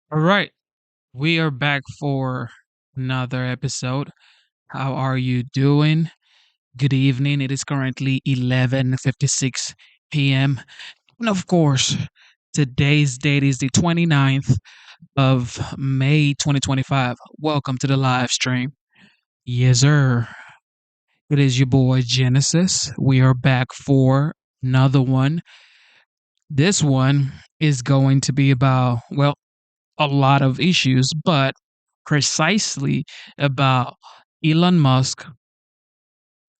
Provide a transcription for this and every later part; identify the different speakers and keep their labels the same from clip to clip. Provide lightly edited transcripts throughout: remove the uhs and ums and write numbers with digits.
Speaker 1: All right, we are back for another episode. How are you doing? Good evening. It is currently 11:56 p.m. And of course, today's date is the 29th of May 2025. Welcome to the live stream. Yes, sir. It is your boy Genesis. We are back for another one. This one is going to be about, well, a lot of issues, but precisely about Elon Musk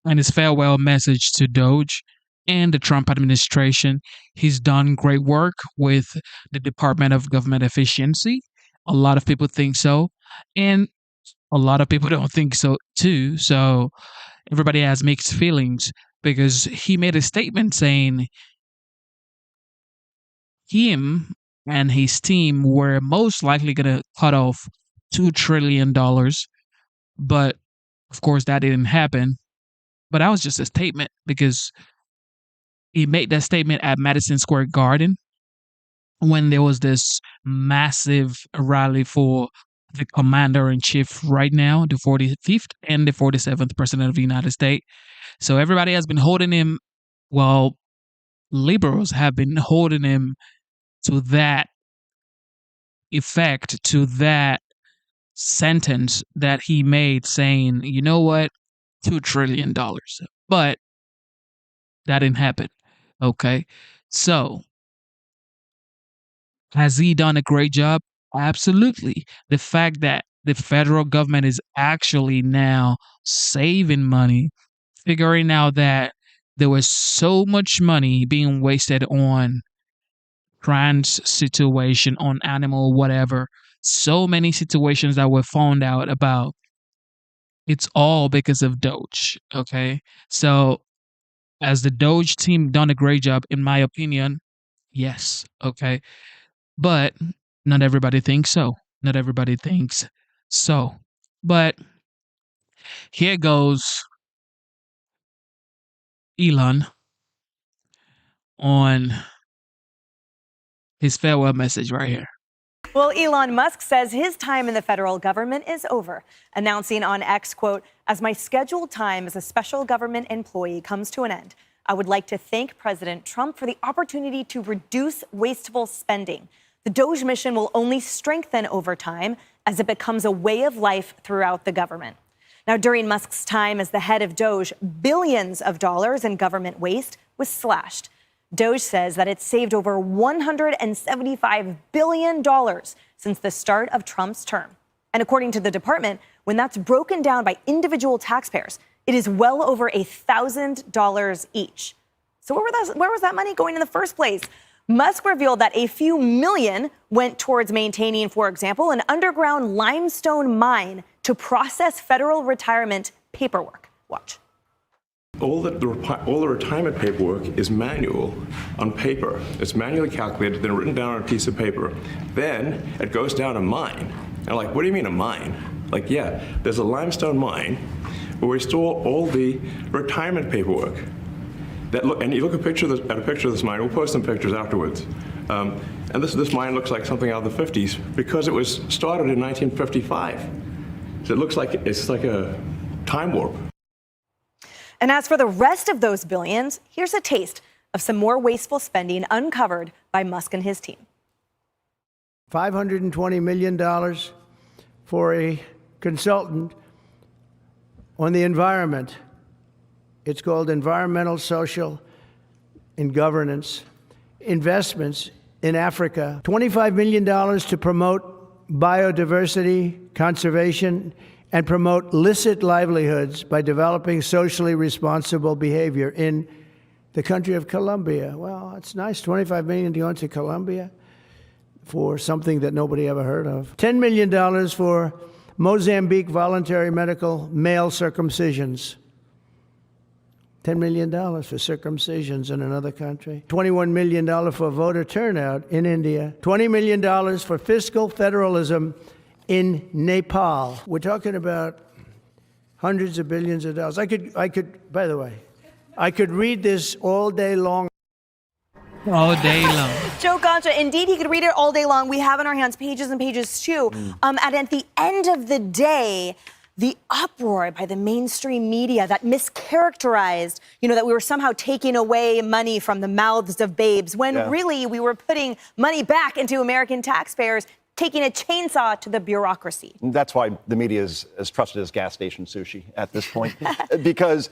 Speaker 1: and his farewell message to Doge and the Trump administration. He's done great work with the Department of Government Efficiency. A lot of people think so, and a lot of people don't think so too. So everybody has mixed feelings because he made a statement saying him and his team were most likely going to cut off $2 trillion. But of course, that didn't happen. But that was just a statement because he made that statement at Madison Square Garden when there was this massive rally for the commander in chief right now, the 45th and the 47th president of the United States. So everybody has been holding him, well, liberals have been holding him to that effect, to that sentence that he made saying, you know what, $2 trillion. But that didn't happen. Okay. So has he done a great job? Absolutely. The fact that the federal government is actually now saving money, figuring out that there was so much money being wasted on trans situation, on animal, whatever, so many situations that were found out about. It's all because of Doge. Okay. So as the Doge team done a great job, in my opinion, yes. Okay. But not everybody thinks so. Not everybody thinks so. But here goes Elon on his farewell message right here.
Speaker 2: Well, Elon Musk says his time in the federal government is over, announcing on X, quote, as my scheduled time as a special government employee comes to an end, I would like to thank President Trump for the opportunity to reduce wasteful spending. The Doge mission will only strengthen over time as it becomes a way of life throughout the government. Now, during Musk's time as the head of Doge, billions of dollars in government waste was slashed. Doge says that it's saved over $175 billion since the start of Trump's term. And according to the department, when that's broken down by individual taxpayers, it is well over $1,000 each. So where was that money going in the first place? Musk revealed that a few million went towards maintaining, for example, an underground limestone mine to process federal retirement paperwork. Watch.
Speaker 3: All the retirement paperwork is manual on paper. It's manually calculated, then written down on a piece of paper. Then it goes down a mine. And like, what do you mean a mine? Like, yeah, there's a limestone mine where we store all the retirement paperwork. And you look at a picture of this mine. We'll post some pictures afterwards. And this mine looks like something out of the 50s because it was started in 1955. So it looks like it's like a time warp.
Speaker 2: And as for the rest of those billions, here's a taste of some more wasteful spending uncovered by Musk and his team.
Speaker 4: $520 million for a consultant on the environment. It's called Environmental, Social, and Governance Investments in Africa. $25 million to promote biodiversity, conservation, and promote licit livelihoods by developing socially responsible behavior in the country of Colombia. Well, it's nice, $25 million to go into Colombia for something that nobody ever heard of. $10 million for Mozambique voluntary medical male circumcisions. $10 million for circumcisions in another country. $21 million for voter turnout in India. $20 million for fiscal federalism in Nepal. We're talking about hundreds of billions of dollars. I could, by the way, I could read this all day long.
Speaker 1: All day long.
Speaker 2: Joe Concha, indeed, he could read it all day long. We have in our hands pages and pages, too. And at the end of the day, the uproar by the mainstream media that mischaracterized, that we were somehow taking away money from the mouths of babes, when really we were putting money back into American taxpayers, taking a chainsaw to the bureaucracy.
Speaker 5: That's why the media is as trusted as gas station sushi at this point. Because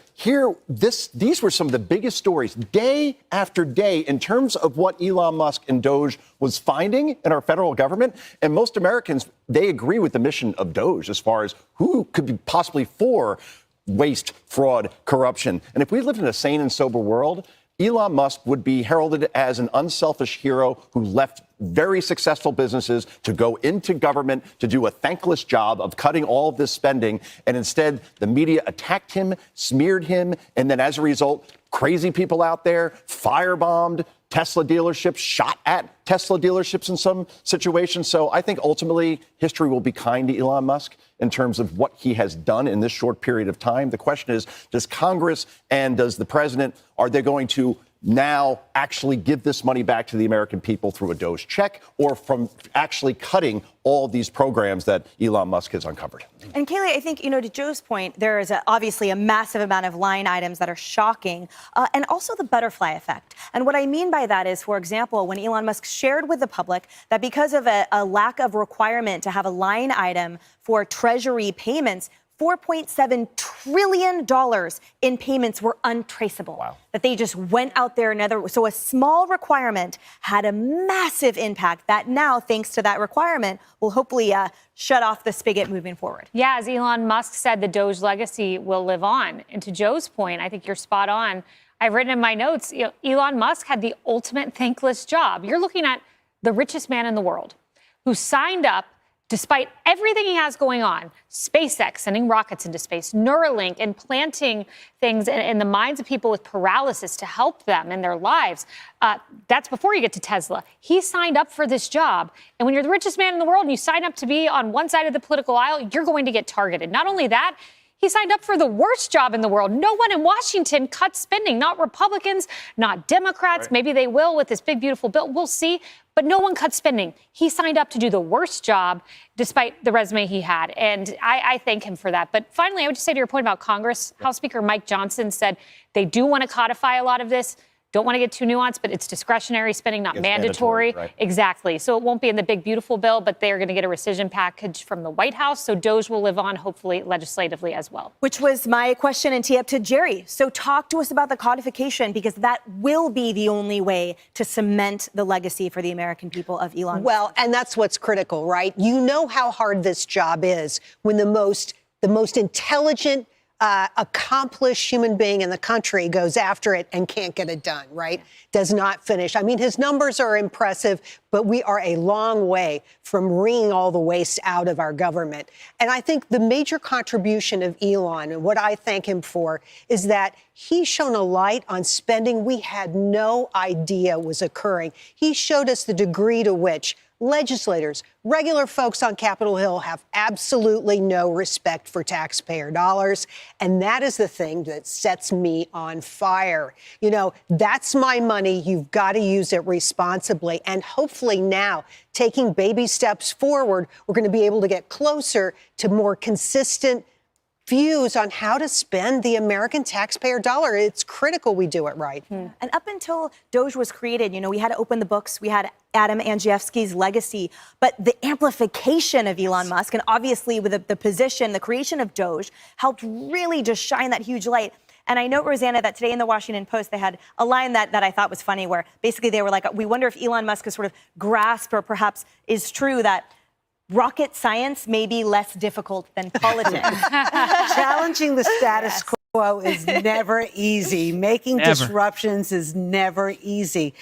Speaker 5: these were some of the biggest stories day after day in terms of what Elon Musk and Doge was finding in our federal government. And most Americans, they agree with the mission of Doge as far as who could be possibly for waste, fraud, corruption. And if we lived in a sane and sober world, Elon Musk would be heralded as an unselfish hero who left very successful businesses to go into government to do a thankless job of cutting all of this spending. And instead, the media attacked him, smeared him, and then as a result, crazy people out there firebombed Tesla dealerships, shot at Tesla dealerships in some situations. So I think ultimately history will be kind to Elon Musk in terms of what he has done in this short period of time. The question is, does Congress and does the president, are they going to now actually give this money back to the American people through a Doge check or from actually cutting all these programs that Elon Musk has uncovered?
Speaker 2: And Kaylee, I think, to Joe's point, there is obviously a massive amount of line items that are shocking, and also the butterfly effect. And what I mean by that is, for example, when Elon Musk shared with the public that because of a lack of requirement to have a line item for Treasury payments, $4.7 trillion in payments were untraceable.
Speaker 5: Wow. That
Speaker 2: they just went out there so a small requirement had a massive impact that now, thanks to that requirement, will hopefully shut off the spigot moving forward.
Speaker 6: Yeah, as Elon Musk said, the Doge legacy will live on. And to Joe's point, I think you're spot on. I've written in my notes, Elon Musk had the ultimate thankless job. You're looking at the richest man in the world who signed up despite everything he has going on, SpaceX sending rockets into space, Neuralink implanting things in the minds of people with paralysis to help them in their lives. That's before you get to Tesla. He signed up for this job. And when you're the richest man in the world and you sign up to be on one side of the political aisle, you're going to get targeted. Not only that, he signed up for the worst job in the world. No one in Washington cut spending, not Republicans, not Democrats. Right. Maybe they will with this big, beautiful bill. We'll see. But no one cut spending. He signed up to do the worst job despite the resume he had. And I thank him for that. But finally, I would just say to your point about Congress, House Speaker Mike Johnson said they do want to codify a lot of this. Don't want to get too nuanced, but it's discretionary spending, not mandatory. Right. Exactly. So it won't be in the big, beautiful bill, but they are going to get a rescission package from the White House. So Doge will live on, hopefully, legislatively as well.
Speaker 2: Which was my question and tee up to Jerry. So talk to us about the codification, because that will be the only way to cement the legacy for the American people of Elon.
Speaker 7: Well, and that's what's critical, right? You know how hard this job is when the most intelligent, accomplished human being in the country goes after it and can't get it done, right? Does not finish. I mean, his numbers are impressive, but we are a long way from wringing all the waste out of our government. And I think the major contribution of Elon, and what I thank him for, is that he's shown a light on spending we had no idea was occurring. He showed us the degree to which legislators, regular folks on Capitol Hill have absolutely no respect for taxpayer dollars. And that is the thing that sets me on fire. That's my money. You've got to use it responsibly. And hopefully now, taking baby steps forward, we're going to be able to get closer to more consistent views on how to spend the American taxpayer dollar. It's critical we do it right.
Speaker 2: And up until Doge was created, we had to open the books. We had Adam Andrzejewski's legacy, but the amplification of Elon Musk, and obviously with the position, the creation of Doge, helped really just shine that huge light. And I know, Rosanna, that today in the Washington Post, they had a line that I thought was funny, where basically they were like, we wonder if Elon Musk has sort of grasped, or perhaps is true, that rocket science may be less difficult than politics.
Speaker 8: Challenging the status quo is never easy. Making disruptions is never easy.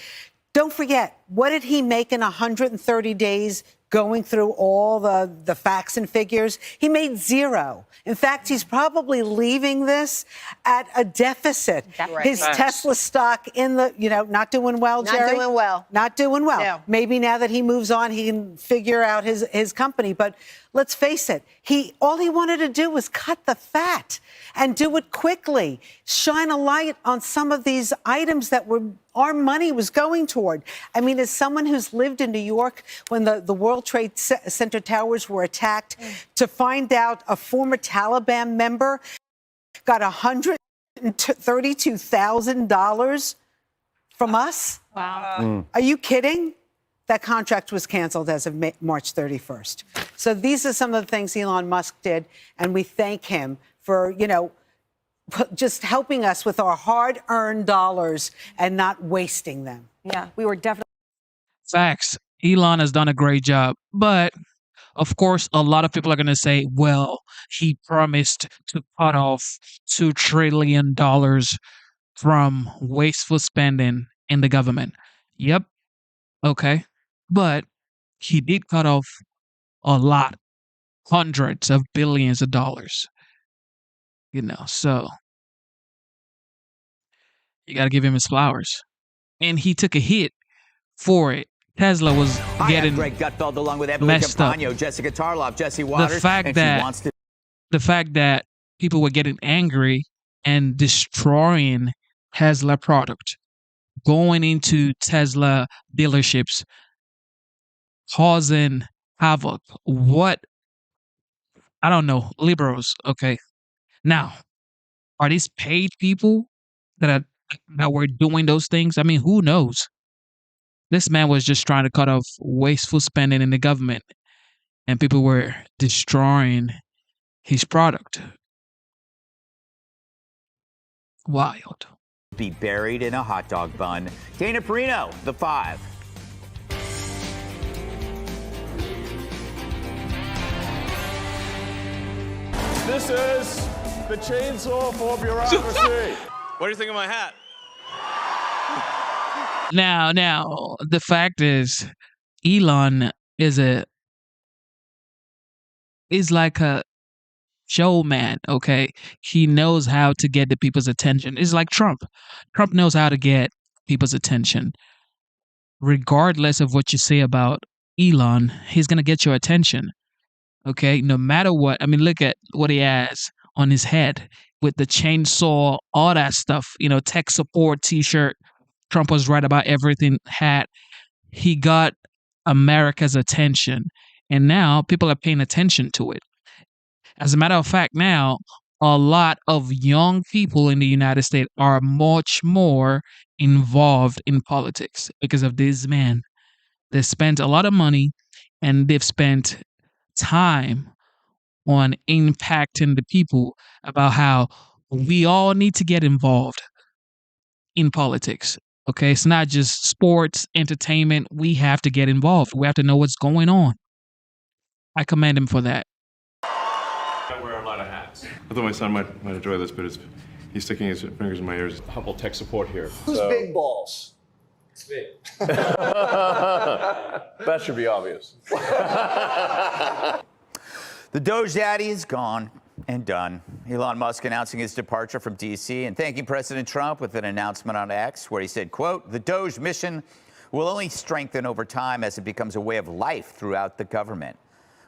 Speaker 8: Don't forget, what did he make in 130 days going through all the facts and figures? He made zero. In fact, he's probably leaving this at a deficit.
Speaker 7: Right.
Speaker 8: His Tesla stock in the, not doing well, Jerry?
Speaker 7: Not doing well.
Speaker 8: Not doing well.
Speaker 7: No.
Speaker 8: Maybe now that he moves on, he can figure out his company. But Let's face it, all he wanted to do was cut the fat and do it quickly, shine a light on some of these items that our money was going toward. I mean, as someone who's lived in New York when the World Trade Center towers were attacked, to find out a former Taliban member got $132,000 from us?
Speaker 6: Wow.
Speaker 8: Are you kidding? That contract was canceled as of March 31st. So these are some of the things Elon Musk did, and we thank him for, just helping us with our hard-earned dollars and not wasting them.
Speaker 2: Yeah, we were definitely.
Speaker 1: Facts. Elon has done a great job. But, of course, a lot of people are going to say, well, he promised to cut off $2 trillion from wasteful spending in the government. Yep. Okay. But he did cut off a lot, hundreds of billions of dollars. So you got to give him his flowers. And he took a hit for it. Tesla was getting
Speaker 9: Greg Gutfeld along with Emily
Speaker 1: messed up.
Speaker 9: Campagno, Jessica Tarloff, Jesse Waters,
Speaker 1: The fact that people were getting angry and destroying Tesla product, going into Tesla dealerships, causing havoc. What? I don't know. Liberals. Okay. Now, are these paid people that were doing those things? I mean, who knows? This man was just trying to cut off wasteful spending in the government, and people were destroying his product. Wild.
Speaker 9: be buried in a hot dog bun. Dana Perino, The 5.
Speaker 10: This is the chainsaw for bureaucracy.
Speaker 11: What do you think of my hat?
Speaker 1: Now, the fact is, Elon is like a showman, okay? He knows how to get the people's attention. It's like Trump. Trump knows how to get people's attention. Regardless of what you say about Elon, he's going to get your attention, okay? No matter what. I mean, look at what he has on his head with the chainsaw, all that stuff, tech support t-shirt. Trump was right about everything hat. He got America's attention, and now people are paying attention to it. As a matter of fact, now a lot of young people in the United States are much more involved in politics because of this man. They spent a lot of money and they've spent time on impacting the people about how we all need to get involved in politics. Okay, it's not just sports, entertainment. We have to get involved. We have to know what's going on. I commend him for that.
Speaker 3: I wear a lot of hats. I thought my son might enjoy this, but he's sticking his fingers in my ears. Humble tech support here.
Speaker 5: Who's big balls?
Speaker 11: It's big.
Speaker 3: That should be obvious.
Speaker 9: The Doge Daddy is gone and done. Elon Musk announcing his departure from D.C. and thanking President Trump with an announcement on X where he said, quote, "The Doge mission will only strengthen over time as it becomes a way of life throughout the government."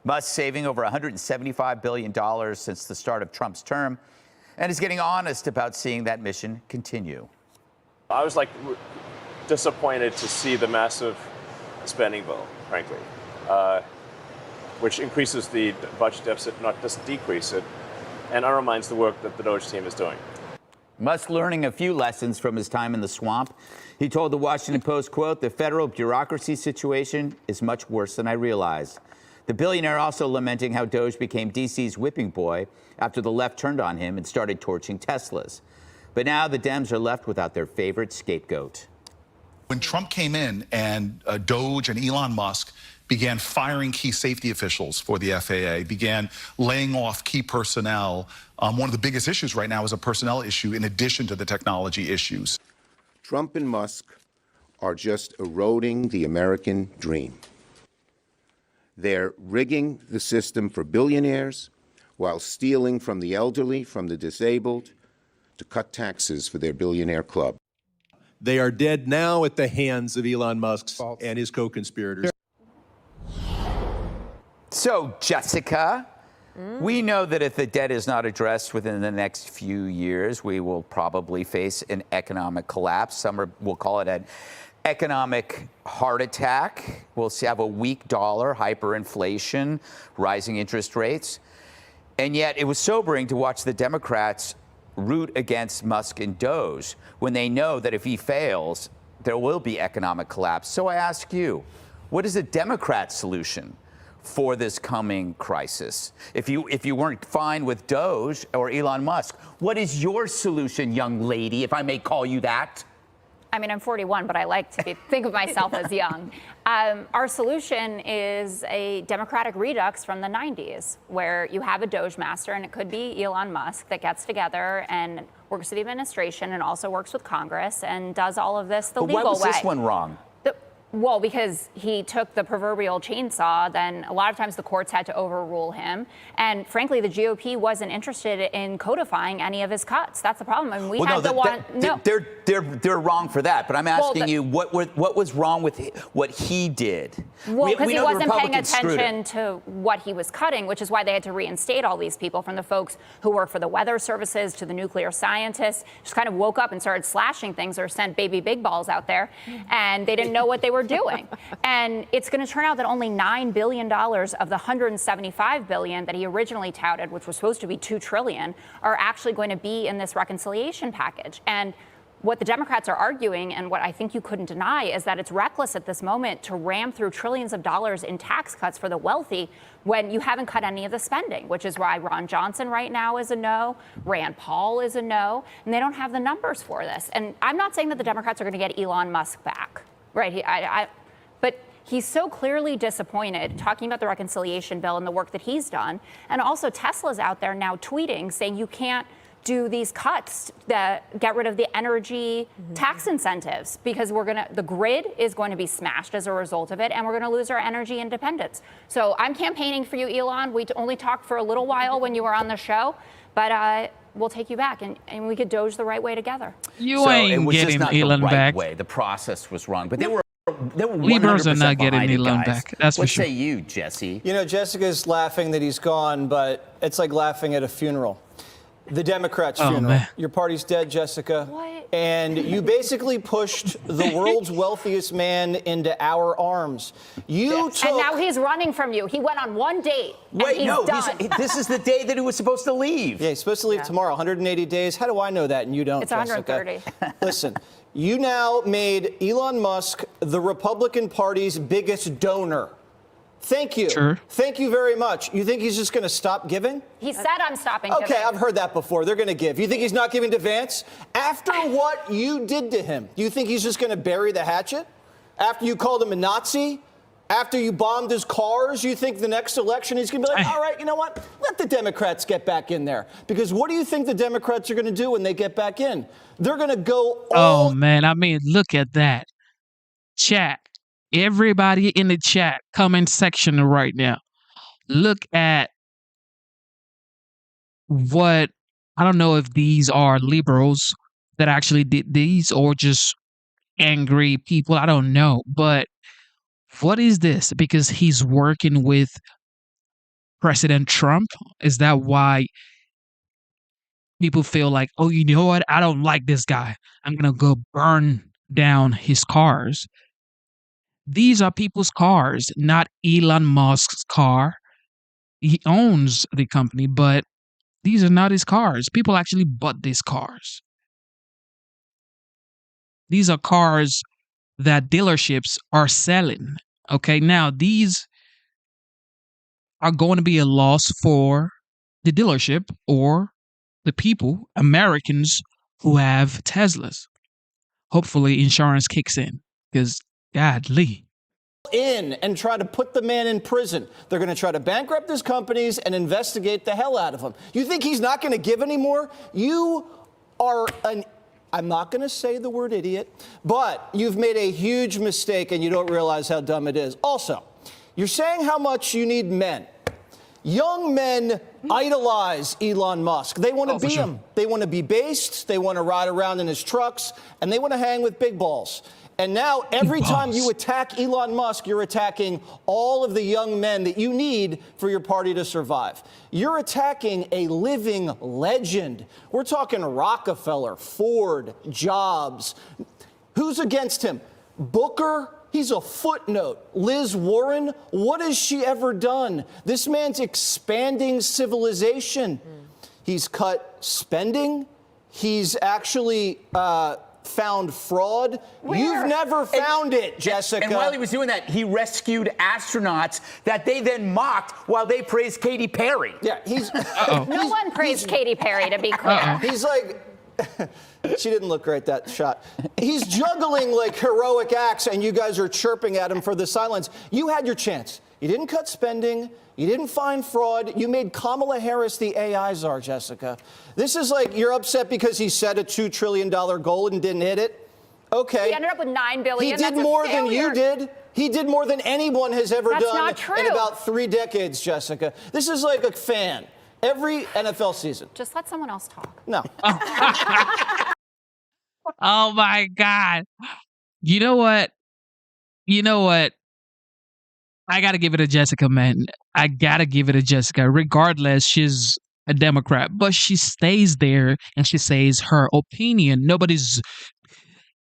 Speaker 9: Musk saving over $175 billion since the start of Trump's term and is getting honest about seeing that mission continue.
Speaker 10: I was disappointed to see the massive spending bill, frankly, which increases the budget deficit, not just decrease it, and undermines the work that the Doge team is doing.
Speaker 9: Musk learning a few lessons from his time in the swamp. He told the Washington Post, quote, "The federal bureaucracy situation is much worse than I realized." The billionaire also lamenting how Doge became D.C.'s whipping boy after the left turned on him and started torching Teslas. But now the Dems are left without their favorite scapegoat.
Speaker 12: When Trump came in and Doge and Elon Musk began firing key safety officials for the FAA, began laying off key personnel, one of the biggest issues right now is a personnel issue in addition to the technology issues.
Speaker 13: Trump and Musk are just eroding the American dream. They're rigging the system for billionaires while stealing from the elderly, from the disabled, to cut taxes for their billionaire club.
Speaker 14: They are dead now at the hands of Elon Musk and his co-conspirators.
Speaker 9: So, Jessica, we know that if the debt is not addressed within the next few years, we will probably face an economic collapse. Some will call it an economic heart attack. We'll have a weak dollar, hyperinflation, rising interest rates. And yet it was sobering to watch the Democrats root against Musk and Doge when they know that if he fails, there will be economic collapse. So I ask you, what is a Democrat solution for this coming crisis? If you weren't fine with Doge or Elon Musk, what is your solution, young lady, if I may call you that?
Speaker 15: I mean, I'm 41, but I like to think of myself as young. Our solution is a Democratic redux from the 90s, where you have a Doge master, and it could be Elon Musk, that gets together and works with the administration and also works with Congress and does all of this the legal way.
Speaker 9: Why was this one wrong?
Speaker 15: Well, because he took the proverbial chainsaw, then a lot of times the courts had to overrule him. And frankly, the GOP wasn't interested in codifying any of his cuts. That's the problem. I mean,
Speaker 9: they're wrong for that. But I'm asking you, what was wrong with what he did?
Speaker 15: Well, because he wasn't paying attention to what he was cutting, which is why they had to reinstate all these people, from the folks who work for the weather services to the nuclear scientists. Just kind of woke up and started slashing things or sent baby big balls out there, and they didn't know what they were doing. And it's going to turn out that only $9 billion of the $175 billion that he originally touted, which was supposed to be $2 trillion, are actually going to be in this reconciliation package. And what the Democrats are arguing, and what I think you couldn't deny, is that it's reckless at this moment to ram through trillions of dollars in tax cuts for the wealthy when you haven't cut any of the spending, which is why Ron Johnson right now is a no, Rand Paul is a no, and they don't have the numbers for this. And I'm not saying that the Democrats are going to get Elon Musk back. Right, but he's so clearly disappointed, talking about the reconciliation bill and the work that he's done. And also Tesla's out there now tweeting, saying you can't do these cuts that get rid of the energy tax incentives, because the grid is going to be smashed as a result of it, and we're going to lose our energy independence. So I'm campaigning for you, Elon. We only talked for a little while when you were on the show, but we'll take you back, and we could Doge the right way together.
Speaker 1: You ain't getting Elon back.
Speaker 9: The process was wrong, but they were
Speaker 1: Liberals are not getting Elon back. That's
Speaker 9: what
Speaker 1: for sure.
Speaker 9: Say you, Jesse?
Speaker 16: You know, Jessica's laughing that he's gone, but it's like laughing at a funeral. The Democrats' funeral.
Speaker 1: Man.
Speaker 16: Your party's dead, Jessica.
Speaker 15: What?
Speaker 16: And you basically pushed the world's wealthiest man into our arms. You took...
Speaker 15: And now he's running from you. He went on one date.
Speaker 9: Wait,
Speaker 15: and he's done.
Speaker 9: This is the day that he was supposed to leave.
Speaker 16: Yeah, he's supposed to leave tomorrow, 180 days. How do I know that and you don't,
Speaker 15: It's
Speaker 16: Jessica?
Speaker 15: 130.
Speaker 16: Listen, you now made Elon Musk the Republican Party's biggest donor. Thank you.
Speaker 1: Sure.
Speaker 16: Thank you very much. You think he's just going to stop giving?
Speaker 15: He said I'm stopping
Speaker 16: Okay,
Speaker 15: giving.
Speaker 16: I've heard that before. They're going to give. You think he's not giving to Vance? After what you did to him, you think he's just going to bury the hatchet? After you called him a Nazi? After you bombed his cars, you think the next election he's going to be like, all right, you know what? Let the Democrats get back in there. Because what do you think the Democrats are going to do when they get back in? They're going to go all...
Speaker 1: Oh, man. I mean, look at that. Chat. Everybody in the chat comment section right now. Look at what, I don't know if these are liberals that actually did these or just angry people. I don't know. But what is this? Because he's working with President Trump? Is that why people feel like, oh, you know what? I don't like this guy. I'm going to go burn down his cars. These are people's cars, not Elon Musk's car. He owns the company, but these are not his cars. People actually bought these cars. These are cars that dealerships are selling. Okay, now these are going to be a loss for the dealership or the people, Americans who have Teslas. Hopefully insurance kicks in, because godly.
Speaker 16: In and try to put the man in prison. They're going to try to bankrupt his companies and investigate the hell out of him. You think he's not going to give anymore? You are I'm not going to say the word idiot, but you've made a huge mistake and you don't realize how dumb it is. Also, you're saying how much you need men. Young men idolize Elon Musk. They want to be him. They want to be based. They want to ride around in his trucks, and they want to hang with big balls. And now every time you attack Elon Musk, you're attacking all of the young men that you need for your party to survive. You're attacking a living legend. We're talking Rockefeller, Ford, Jobs. Who's against him? Booker? He's a footnote. Liz Warren? What has she ever done? This man's expanding civilization. He's cut spending. He's actually found fraud.
Speaker 17: Where?
Speaker 16: You've never found it, Jessica.
Speaker 17: And while he was doing that, he rescued astronauts that they then mocked while they praised Katy Perry.
Speaker 16: Yeah, he's.
Speaker 15: No one praised Katy Perry, to be clear.
Speaker 16: He's like. She didn't look great, that shot. He's juggling like heroic acts, and you guys are chirping at him for the silence. You had your chance. You didn't cut spending. You didn't find fraud. You made Kamala Harris the AI czar, Jessica. This is like you're upset because he set a $2 trillion goal and didn't hit it. Okay.
Speaker 15: He ended up with $9 billion.
Speaker 16: He did more than you did. He did more than anyone has ever
Speaker 15: That's
Speaker 16: done
Speaker 15: not true.
Speaker 16: in about 3 decades, Jessica. This is like a fan. Every NFL season.
Speaker 15: Just let someone else talk.
Speaker 16: No.
Speaker 1: Oh my God. You know what? I got to give it to Jessica, man. I got to give it to Jessica. Regardless, she's a Democrat, but she stays there and she says her opinion. Nobody's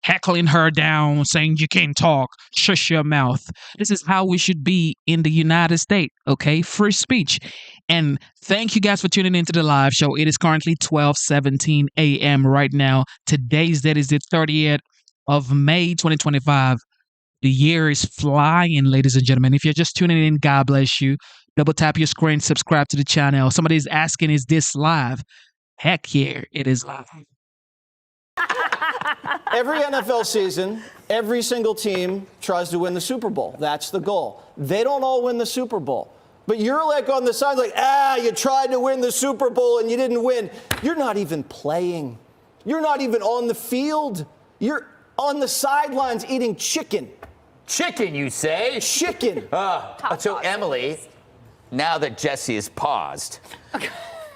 Speaker 1: heckling her down, saying you can't talk, shush your mouth. This is how we should be in the United States, okay? Free speech. And thank you guys for tuning into the live show. It is currently 12:17 a.m. right now. Today's date is the 30th of May, 2025. The year is flying, ladies and gentlemen. If you're just tuning in, God bless you. Double tap your screen, subscribe to the channel. Somebody's asking, is this live? Heck yeah, it is live.
Speaker 16: Every NFL season, every single team tries to win the Super Bowl. That's the goal. They don't all win the Super Bowl. But you're like on the side, like, you tried to win the Super Bowl and you didn't win. You're not even playing. You're not even on the field. You're on the sidelines eating chicken.
Speaker 17: Chicken, you say?
Speaker 16: Chicken.
Speaker 17: So, Emily, now that Jesse has paused,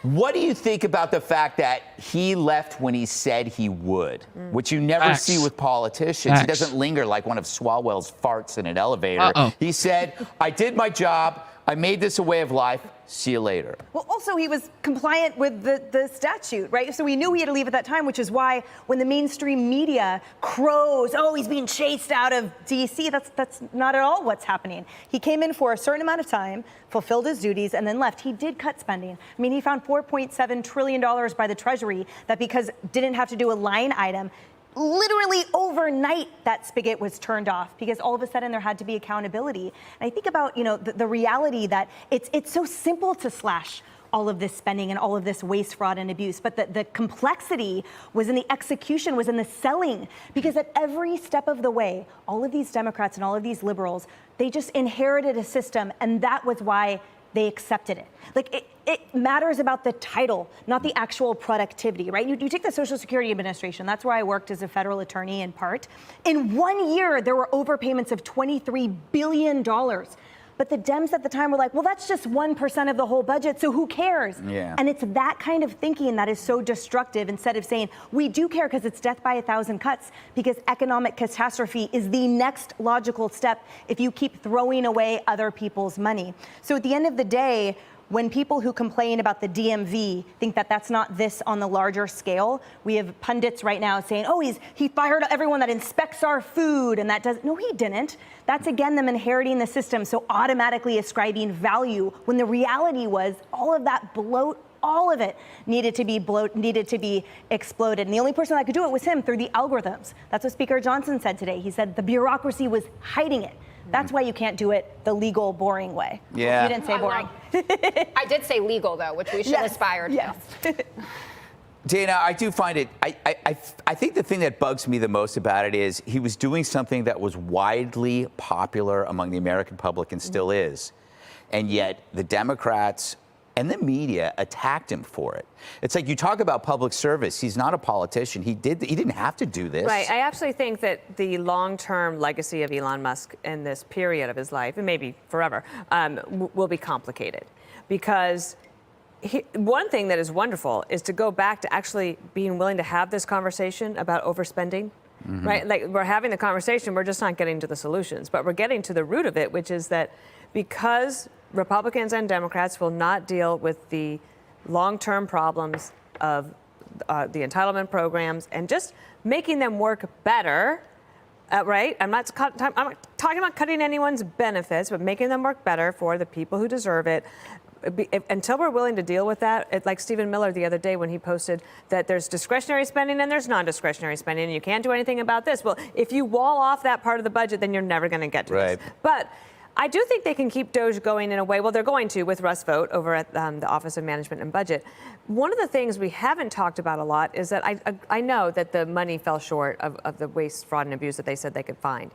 Speaker 17: what do you think about the fact that he left when he said he would, which you never see with politicians? He doesn't linger like one of Swalwell's farts in an elevator. He said, I did my job. I made this a way of life. See you later.
Speaker 2: Well, also, he was compliant with the statute, right? So we knew he had to leave at that time, which is why when the mainstream media crows, he's being chased out of D.C., that's not at all what's happening. He came in for a certain amount of time, fulfilled his duties, and then left. He did cut spending. I mean, he found $4.7 trillion by the Treasury that because didn't have to do a line item, literally overnight that spigot was turned off because all of a sudden there had to be accountability. And I think about, the reality that it's so simple to slash all of this spending and all of this waste, fraud, and abuse. But the complexity was in the execution, was in the selling. Because at every step of the way, all of these Democrats and all of these liberals, they just inherited a system, and that was why they accepted it. Like, it matters about the title, not the actual productivity, right? You take the Social Security Administration. That's where I worked as a federal attorney in part. In 1 year, there were overpayments of $23 billion. But the Dems at the time were like, well, that's just 1% of the whole budget, so who cares?
Speaker 17: Yeah.
Speaker 2: And it's that kind of thinking that is so destructive instead of saying, we do care because it's death by 1,000 cuts, because economic catastrophe is the next logical step if you keep throwing away other people's money. So at the end of the day, when people who complain about the DMV think that that's not this on the larger scale, we have pundits right now saying, he fired everyone that inspects our food, and that does. No, he didn't. That's, again, them inheriting the system, so automatically ascribing value, when the reality was all of that bloat, all of it needed to be exploded. And the only person that could do it was him through the algorithms. That's what Speaker Johnson said today. He said the bureaucracy was hiding it. That's why you can't do it the legal, boring way.
Speaker 17: Yeah.
Speaker 2: You didn't say boring.
Speaker 15: I did say legal, though, which we should aspire to.
Speaker 2: Yes.
Speaker 17: Dana, I do find it, I think the thing that bugs me the most about it is he was doing something that was widely popular among the American public and still is. And yet the Democrats and the media attacked him for it. It's like you talk about public service. He's not a politician. He didn't have to do this.
Speaker 18: Right. I actually think that the long-term legacy of Elon Musk in this period of his life, and maybe forever, will be complicated. Because one thing that is wonderful is to go back to actually being willing to have this conversation about overspending right? Like we're having the conversation, we're just not getting to the solutions, but we're getting to the root of it, which is that because Republicans and Democrats will not deal with the long-term problems of the entitlement programs and just making them work better, right? I'm not talking about cutting anyone's benefits, but making them work better for the people who deserve it. Until we're willing to deal with that, like Stephen Miller the other day when he posted that there's discretionary spending and there's non-discretionary spending, and you can't do anything about this. Well, if you wall off that part of the budget, then you're never going to get to this. But I do think they can keep DOGE going in a way. Well, they're going to with Russ Vought over at the Office of Management and Budget. One of the things we haven't talked about a lot is that I know that the money fell short of the waste, fraud, and abuse that they said they could find.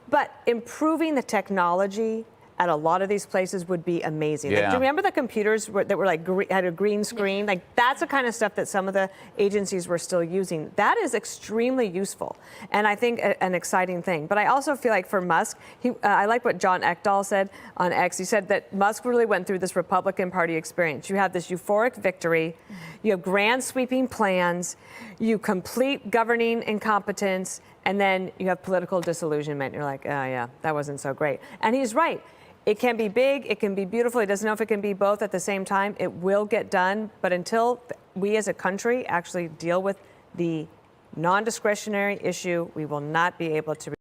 Speaker 18: But improving the technology at a lot of these places would be amazing. Like, do you remember the computers that were like had a green screen? Like that's the kind of stuff that some of the agencies were still using. That is extremely useful, and I think an exciting thing. But I also feel like for Musk, I like what John Ekdahl said on X. He said that Musk really went through this Republican Party experience. You have this euphoric victory, you have grand sweeping plans, you complete governing incompetence, and then you have political disillusionment. You're like, oh yeah, that wasn't so great. And he's right. It can be big, it can be beautiful. He doesn't know if it can be both at the same time. It will get done, but until we as a country actually deal with the non-discretionary issue, we will not be able to.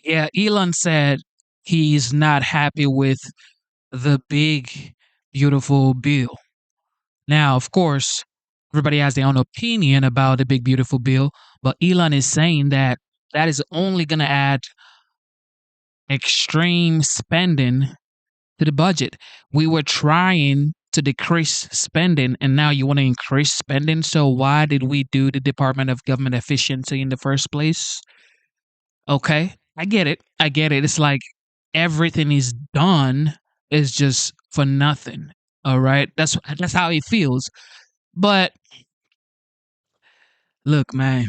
Speaker 1: Yeah, Elon said he's not happy with the big, beautiful bill. Now, of course, everybody has their own opinion about the big, beautiful bill, but Elon is saying that that is only going to add extreme spending to the budget. We were trying to decrease spending, and now you want to increase spending. So why did we do the Department of Government Efficiency in the first place? Okay, I get it. I get it. It's like everything is done is just for nothing. All right, that's how it feels. But look, man,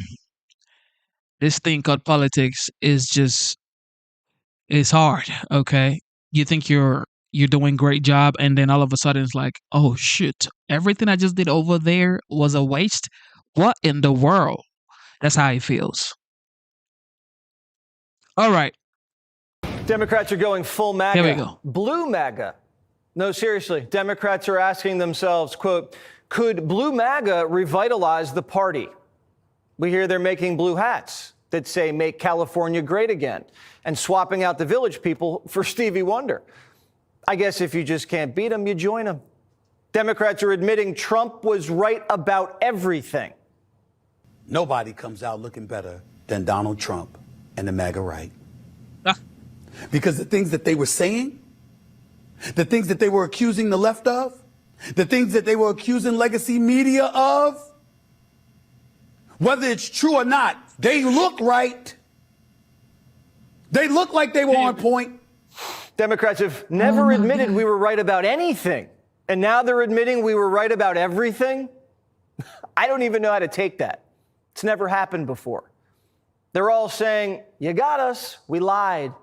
Speaker 1: this thing called politics is just it's hard. Okay, you think you're doing great job, and then all of a sudden it's like, oh shit, everything I just did over there was a waste. What in the world? That's how it feels. All right.
Speaker 16: Democrats are going full MAGA.
Speaker 1: Here we go.
Speaker 16: Blue MAGA. No, seriously. Democrats are asking themselves, quote, could blue MAGA revitalize the party? We hear they're making blue hats that say make California great again and swapping out the Village People for Stevie Wonder. I guess if you just can't beat them, you join them. Democrats are admitting Trump was right about everything.
Speaker 19: Nobody comes out looking better than Donald Trump and the MAGA right. Because the things that they were saying, the things that they were accusing the left of, the things that they were accusing legacy media of, whether it's true or not, they look right. They look like they were on point.
Speaker 16: Democrats have never admitted we were right about anything. And now they're admitting we were right about everything. I don't even know how to take that. It's never happened before. They're all saying, you got us, we lied.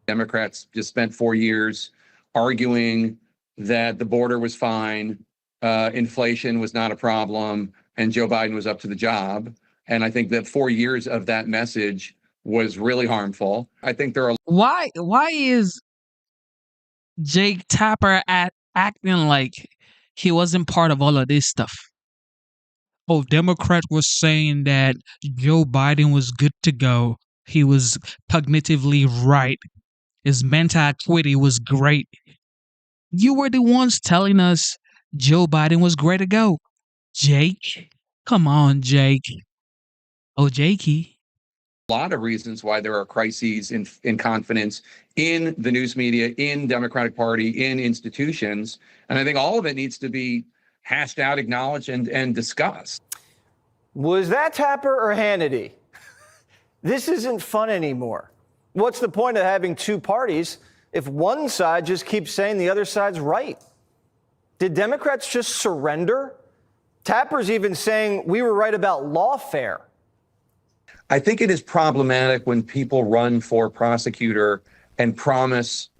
Speaker 20: Democrats just spent 4 years arguing that the border was fine, inflation was not a problem, and Joe Biden was up to the job. And I think that 4 years of that message was really harmful. I think there are.
Speaker 1: Why is Jake Tapper acting like he wasn't part of all of this stuff? Oh, Democrat was saying that Joe Biden was good to go. He was cognitively right. His mental acuity was great. You were the ones telling us Joe Biden was great to go. Jake, come on, Jake. Oh, Jakey.
Speaker 20: A lot of reasons why there are crises in confidence in the news media, in Democratic Party, in institutions. And I think all of it needs to be hashed out, acknowledged, and discussed.
Speaker 16: Was that Tapper or Hannity? This isn't fun anymore. What's the point of having two parties if one side just keeps saying the other side's right? Did Democrats just surrender? Tapper's even saying we were right about lawfare.
Speaker 20: I think it is problematic when people run for prosecutor and promise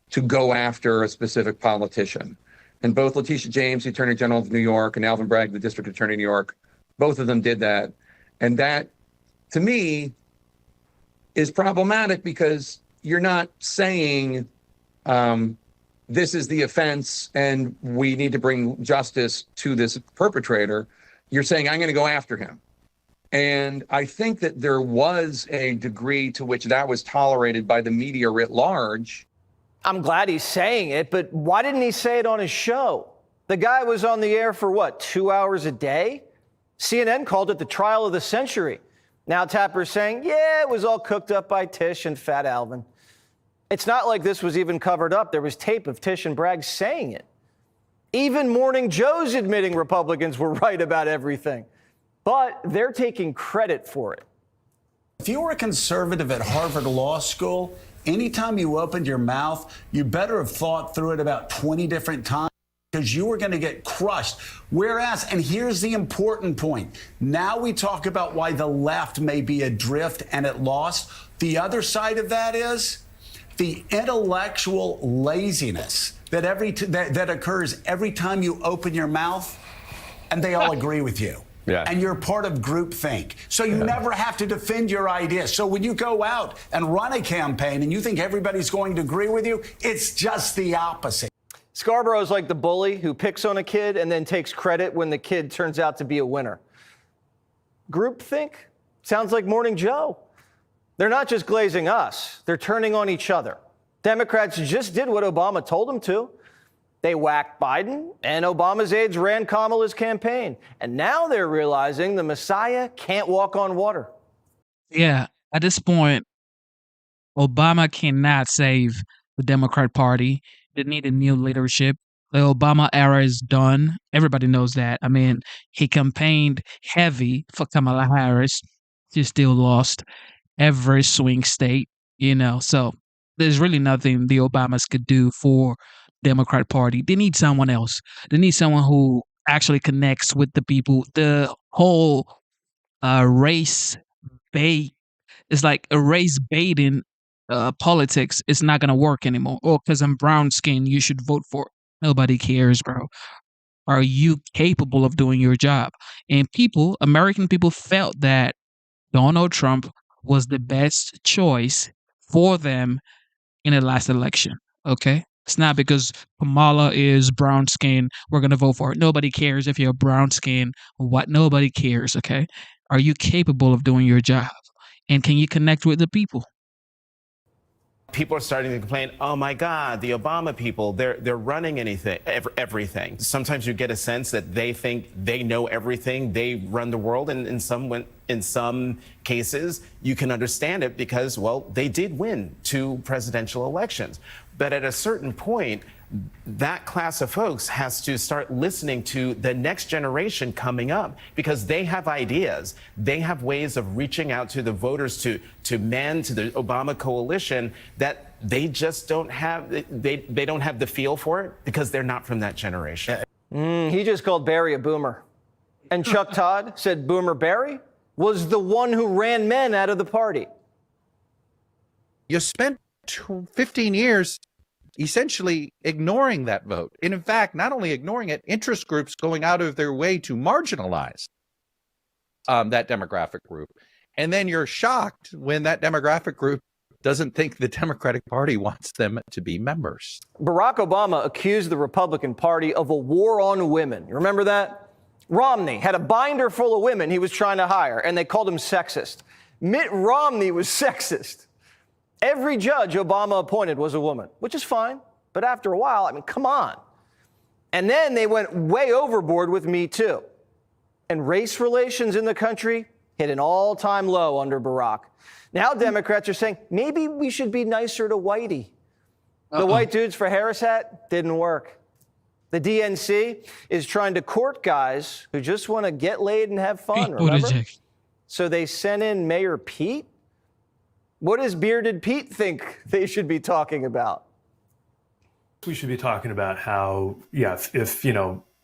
Speaker 20: to go after a specific politician. And both Letitia James, the Attorney General of New York, and Alvin Bragg, the District Attorney of New York, both of them did that. And that to me, is problematic because you're not saying this is the offense and we need to bring justice to this perpetrator. You're saying, I'm going to go after him. And I think that there was a degree to which that was tolerated by the media writ large.
Speaker 16: I'm glad he's saying it, but why didn't he say it on his show? The guy was on the air for what, 2 hours a day? CNN called it the trial of the century. Now Tapper's saying, yeah, it was all cooked up by Tish and Fat Alvin. It's not like this was even covered up. There was tape of Tish and Bragg saying it. Even Morning Joe's admitting Republicans were right about everything. But they're taking credit for it.
Speaker 19: If you were a conservative at Harvard Law School, anytime you opened your mouth, you better have thought through it about 20 different times, because you were going to get crushed. Whereas, and here's the important point, now we talk about why the left may be adrift and at lost. The other side of that is the intellectual laziness that occurs every time you open your mouth and they all agree with you.
Speaker 10: Yeah.
Speaker 19: And you're part of groupthink. So you never have to defend your ideas. So when you go out and run a campaign and you think everybody's going to agree with you, it's just the opposite.
Speaker 16: Scarborough's like the bully who picks on a kid and then takes credit when the kid turns out to be a winner. Groupthink? Sounds like Morning Joe. They're not just glazing us, they're turning on each other. Democrats just did what Obama told them to. They whacked Biden, and Obama's aides ran Kamala's campaign. And now they're realizing the Messiah can't walk on water.
Speaker 1: Yeah, at this point, Obama cannot save the Democrat Party. They need a new leadership. The Obama era is done. Everybody knows that. I mean, he campaigned heavy for Kamala Harris. She still lost every swing state, so there's really nothing the Obamas could do for Democrat Party. They need someone else. They need someone who actually connects with the people. The whole race bait is like a race baiting politics. It's not going to work anymore. Oh, because I'm brown skinned, you should vote for it. Nobody cares, bro. Are you capable of doing your job? And American people felt that Donald Trump was the best choice for them in the last election. Okay? It's not because Kamala is brown skin, we're going to vote for it. Nobody cares if you're brown skin or what. Nobody cares. Okay? Are you capable of doing your job? And can you connect with the people?
Speaker 21: People are starting to complain, oh my God, the Obama people, they're running everything. Sometimes you get a sense that they think they know everything, they run the world, and in some cases, you can understand it because, well, they did win 2 presidential elections. But at a certain point, that class of folks has to start listening to the next generation coming up because they have ideas. They have ways of reaching out to the voters, to men, to the Obama coalition that they just don't have. They don't have the feel for it because they're not from that generation.
Speaker 16: He just called Barry a boomer. And Chuck Todd said Boomer Barry was the one who ran men out of the party.
Speaker 22: You spent 15 years essentially ignoring that vote. And in fact, not only ignoring it, interest groups going out of their way to marginalize that demographic group. And then you're shocked when that demographic group doesn't think the Democratic Party wants them to be members.
Speaker 16: Barack Obama accused the Republican Party of a war on women. You remember that? Romney had a binder full of women he was trying to hire, and they called him sexist. Mitt Romney was sexist. Every judge Obama appointed was a woman, which is fine. But after a while, come on. And then they went way overboard with Me Too. And race relations in the country hit an all-time low under Barack. Now Democrats are saying, maybe we should be nicer to Whitey. The white dudes for Harris hat didn't work. The DNC is trying to court guys who just want to get laid and have fun, remember? So they sent in Mayor Pete. What does Bearded Pete think they should be talking about?
Speaker 23: We should be talking about how, if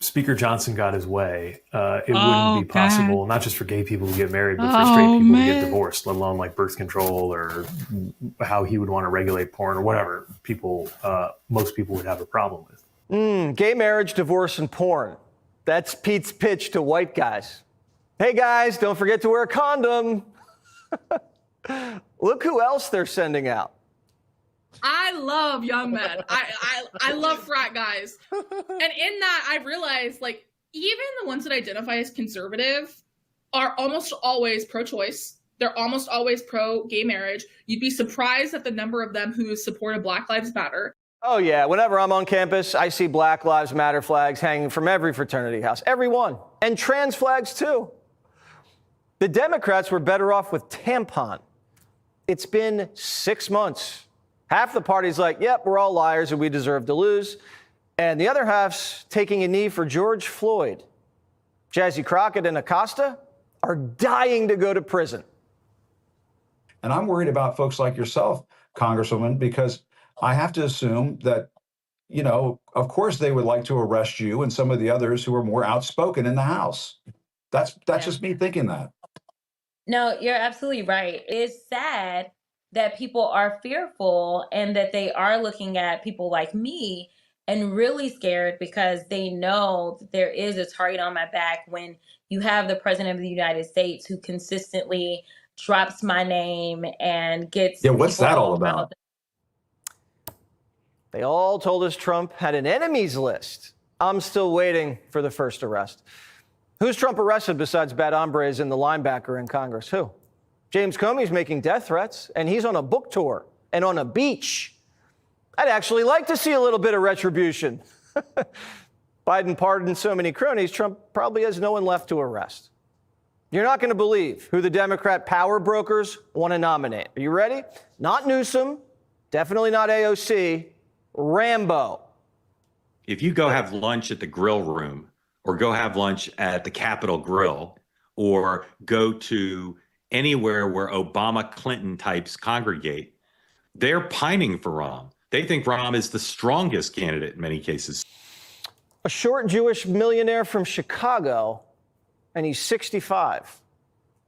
Speaker 23: Speaker Johnson got his way, it wouldn't be possible, not just for gay people to get married, but for straight people to get divorced, let alone like birth control or how he would want to regulate porn or whatever most people would have a problem with.
Speaker 16: Gay marriage, divorce, and porn. That's Pete's pitch to white guys. Hey guys, don't forget to wear a condom. Look who else they're sending out.
Speaker 4: I love young men. I love frat guys. And in that, I've realized, like, even the ones that identify as conservative are almost always pro-choice. They're almost always pro-gay marriage. You'd be surprised at the number of them who support a Black Lives Matter.
Speaker 16: Oh, yeah. Whenever I'm on campus, I see Black Lives Matter flags hanging from every fraternity house. Every one. And trans flags, too. The Democrats were better off with tampon. It's been 6 months. Half the party's like, yep, we're all liars and we deserve to lose. And the other half's taking a knee for George Floyd. Jazzy Crockett and Acosta are dying to go to prison.
Speaker 6: And I'm worried about folks like yourself, Congresswoman, because I have to assume that, you know, of course they would like to arrest you and some of the others who are more outspoken in the House. That's just me thinking that.
Speaker 7: No, you're absolutely right. It's sad that people are fearful and that they are looking at people like me and really scared because they know that there is a target on my back when you have the president of the United States who consistently drops my name and gets.
Speaker 6: Yeah, what's that all about?
Speaker 16: They all told us Trump had an enemies list. I'm still waiting for the first arrest. Who's Trump arrested besides bad hombres and the linebacker in Congress? Who? James Comey's making death threats, and he's on a book tour and on a beach. I'd actually like to see a little bit of retribution. Biden pardoned so many cronies, Trump probably has no one left to arrest. You're not going to believe who the Democrat power brokers want to nominate. Are you ready? Not Newsom, definitely not AOC, Rambo.
Speaker 24: If you go have lunch at the grill room or go have lunch at the Capitol Grill or go to anywhere where Obama Clinton types congregate, they're pining for Rahm. They think Rahm is the strongest candidate in many cases.
Speaker 16: A short Jewish millionaire from Chicago, and he's 65.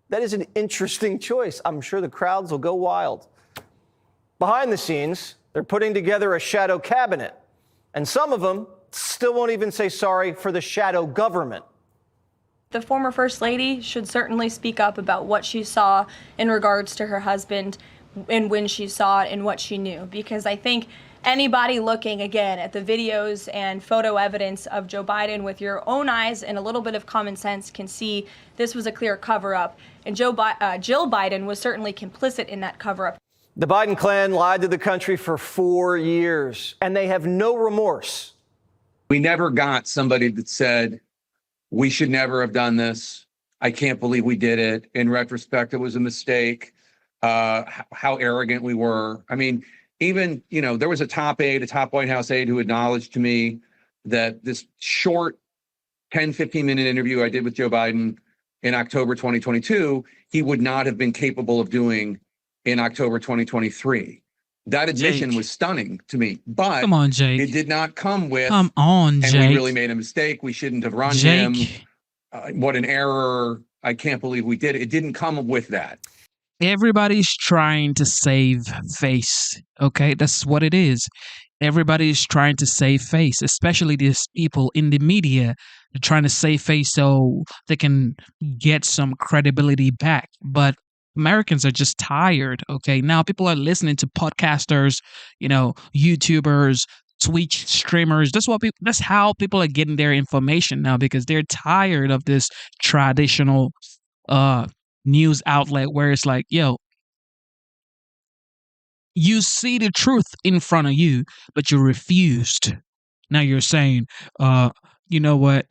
Speaker 16: That is an interesting choice. I'm sure the crowds will go wild. Behind the scenes, they're putting together a shadow cabinet, and some of them still won't even say sorry for the shadow government.
Speaker 25: The former First Lady should certainly speak up about what she saw in regards to her husband and when she saw it and what she knew. Because I think anybody looking, again, at the videos and photo evidence of Joe Biden with your own eyes and a little bit of common sense can see this was a clear cover-up. And Jill Biden was certainly complicit in that cover-up.
Speaker 16: The Biden clan lied to the country for 4 years, and they have no remorse.
Speaker 20: We never got somebody that said, we should never have done this. I can't believe we did it. In retrospect, it was a mistake. How arrogant we were. I mean, even, you know, there was a top White House aide who acknowledged to me that this short 10, 15-minute interview I did with Joe Biden in October 2022, he would not have been capable of doing in October 2023. That admission was stunning to me, but
Speaker 1: come on, Jake.
Speaker 20: It did not come with,
Speaker 1: come on,
Speaker 20: and
Speaker 1: Jake.
Speaker 20: we really made a mistake. We shouldn't have run
Speaker 1: Jake.
Speaker 20: him. What an error. I can't believe we did it. It didn't come with that.
Speaker 1: Everybody's trying to save face, okay? That's what it is. Everybody's trying to save face, especially these people in the media. They're trying to save face so they can get some credibility back. But Americans are just tired, okay? Now people are listening to podcasters, you know, YouTubers, Twitch streamers. That's how people are getting their information now because they're tired of this traditional news outlet where it's like, yo, you see the truth in front of you, but you refused. Now you're saying, you know what?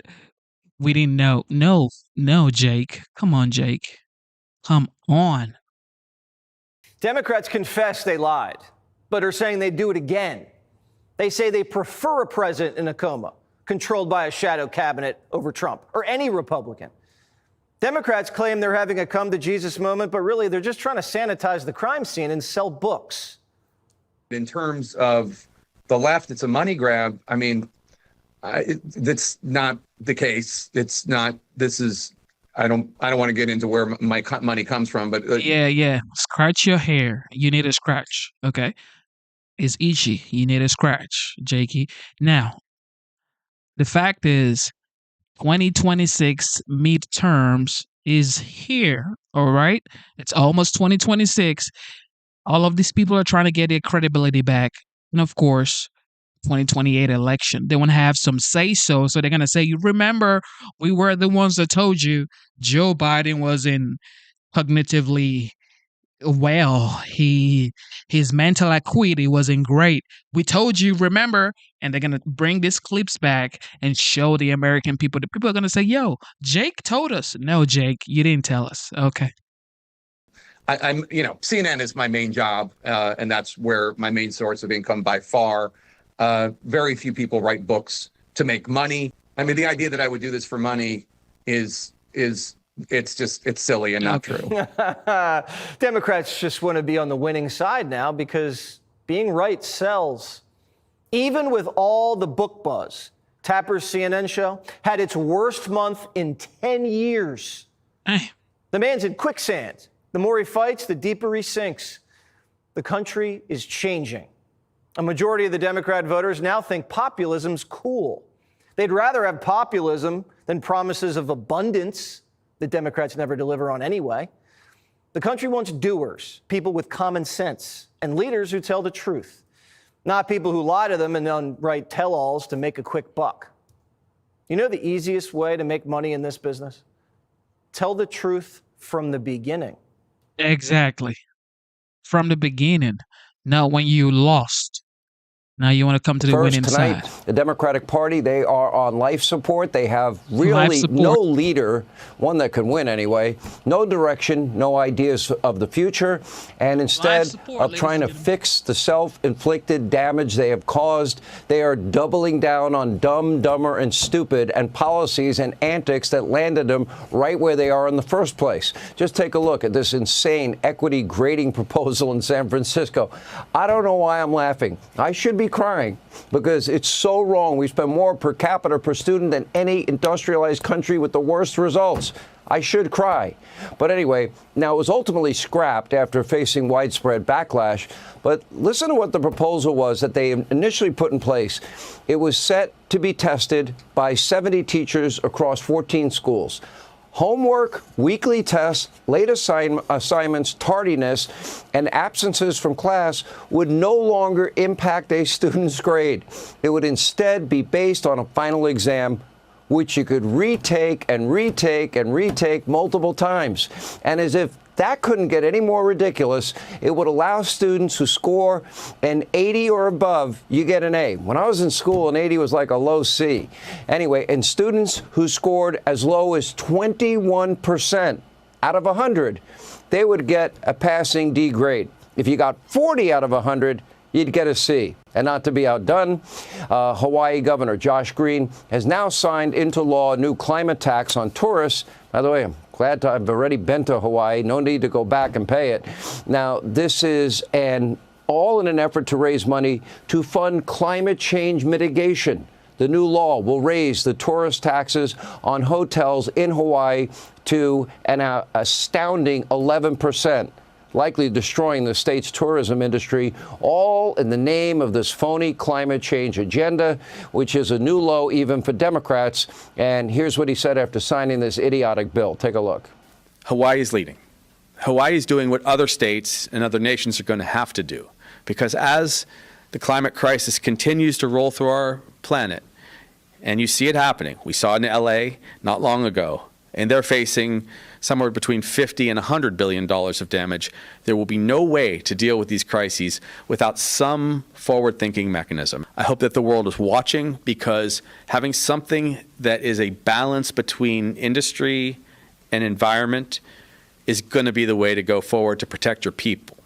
Speaker 1: We didn't know. No, Jake. Come on, Jake. Come on.
Speaker 16: Democrats confess they lied, but are saying they'd do it again. They say they prefer a president in a coma, controlled by a shadow cabinet over Trump or any Republican. Democrats claim they're having a come-to-Jesus moment, but really they're just trying to sanitize the crime scene and sell books.
Speaker 20: In terms of the left, it's a money grab. I mean, that's not the case. It's not. This is. I don't want to get into where my money comes from, but
Speaker 1: yeah. Scratch your hair. You need a scratch. Okay, it's itchy. You need a scratch, Jakey. Now, the fact is, 2026 midterms is here. All right. It's almost 2026. All of these people are trying to get their credibility back. And of course, 2028 election. They want to have some say so. So they're going to say, you remember, we were the ones that told you Joe Biden wasn't cognitively well. His mental acuity wasn't great. We told you, remember? And they're going to bring these clips back and show the American people. The people are going to say, yo, Jake told us. No, Jake, you didn't tell us. Okay.
Speaker 20: I'm, CNN is my main job, and that's where my main source of income by far. Very few people write books to make money. I mean, the idea that I would do this for money is it's silly and not true.
Speaker 16: Democrats just want to be on the winning side now because being right sells. Even with all the book buzz, Tapper's CNN show had its worst month in 10 years. The man's in quicksand. The more he fights, the deeper he sinks. The country is changing. A majority of the Democrat voters now think populism's cool. They'd rather have populism than promises of abundance that Democrats never deliver on anyway. The country wants doers, people with common sense, and leaders who tell the truth, not people who lie to them and then write tell-alls to make a quick buck. You know the easiest way to make money in this business? Tell the truth from the beginning.
Speaker 1: Exactly. From the beginning. Not when you lost. Now you want to come to the winning
Speaker 3: tonight,
Speaker 1: side.
Speaker 3: the Democratic Party, they are on life support. They have really no leader, one that can win anyway, no direction, no ideas of the future, and instead of trying to fix the self-inflicted damage they have caused, they are doubling down on dumb, dumber, and stupid and policies and antics that landed them right where they are in the first place. Just take a look at this insane equity grading proposal in San Francisco. I don't know why I'm laughing. I should be crying because it's so wrong. We spend more per capita per student than any industrialized country with the worst results. I should cry. But anyway, now it was ultimately scrapped after facing widespread backlash. But listen to what the proposal was that they initially put in place. It was set to be tested by 70 teachers across 14 schools. Homework, weekly tests, late assignments, tardiness, and absences from class would no longer impact a student's grade. It would instead be based on a final exam, which you could retake and retake and retake multiple times. And as if that couldn't get any more ridiculous, it would allow students who score an 80 or above, you get an A. When I was in school, an 80 was like a low C. Anyway, and students who scored as low as 21% out of 100, they would get a passing D grade. If you got 40 out of 100, you'd get a C. And not to be outdone, Hawaii Governor Josh Green has now signed into law a new climate tax on tourists. By the way, I'm glad I've already been to Hawaii. No need to go back and pay it. Now, this is all in an effort to raise money to fund climate change mitigation. The new law will raise the tourist taxes on hotels in Hawaii to an astounding 11%. Likely destroying the state's tourism industry, all in the name of this phony climate change agenda, which is a new low even for Democrats. And here's what he said after signing this idiotic bill. Take a look.
Speaker 5: Hawaii is leading. Hawaii is doing what other states and other nations are going to have to do. Because as the climate crisis continues to roll through our planet, and you see it happening, we saw it in LA not long ago, and they're facing somewhere between $50 and $100 billion of damage. There will be no way to deal with these crises without some forward-thinking mechanism. I hope that the world is watching, because having something that is a balance between industry and environment is going to be the way to go forward to protect your people.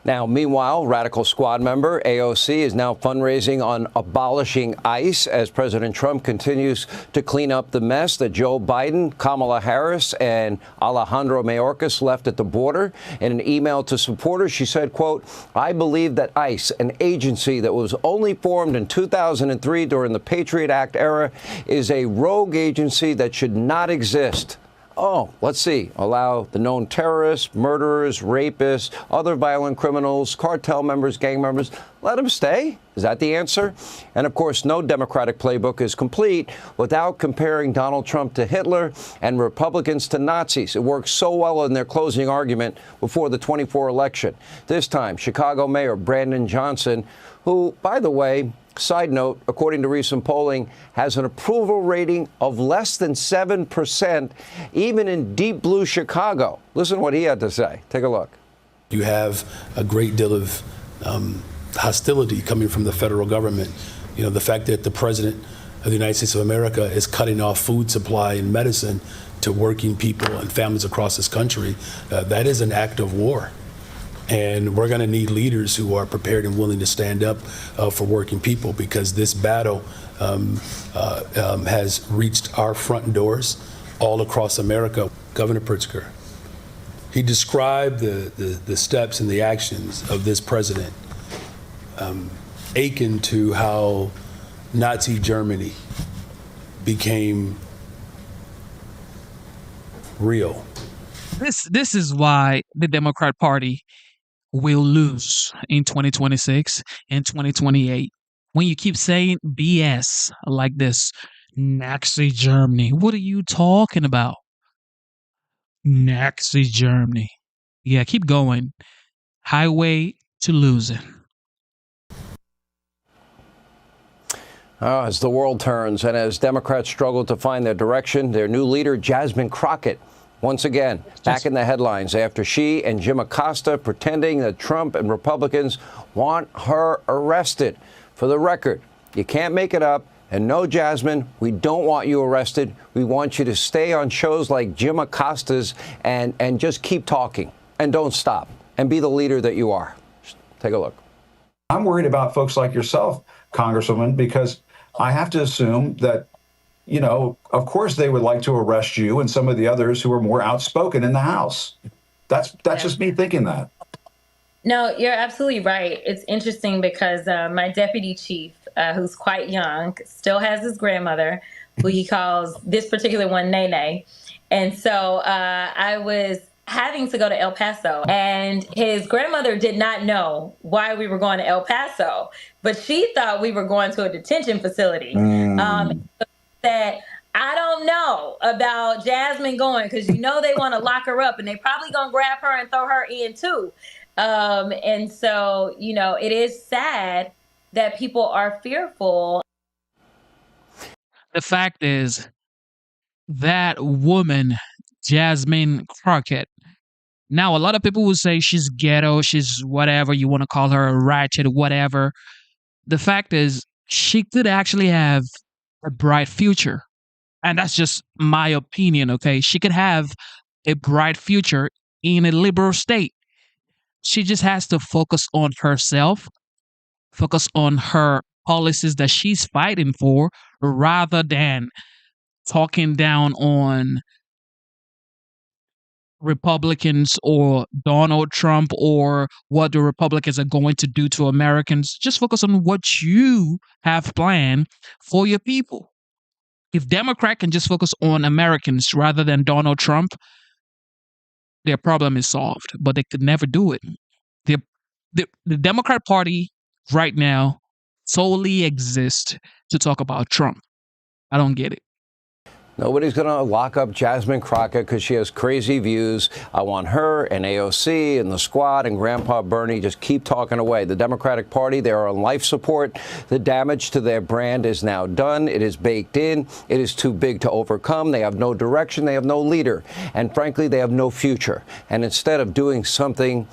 Speaker 3: Now, meanwhile, Radical Squad member AOC is now fundraising on abolishing ICE as President Trump continues to clean up the mess that Joe Biden, Kamala Harris, and Alejandro Mayorkas left at the border. In an email to supporters, she said, quote, "I believe that ICE, an agency that was only formed in 2003 during the Patriot Act era, is a rogue agency that should not exist." Oh, let's see. Allow the known terrorists, murderers, rapists, other violent criminals, cartel members, gang members, let them stay? Is that the answer? And of course, no Democratic playbook is complete without comparing Donald Trump to Hitler and Republicans to Nazis. It worked so well in their closing argument before the 24 election. This time, Chicago Mayor Brandon Johnson, who, by the way, side note, according to recent polling, has an approval rating of less than 7%, even in deep blue Chicago. Listen to what he had to say. Take a look.
Speaker 8: You have a great deal of hostility coming from the federal government. You know, the fact that the president of the United States of America is cutting off food supply and medicine to working people and families across this country, that is an act of war. And we're going to need leaders who are prepared and willing to stand up for working people, because this battle has reached our front doors all across America. Governor Pritzker, he described the steps and the actions of this president akin to how Nazi Germany became real.
Speaker 1: This is why the Democrat Party will lose in 2026 and 2028. When you keep saying BS like this, Nazi Germany, what are you talking about? Nazi Germany. Yeah, keep going. Highway to losing.
Speaker 3: As the world turns and as Democrats struggle to find their direction, their new leader, Jasmine Crockett, once again, back in the headlines after she and Jim Acosta pretending that Trump and Republicans want her arrested. For the record, you can't make it up. And no, Jasmine, we don't want you arrested. We want you to stay on shows like Jim Acosta's and just keep talking and don't stop and be the leader that you are. Take a look.
Speaker 6: I'm worried about folks like yourself, Congresswoman, because I have to assume that, you know, of course they would like to arrest you and some of the others who are more outspoken in the House. That's just me thinking that.
Speaker 7: No, you're absolutely right. It's interesting because my deputy chief, who's quite young, still has his grandmother, who he calls this particular one Nene. And so I was having to go to El Paso, and his grandmother did not know why we were going to El Paso, but she thought we were going to a detention facility. That I don't know about Jasmine going, because you know they want to lock her up and they probably gonna grab her and throw her in too. And so, you know, it is sad that people are fearful.
Speaker 1: The fact is that woman, Jasmine Crockett, now a lot of people will say she's ghetto, she's whatever, you want to call her a ratchet, whatever. The fact is she could actually have a bright future. And that's just my opinion, okay? She could have a bright future in a liberal state. She just has to focus on herself, focus on her policies that she's fighting for, rather than talking down on Republicans or Donald Trump or what the Republicans are going to do to Americans. Just focus on what you have planned for your people. If Democrat can just focus on Americans rather than Donald Trump, their problem is solved. But they could never do it. The Democrat Party right now solely exists to talk about Trump. I don't get it.
Speaker 3: Nobody's going to lock up Jasmine Crockett because she has crazy views. I want her and AOC and the squad and Grandpa Bernie just keep talking away. The Democratic Party, they're on life support. The damage to their brand is now done. It is baked in. It is too big to overcome. They have no direction. They have no leader. And frankly, they have no future. And instead of doing something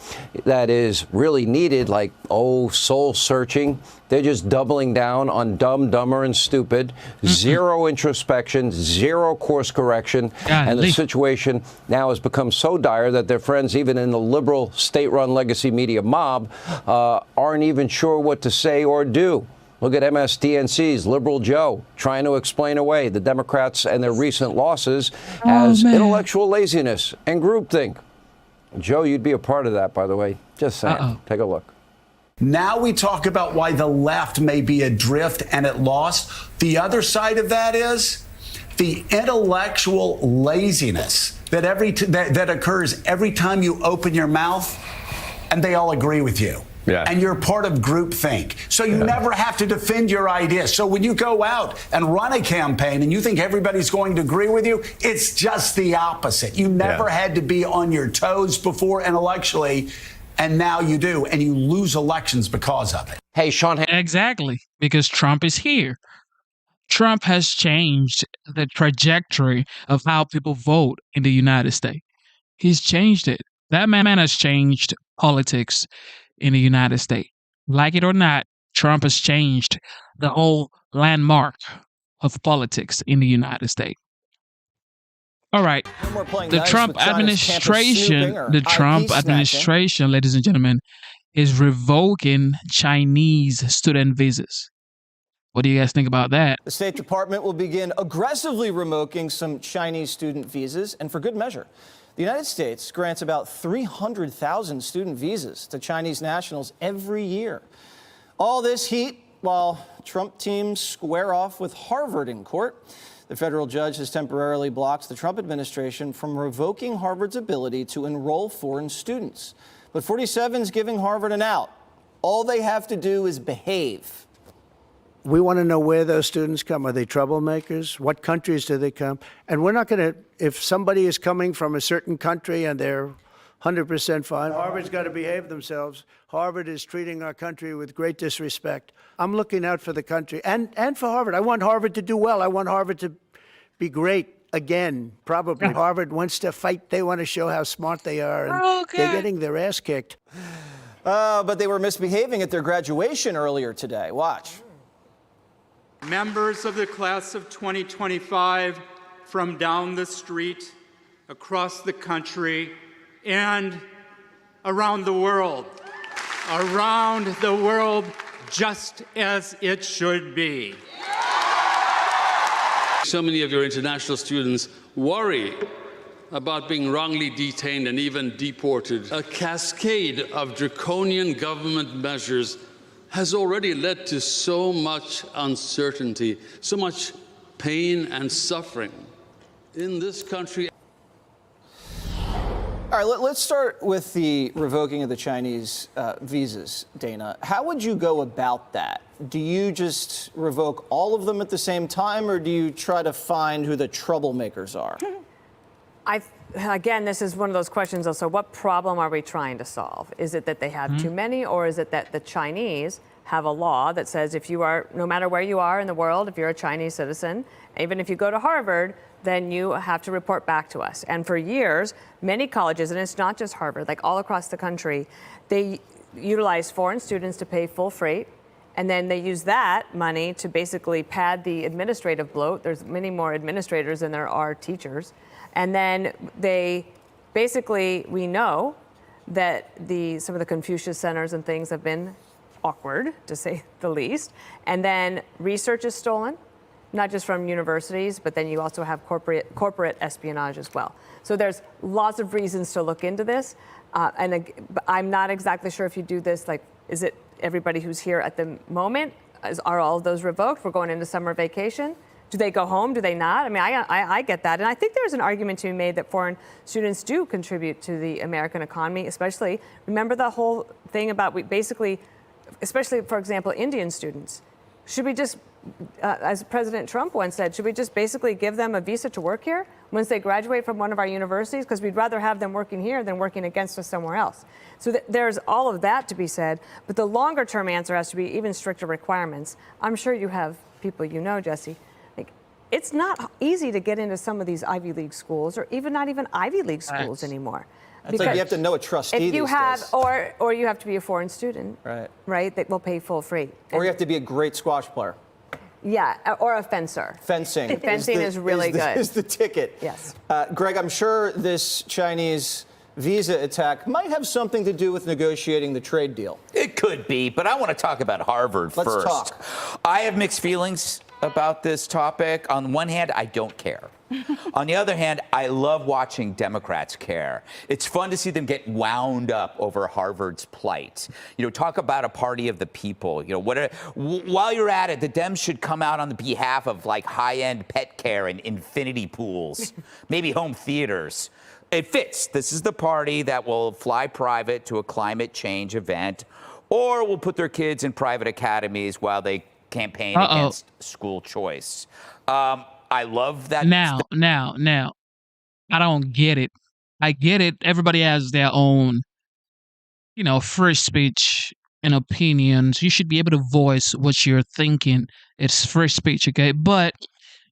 Speaker 3: that is really needed, like, soul searching, they're just doubling down on dumb, dumber, and stupid. Zero introspection, zero course correction. And the situation now has become so dire that their friends, even in the liberal state-run legacy media mob, aren't even sure what to say or do. Look at MSDNC's Liberal Joe trying to explain away the Democrats and their recent losses as intellectual laziness and groupthink. Joe, you'd be a part of that, by the way. Just saying. Take a look.
Speaker 19: Now we talk about why the left may be adrift and at loss. The other side of that is the intellectual laziness that occurs every time you open your mouth, and they all agree with you.
Speaker 5: Yeah.
Speaker 19: And you're part of groupthink. So you never have to defend your ideas. So when you go out and run a campaign and you think everybody's going to agree with you, it's just the opposite. You never had to be on your toes before intellectually, and now you do, and you lose elections because of it.
Speaker 3: Hey, Sean.
Speaker 1: Exactly, because Trump is here. Trump has changed the trajectory of how people vote in the United States. He's changed it. That man has changed politics in the United States. Like it or not, Trump has changed the whole landmark of politics in the United States. All right. The Trump administration, ladies and gentlemen, is revoking Chinese student visas. What do you guys think about that?
Speaker 16: The State Department will begin aggressively revoking some Chinese student visas, and for good measure. The United States grants about 300,000 student visas to Chinese nationals every year. All this heat while Trump teams square off with Harvard in court. The federal judge has temporarily blocked the Trump administration from revoking Harvard's ability to enroll foreign students. But 47's giving Harvard an out. All they have to do is behave.
Speaker 9: We want to know where those students come. Are they troublemakers? What countries do they come? And we're not going to, if somebody is coming from a certain country and they're 100% fine, Harvard's got to behave themselves. Harvard is treating our country with great disrespect. I'm looking out for the country and for Harvard. I want Harvard to do well. I want Harvard to be great again, probably. Harvard wants to fight. They want to show how smart they are. And they're getting their ass kicked.
Speaker 16: But they were misbehaving at their graduation earlier today. Watch.
Speaker 11: Members of the class of 2025 from down the street, across the country, and around the world. Around the world, just as it should be.
Speaker 12: So many of your international students worry about being wrongly detained and even deported. A cascade of draconian government measures has already led to so much uncertainty, so much pain and suffering in this country.
Speaker 16: All right, let's start with the revoking of the Chinese visas, Dana. How would you go about that? Do you just revoke all of them at the same time, or do you try to find who the troublemakers are?
Speaker 18: Again, this is one of those questions also, what problem are we trying to solve? Is it that they have too many, or is it that the Chinese have a law that says if you are, no matter where you are in the world, if you're a Chinese citizen, even if you go to Harvard, then you have to report back to us. And for years, many colleges, and it's not just Harvard, like all across the country, they utilize foreign students to pay full freight. And then they use that money to basically pad the administrative bloat. There's many more administrators than there are teachers. And then they basically, we know that some of the Confucius centers and things have been awkward, to say the least. And then research is stolen, not just from universities, but then you also have corporate espionage as well. So there's lots of reasons to look into this. And I'm not exactly sure if you do this, like, is it everybody who's here at the moment? Are all of those revoked? We're going into summer vacation. Do they go home? Do they not? I mean, I get that. And I think there's an argument to be made that foreign students do contribute to the American economy, especially, remember the whole thing about especially, for example, Indian students. Should we just, as President Trump once said, should we just basically give them a visa to work here once they graduate from one of our universities? Because we'd rather have them working here than working against us somewhere else. So there's all of that to be said. But the longer term answer has to be even stricter requirements. I'm sure you have people you know, Jesse. It's not easy to get into some of these Ivy League schools, or not even Ivy League schools anymore.
Speaker 16: It's like you have to know a trustee
Speaker 18: if you
Speaker 16: these
Speaker 18: have,
Speaker 16: days.
Speaker 18: or you have to be a foreign student, right? That will pay full freight.
Speaker 16: Or you have to be a great squash player.
Speaker 18: Yeah, or a fencer.
Speaker 16: Fencing.
Speaker 18: Fencing is really good.
Speaker 16: Is the ticket.
Speaker 18: Yes.
Speaker 16: Greg, I'm sure this Chinese visa attack might have something to do with negotiating the trade deal.
Speaker 17: It could be, but I want to talk about Harvard first.
Speaker 16: Let's talk.
Speaker 17: I have mixed feelings about this topic. On one hand, I don't care. On the other hand, I love watching Democrats care. It's fun to see them get wound up over Harvard's plight. Talk about a party of the people. While you're at it, the Dems should come out on the behalf of like high-end pet care and infinity pools, maybe home theaters. It fits. This is the party that will fly private to a climate change event, or will put their kids in private academies while they campaign against school choice. I love that.
Speaker 1: Now, I don't get it. I get it. Everybody has their own, free speech and opinions. You should be able to voice what you're thinking. It's free speech, okay? But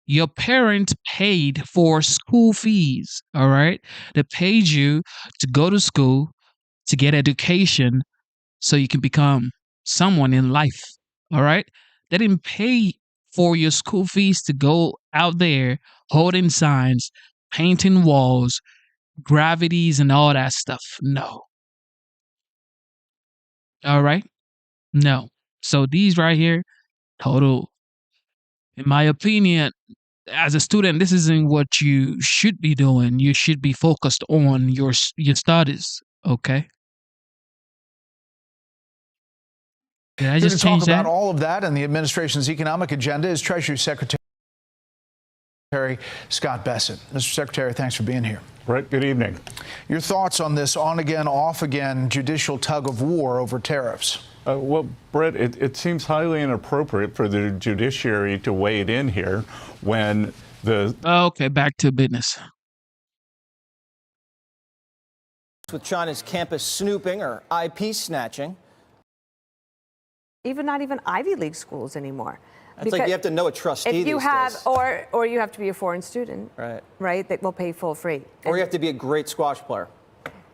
Speaker 1: your parents paid for school fees, all right? They paid you to go to school, to get education, so you can become someone in life, all right? They didn't pay for your school fees to go out there holding signs, painting walls, gravities, and all that stuff. No. All right? No. So these right here, total, in my opinion, as a student, this isn't what you should be doing. You should be focused on your studies, okay? Did I
Speaker 2: Here
Speaker 1: just
Speaker 2: to talk
Speaker 1: change that?
Speaker 2: about all of that and the administration's economic agenda is Treasury Secretary Scott Bessent. Mr. Secretary, thanks for being here.
Speaker 10: Brett, good evening.
Speaker 2: Your thoughts on this on-again, off-again judicial tug of war over tariffs?
Speaker 10: Well, Brett, it seems highly inappropriate for the judiciary to wade in here when the...
Speaker 1: Okay, back to business.
Speaker 16: With China's campus snooping or IP snatching.
Speaker 18: Not even Ivy League schools anymore.
Speaker 16: It's like you have to know a trustee
Speaker 18: if you
Speaker 16: these
Speaker 18: have,
Speaker 16: days.
Speaker 18: or you have to be a foreign student, right? That will pay full free.
Speaker 16: Or you have to be a great squash player.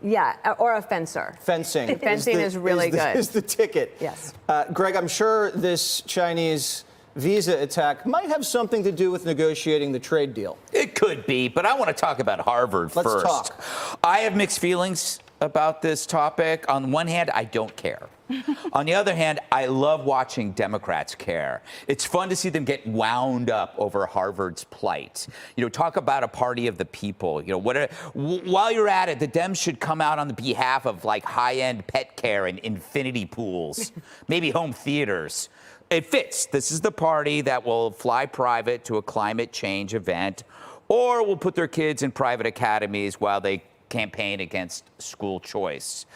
Speaker 18: Yeah, or a fencer.
Speaker 16: Fencing.
Speaker 18: Fencing is really good.
Speaker 16: Is the ticket.
Speaker 18: Yes.
Speaker 16: Greg, I'm sure this Chinese visa attack might have something to do with negotiating the trade deal.
Speaker 17: It could be, but I want to talk about Harvard first.
Speaker 16: Let's talk.
Speaker 17: I have mixed feelings about this topic. On one hand, I don't care. On the other hand, I love watching Democrats care. It's fun to see them get wound up over Harvard's plight. Talk about a party of the people. While you're at it, the Dems should come out on the behalf of like high-end pet care and infinity pools, maybe home theaters. It fits. This is the party that will fly private to a climate change event, or will put their kids in private academies while they campaign against school choice.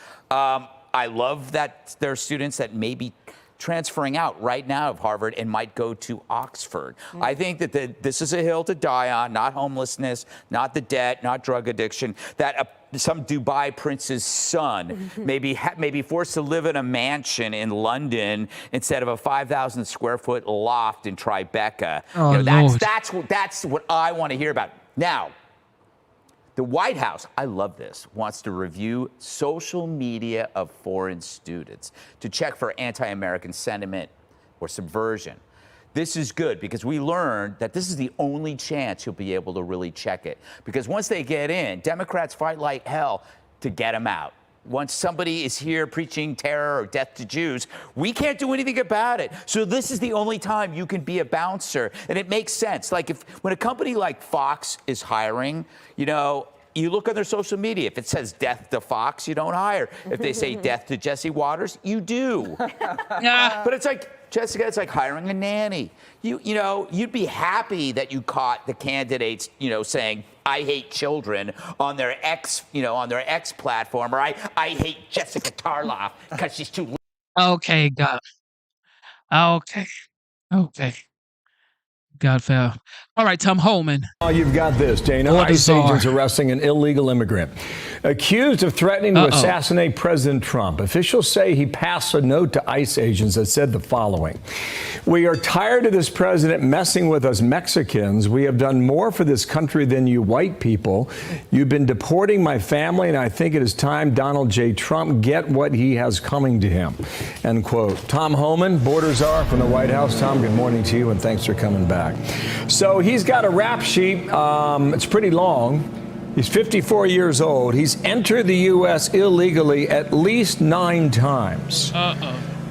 Speaker 17: I love that there are students that may be transferring out right now of Harvard and might go to Oxford. I think that this is a hill to die on, not homelessness, not the debt, not drug addiction, that some Dubai prince's son may be forced to live in a mansion in London instead of a 5,000 square foot loft in Tribeca. That's what I want to hear about. Now, the White House, I love this, wants to review social media of foreign students to check for anti-American sentiment or subversion. This is good because we learned that this is the only chance you'll be able to really check it. Because once they get in, Democrats fight like hell to get them out. Once somebody is here preaching terror or death to Jews, we can't do anything about it. So this is the only time you can be a bouncer. And it makes sense. Like when a company like Fox is hiring, you look on their social media. If it says death to Fox, you don't hire. If they say death to Jesse Waters, you do. But it's like, Jessica, it's like hiring a nanny. You'd be happy that you caught the candidates, saying, I hate children on their X platform, or I hate Jessica Tarloff because she's too.
Speaker 1: Okay, God. Okay. God fell. All right, Tom Holman.
Speaker 13: Oh, you've got this, Dana. ICE agents arresting an illegal immigrant accused of threatening to assassinate President Trump. Officials say he passed a note to ICE agents that said the following: "We are tired of this president messing with us Mexicans. We have done more for this country than you white people. You've been deporting my family, and I think it is time Donald J. Trump get what he has coming to him." End quote. Tom Homan, border czar from the White House. Tom, good morning to you, and thanks for coming back. So he's got a rap sheet. It's pretty long. He's 54 years old. He's entered the U.S. illegally at least 9 times.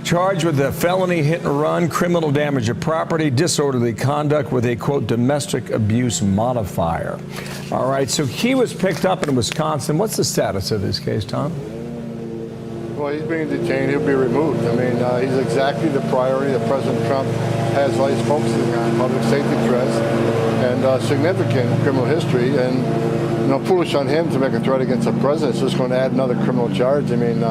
Speaker 13: charged with a felony hit and run, criminal damage of property, disorderly conduct with a, quote, domestic abuse modifier. All right, so he was picked up in Wisconsin. What's the status of this case, Tom?
Speaker 14: Well, he's being detained. He'll be removed. I mean, he's exactly the priority that President Trump has life focusing on, public safety threats and significant criminal history. And, you know, foolish on him to make a threat against the president. It's just going to add another criminal charge. I mean,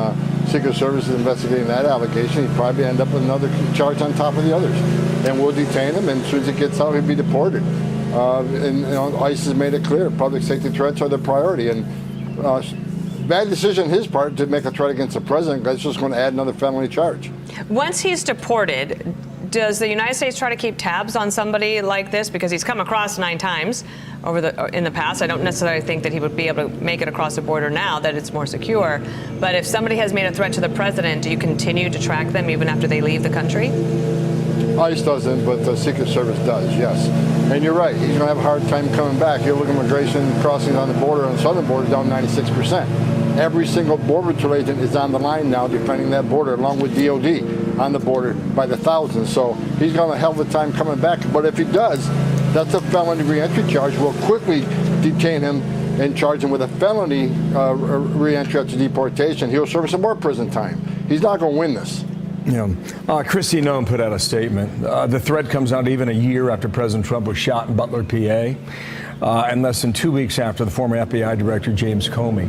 Speaker 14: Secret Service is investigating that allegation. He'd probably end up with another charge on top of the others. And we'll detain him, and as soon as he gets out, he'll be deported. And, you know, ICE has made it clear public safety threats are the priority. And bad decision on his part to make a threat against the president. That's just going to add another felony charge.
Speaker 18: Once he's deported, does the United States try to keep tabs on somebody like this? Because he's come across 9 times in the past. I don't necessarily think that he would be able to make it across the border now that it's more secure. But if somebody has made a threat to the president, do you continue to track them even after they leave the country?
Speaker 14: ICE doesn't, but the Secret Service does, yes. And you're right, he's going to have a hard time coming back. You look at immigration crossings on the border, on the southern border, down 96%. Every single Border Patrol agent is on the line now defending that border, along with DOD on the border by the thousands. So he's going to have a hell of a time coming back. But if he does, that's a felony reentry charge. We'll quickly detain him and charge him with a felony reentry after deportation. He'll serve some more prison time. He's not going to win this.
Speaker 13: Yeah. Kristi Noem put out a statement. The threat comes out even a year after President Trump was shot in Butler, PA. And less than 2 weeks after the former FBI Director James Comey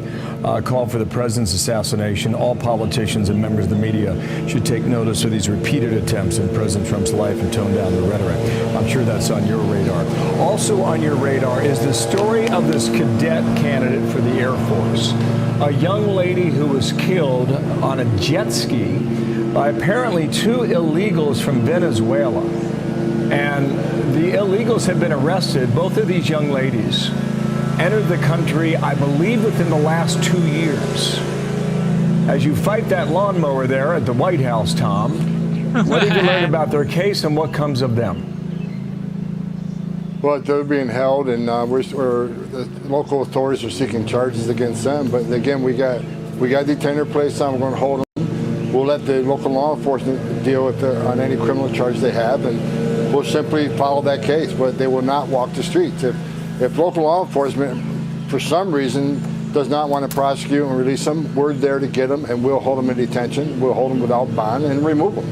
Speaker 13: called for the president's assassination. All politicians and members of the media should take notice of these repeated attempts in President Trump's life and tone down the rhetoric. I'm sure that's on your radar. Also on your radar is the story of this cadet candidate for the Air Force, a young lady who was killed on a jet ski by apparently 2 illegals from Venezuela. And the illegals have been arrested. Both of these young ladies entered the country, I believe, within the last 2 years. As you fight that lawnmower there at the White House, Tom, what have you learned about their case and what comes of them?
Speaker 14: Well, they're being held, and the local authorities are seeking charges against them. But again, we got detainer placed on. We're going to hold them. We'll let the local law enforcement deal with on any criminal charge they have, and we'll simply follow that case. But they will not walk the streets. If local law enforcement, for some reason, does not want to prosecute and release them, we're there to get them, and we'll hold them in detention. We'll hold them without bond and remove them.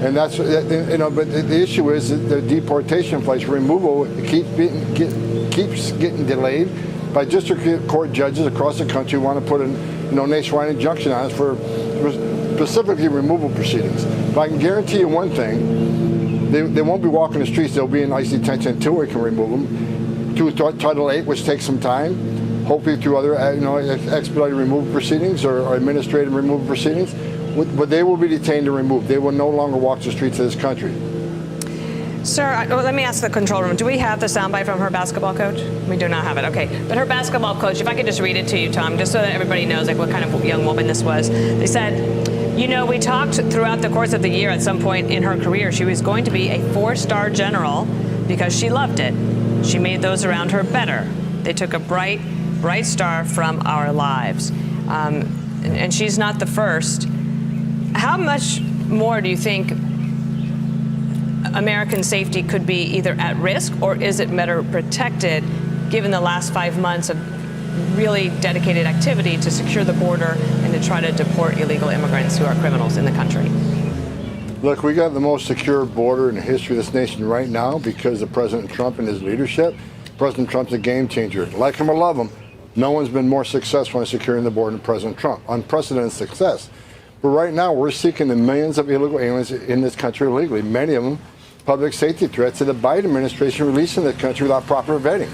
Speaker 14: And that's, you know, but the issue is that the deportation place removal keeps getting delayed by district court judges across the country who want to put a nationwide injunction on us for specifically removal proceedings. But I can guarantee you one thing, they won't be walking the streets. They'll be in ICE detention until we can remove them. Through Title VIII, which takes some time, hopefully through other expedited removal proceedings or administrative removal proceedings. But they will be detained and removed. They will no longer walk the streets of this country.
Speaker 18: Sir, let me ask the control room. Do we have the soundbite from her basketball coach? We do not have it. Okay. But her basketball coach, if I could just read it to you, Tom, just so that everybody knows like what kind of young woman this was. They said, you know, we talked throughout the course of the year at some point in her career, she was going to be a 4-star general because she loved it. She made those around her better. They took a bright star from our lives. And she's not the first. How much more do you think American safety could be either at risk or is it better protected given the last 5 months of really dedicated activity to secure the border and to try to deport illegal immigrants who are criminals in the country?
Speaker 14: Look, we got the most secure border in the history of this nation right now because of President Trump and his leadership. President Trump's a game changer. Like him or love him, no one's been more successful in securing the border than President Trump. Unprecedented success. But right now, we're seeking the millions of illegal aliens in this country illegally, many of them public safety threats that the Biden administration released in the country without proper vetting.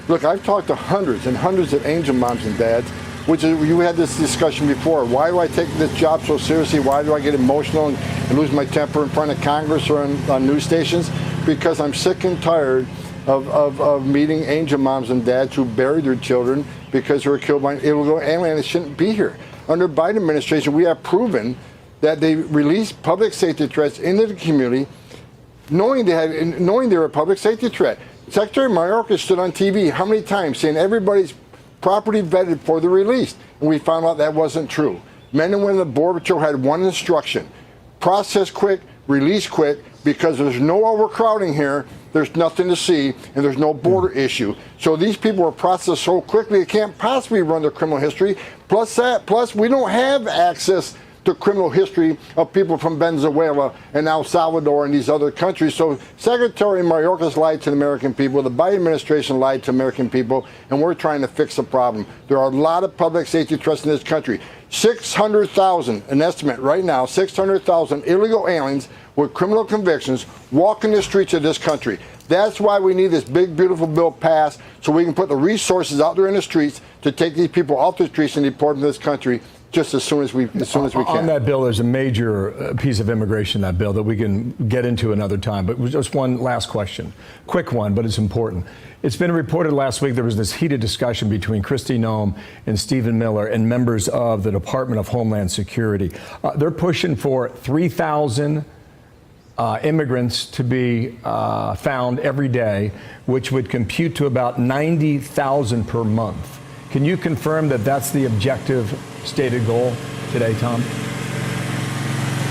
Speaker 14: Look, I've talked to hundreds and hundreds of angel moms and dads, which is, you had this discussion before. Why do I take this job so seriously? Why do I get emotional and lose my temper in front of Congress or on news stations? Because I'm sick and tired of meeting angel moms and dads who buried their children because they were killed by an illegal alien that shouldn't be here. Under Biden administration, we have proven that they released public safety threats into the community, knowing they were a public safety threat. Secretary Mayorkas stood on TV how many times saying everybody's property vetted before they're released, and we found out that wasn't true. Men and women of the Border Patrol had one instruction: process quick, release quick, because there's no overcrowding here. There's nothing to see, and there's no border issue. So these people are processed so quickly, they can't possibly run their criminal history. Plus we don't have access to criminal history of people from Venezuela and El Salvador and these other countries. So Secretary Mayorkas lied to the American people, the Biden administration lied to American people, and we're trying to fix the problem. There are a lot of public safety threats in this country. 600,000, an estimate right now, 600,000 illegal aliens with criminal convictions walking the streets of this country. That's why we need this big, beautiful bill passed, so we can put the resources out there in the streets to take these people off the streets and deport them to this country just as soon as we can.
Speaker 13: On that bill, there's a major piece of immigration in that bill that we can get into another time. But just one last question. Quick one, but it's important. It's been reported last week there was this heated discussion between Kristi Noem and Stephen Miller and members of the Department of Homeland Security. They're pushing for 3,000 immigrants to be found every day, which would compute to about 90,000 per month. Can you confirm that that's the objective stated goal today, Tom?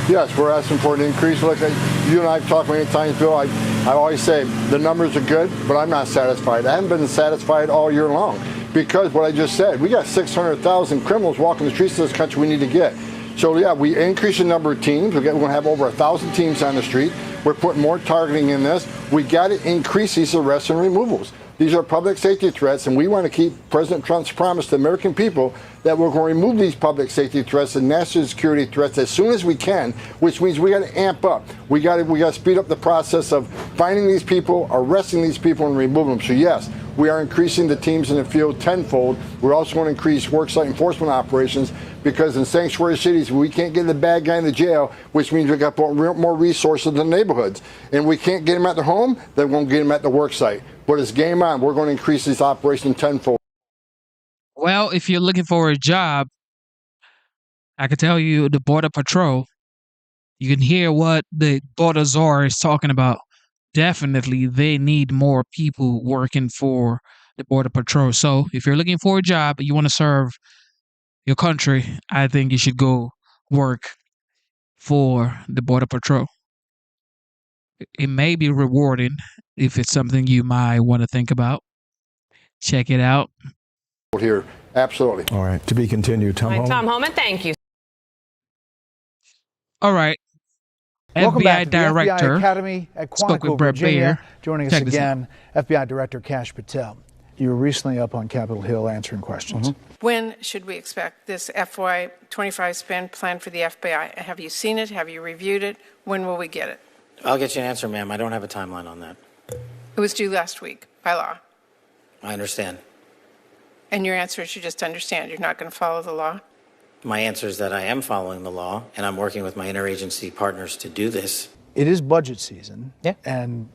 Speaker 14: Yes, we're asking for an increase. Look, you and I have talked many times, Bill. I always say the numbers are good, but I'm not satisfied. I haven't been satisfied all year long because what I just said, we got 600,000 criminals walking the streets of this country we need to get. So, yeah, we increase the number of teams. We're going to have over 1,000 teams on the street. We're putting more targeting in this. We got to increase these arrests and removals. These are public safety threats, and we want to keep President Trump's promise to the American people that we're going to remove these public safety threats and national security threats as soon as we can, which means we got to amp up. We got to speed up the process of finding these people, arresting these people, and removing them. So yes, we are increasing the teams in the field tenfold. We're also going to increase worksite enforcement operations because in sanctuary cities, we can't get the bad guy in the jail, which means we got to put more resources in the neighborhoods. And we can't get him at the home, then we'll get him at the worksite. But it's game on. We're going to increase this operation tenfold.
Speaker 1: Well, if you're looking for a job, I can tell you the Border Patrol, you can hear what the Border Czar is talking about. Definitely, they need more people working for the Border Patrol. So if you're looking for a job, you want to serve your country, I think you should go work for the Border Patrol. It may be rewarding if it's something you might want to think about. Check it out.
Speaker 14: Here, absolutely.
Speaker 13: All right, to be continued. Tom Homan.
Speaker 18: Tom Homan, thank you.
Speaker 1: All right.
Speaker 2: Welcome
Speaker 1: FBI
Speaker 2: back to
Speaker 1: Director
Speaker 2: the FBI Academy at
Speaker 1: spoke with
Speaker 2: Quantico,
Speaker 1: Brett
Speaker 2: Virginia.
Speaker 1: Baer.
Speaker 2: Joining us
Speaker 1: Check this
Speaker 2: again, FBI Director Kash Patel. You were recently up on Capitol Hill answering questions.
Speaker 4: When should we expect this FY25 spend plan for the FBI? Have you seen it? Have you reviewed it? When will we get it?
Speaker 15: I'll get you an answer, ma'am. I don't have a timeline on that.
Speaker 4: It was due last week by law.
Speaker 15: I understand.
Speaker 4: And your answer is you just understand. You're not going to follow the law?
Speaker 15: My answer is that I am following the law, and I'm working with my interagency partners to do this.
Speaker 2: It is budget season. Yeah. And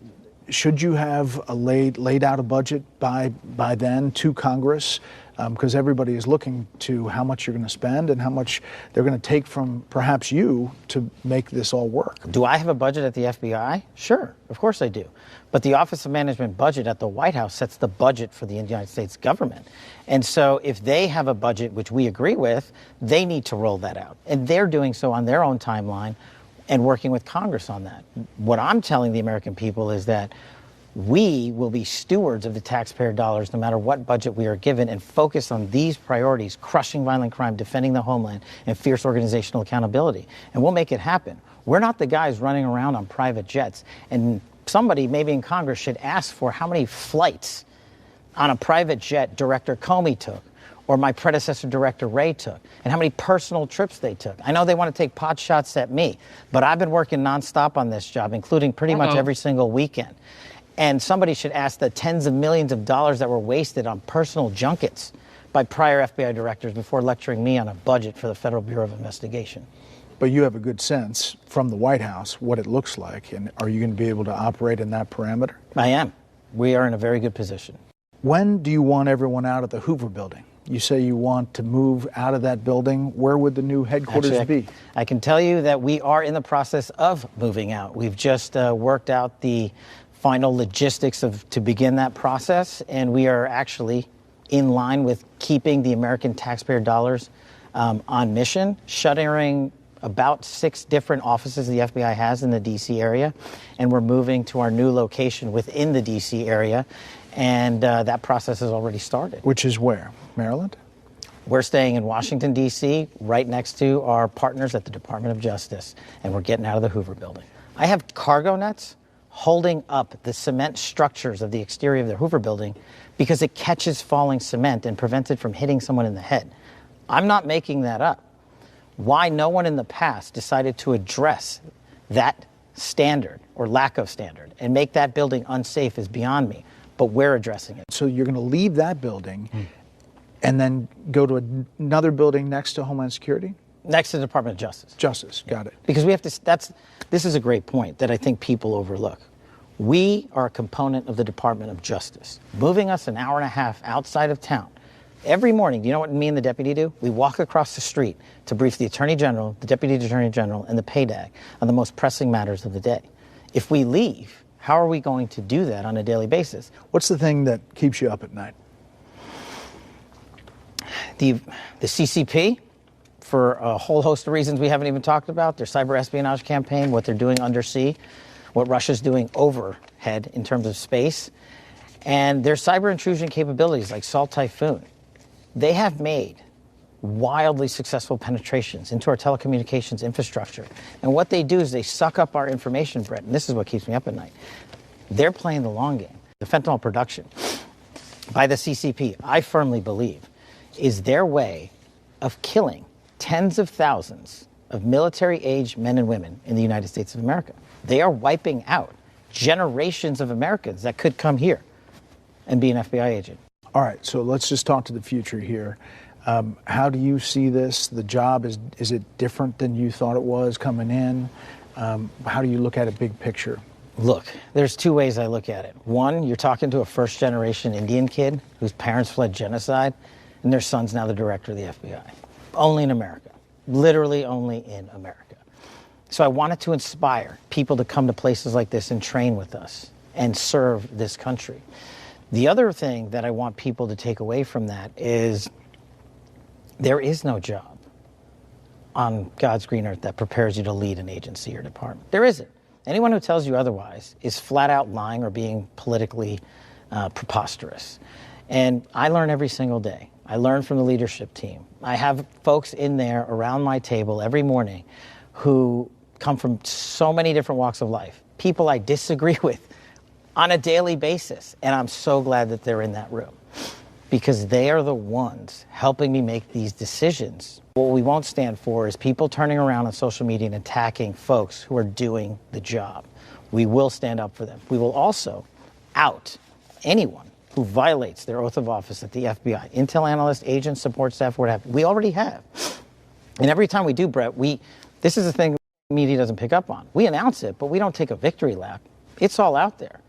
Speaker 2: should you have laid out a budget by then to Congress? Because everybody is looking to how much you're going to spend and how much they're going to take from perhaps you to make this all work.
Speaker 15: Do I have a budget at the FBI? Sure, of course I do. But the Office of Management Budget at the White House sets the budget for the United States government. And so if they have a budget which we agree with, they need to roll that out. And they're doing so on their own timeline and working with Congress on that. What I'm telling the American people is that we will be stewards of the taxpayer dollars no matter what budget we are given and focus on these priorities: crushing violent crime, defending the homeland, and fierce organizational accountability. And we'll make it happen. We're not the guys running around on private jets. And somebody maybe in Congress should ask for how many flights on a private jet Director Comey took, or my predecessor Director Wray took, and how many personal trips they took. I know they want to take pot shots at me, but I've been working nonstop on this job, including pretty much every single weekend. And somebody should ask the tens of millions of dollars that were wasted on personal junkets by prior FBI directors before lecturing me on a budget for the Federal Bureau of Investigation.
Speaker 2: But you have a good sense from the White House what it looks like, and are you going to be able to operate in that parameter?
Speaker 15: I am. We are in a very good position.
Speaker 2: When do you want everyone out of the Hoover building? You say you want to move out of that building. Where would the new headquarters be?
Speaker 15: I can tell you that we are in the process of moving out. We've just worked out the final logistics to begin that process, and we are actually in line with keeping the American taxpayer dollars on mission, shuttering about 6 different offices the FBI has in the D.C. area, and we're moving to our new location within the D.C. area, and that process has already started.
Speaker 2: Which is where? Maryland?
Speaker 15: We're staying in Washington, D.C., right next to our partners at the Department of Justice, and we're getting out of the Hoover building. I have cargo nets holding up the cement structures of the exterior of the Hoover building because it catches falling cement and prevents it from hitting someone in the head. I'm not making that up. Why no one in the past decided to address that standard or lack of standard and make that building unsafe is beyond me, but we're addressing it.
Speaker 2: So you're going to leave that building and then go to another building next to Homeland Security?
Speaker 15: Next to the Department of Justice.
Speaker 2: Justice, got it.
Speaker 15: Because we have to, this is a great point that I think people overlook. We are a component of the Department of Justice. Moving us an hour and a half outside of town. Every morning, do you know what me and the deputy do? We walk across the street to brief the Attorney General, the Deputy Attorney General, and the PAYDAG on the most pressing matters of the day. If we leave, how are we going to do that on a daily basis?
Speaker 2: What's the thing that keeps you up at night?
Speaker 15: The CCP, for a whole host of reasons we haven't even talked about, their cyber espionage campaign, what they're doing undersea, what Russia's doing overhead in terms of space, and their cyber intrusion capabilities like Salt Typhoon. They have made wildly successful penetrations into our telecommunications infrastructure. And what they do is they suck up our information, Brett, and this is what keeps me up at night. They're playing the long game. The fentanyl production by the CCP, I firmly believe, is their way of killing tens of thousands of military-aged men and women in the United States of America. They are wiping out generations of Americans that could come here and be an FBI agent.
Speaker 2: All right, so let's just talk to the future here. How do you see this? The job, is it different than you thought it was coming in? How do you look at it big picture?
Speaker 15: Look, there's 2 ways I look at it. One, you're talking to a first-generation Indian kid whose parents fled genocide, and their son's now the director of the FBI. Only in America. Literally only in America. So I wanted to inspire people to come to places like this and train with us and serve this country. The other thing that I want people to take away from that is there is no job on God's green earth that prepares you to lead an agency or department. There isn't. Anyone who tells you otherwise is flat out lying or being politically preposterous. And I learn every single day. I learn from the leadership team. I have folks in there around my table every morning who come from so many different walks of life, people I disagree with on a daily basis. And I'm so glad that they're in that room because they are the ones helping me make these decisions. What we won't stand for is people turning around on social media and attacking folks who are doing the job. We will stand up for them. We will also out anyone who violates their oath of office at the FBI, intel analyst, agents, support staff, whatever. We already have. And every time we do, Brett, this is the thing media doesn't pick up on. We announce it, but we don't take a victory lap. It's all out there.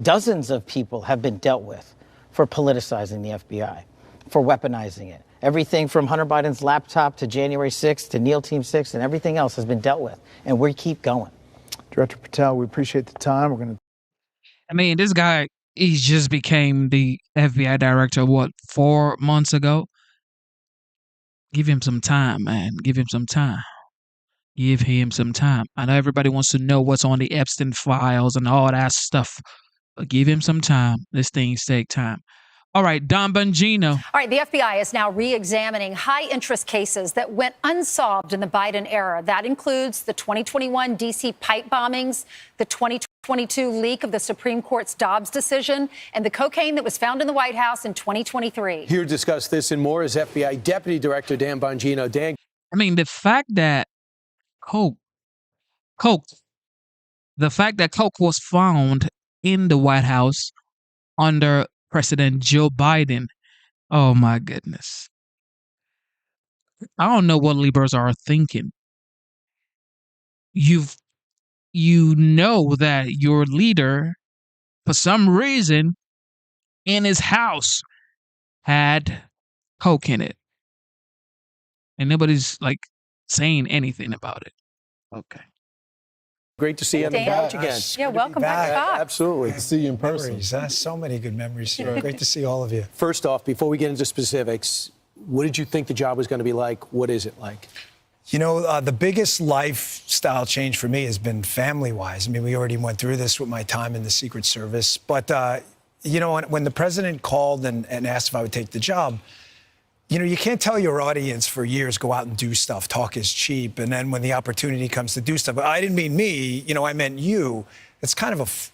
Speaker 15: Dozens of people have been dealt with for politicizing the FBI, for weaponizing it. Everything from Hunter Biden's laptop to January 6th to Neil Team 6 and everything else has been dealt with. And we keep going.
Speaker 2: Director Patel, we appreciate the time. We're going to...
Speaker 1: I mean, this guy, he just became the FBI director, 4 months ago? Give him some time, man. Give him some time. Give him some time. I know everybody wants to know what's on the Epstein files and all that stuff, but give him some time. These things take time. All right, Don Bongino.
Speaker 21: All right, the FBI is now re-examining high-interest cases that went unsolved in the Biden era. That includes the 2021 D.C. pipe bombings, the 2022 leak of the Supreme Court's Dobbs decision, and the cocaine that was found in the White House in 2023.
Speaker 22: Here to discuss this and more is FBI Deputy Director Dan Bongino. Dan.
Speaker 1: I mean, the fact that coke was found in the White House under President Joe Biden. Oh my goodness. I don't know what liberals are thinking. You know that your leader, for some reason, in his house had coke in it. And nobody's saying anything about it. Okay.
Speaker 22: Great to see you on the couch again.
Speaker 21: Yeah, welcome back to Fox.
Speaker 22: Absolutely.
Speaker 23: Good to see you in person. So many good memories. Great to see all of you.
Speaker 22: First off, before we get into specifics, what did you think the job was going to be like? What is it like?
Speaker 23: You know, the biggest lifestyle change for me has been family-wise. I mean, we already went through this with my time in the Secret Service. But, you know, when the president called and asked if I would take the job, you know, you can't tell your audience for years, go out and do stuff, talk is cheap. And then when the opportunity comes to do stuff, I didn't mean me, you know, I meant you. It's kind of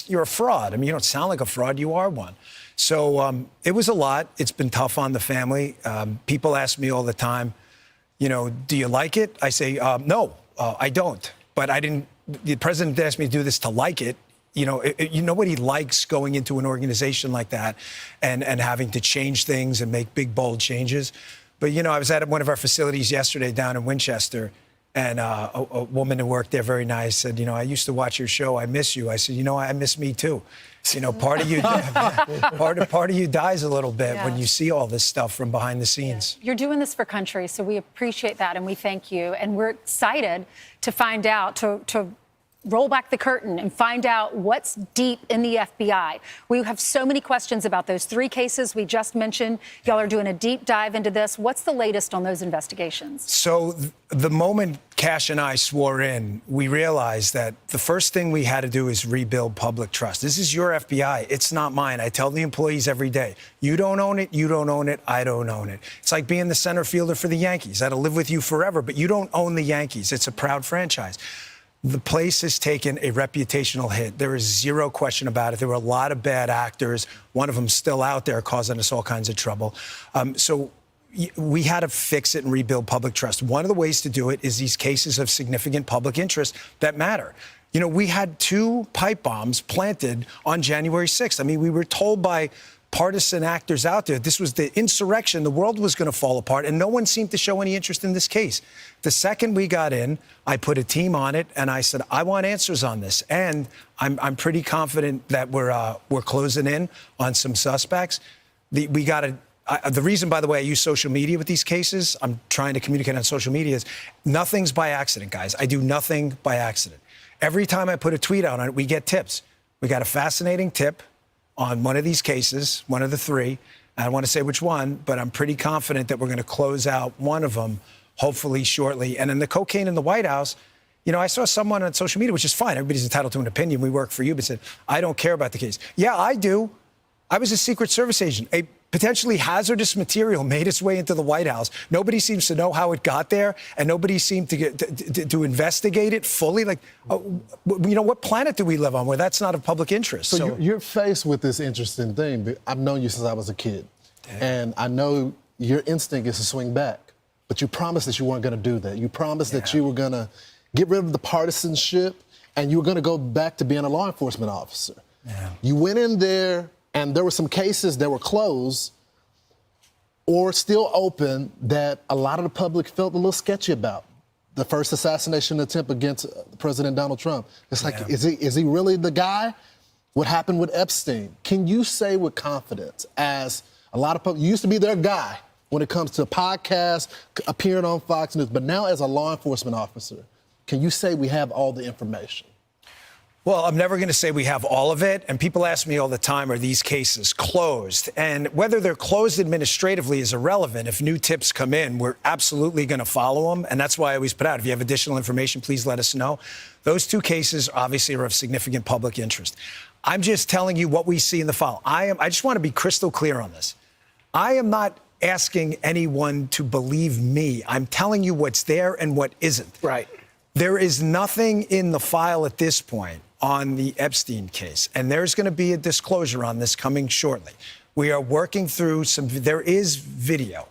Speaker 23: you're a fraud. I mean, you don't sound like a fraud, you are one. So it was a lot. It's been tough on the family. People ask me all the time, you know, do you like it? I say, no, I don't. But the president asked me to do this to like it. You know, nobody likes going into an organization like that and having to change things and make big, bold changes. But, you know, I was at one of our facilities yesterday down in Winchester, and a woman who worked there, very nice, said, you know, I used to watch your show. I miss you. I said, you know, I miss me, too. You know, part of you dies a little bit when you see all this stuff from behind the scenes.
Speaker 21: You're doing this for country, so we appreciate that and we thank you. And we're excited to find out, to roll back the curtain and find out what's deep in the FBI. We have so many questions about those 3 cases we just mentioned. Y'all are doing a deep dive into this. What's the latest on those investigations?
Speaker 23: So the moment Cash and I swore in, we realized that the first thing we had to do is rebuild public trust. This is your FBI. It's not mine. I tell the employees every day, you don't own it, you don't own it, I don't own it. It's like being the center fielder for the Yankees. That'll live with you forever, but you don't own the Yankees. It's a proud franchise. The place has taken a reputational hit. There is zero question about it. There were a lot of bad actors. One of them still out there causing us all kinds of trouble. So we had to fix it and rebuild public trust. One of the ways to do it is these cases of significant public interest that matter. You know, we had 2 pipe bombs planted on January 6th. I mean, we were told by partisan actors out there this was the insurrection, the world was going to fall apart, and no one seemed to show any interest in this case. The second we got in, I put a team on it, and I said, I want answers on this. And I'm pretty confident that we're closing in on some suspects. The reason, by the way, I use social media with these cases, I'm trying to communicate on social media, is nothing's by accident, guys. I do nothing by accident. Every time I put a tweet out on it, we get tips. We got a fascinating tip on one of these cases, one of the 3. I don't want to say which one, but I'm pretty confident that we're going to close out one of them, hopefully shortly. And in the cocaine in the White House, you know, I saw someone on social media, which is fine. Everybody's entitled to an opinion. We work for you, but said, I don't care about the case. Yeah, I do. I was a Secret Service agent. A potentially hazardous material made its way into the White House. Nobody seems to know how it got there, and nobody seemed to investigate it fully. Like, you know, what planet do we live on where that's not of public interest?
Speaker 6: So you're faced with this interesting thing. I've known you since I was a kid, and I know your instinct is to swing back, but you promised that you weren't going to do that. You promised that you were going to get rid of the partisanship, and you were going to go back to being a law enforcement officer.
Speaker 23: Yeah.
Speaker 6: You went in there, and there were some cases that were closed or still open that a lot of the public felt a little sketchy about. The first assassination attempt against President Donald Trump. It's like, is he really the guy? What happened with Epstein? Can you say with confidence, as a lot of public, you used to be their guy when it comes to podcasts, appearing on Fox News, but now as a law enforcement officer, can you say we have all the information?
Speaker 23: Well, I'm never going to say we have all of it. And people ask me all the time, are these cases closed? And whether they're closed administratively is irrelevant. If new tips come in, we're absolutely going to follow them. And that's why I always put out, if you have additional information, please let us know. Those 2 cases obviously are of significant public interest. I'm just telling you what we see in the file. I just want to be crystal clear on this. I am not asking anyone to believe me. I'm telling you what's there and what isn't. Right. There is nothing in the file at this point on the Epstein case, and there's going to be a disclosure on this coming shortly. We are working through there is video.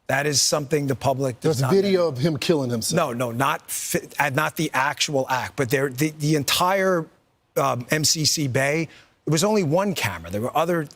Speaker 23: That is something the public does not.
Speaker 6: There's video of him killing himself.
Speaker 23: No, not the actual act, but the entire MCC Bay, there was only one camera.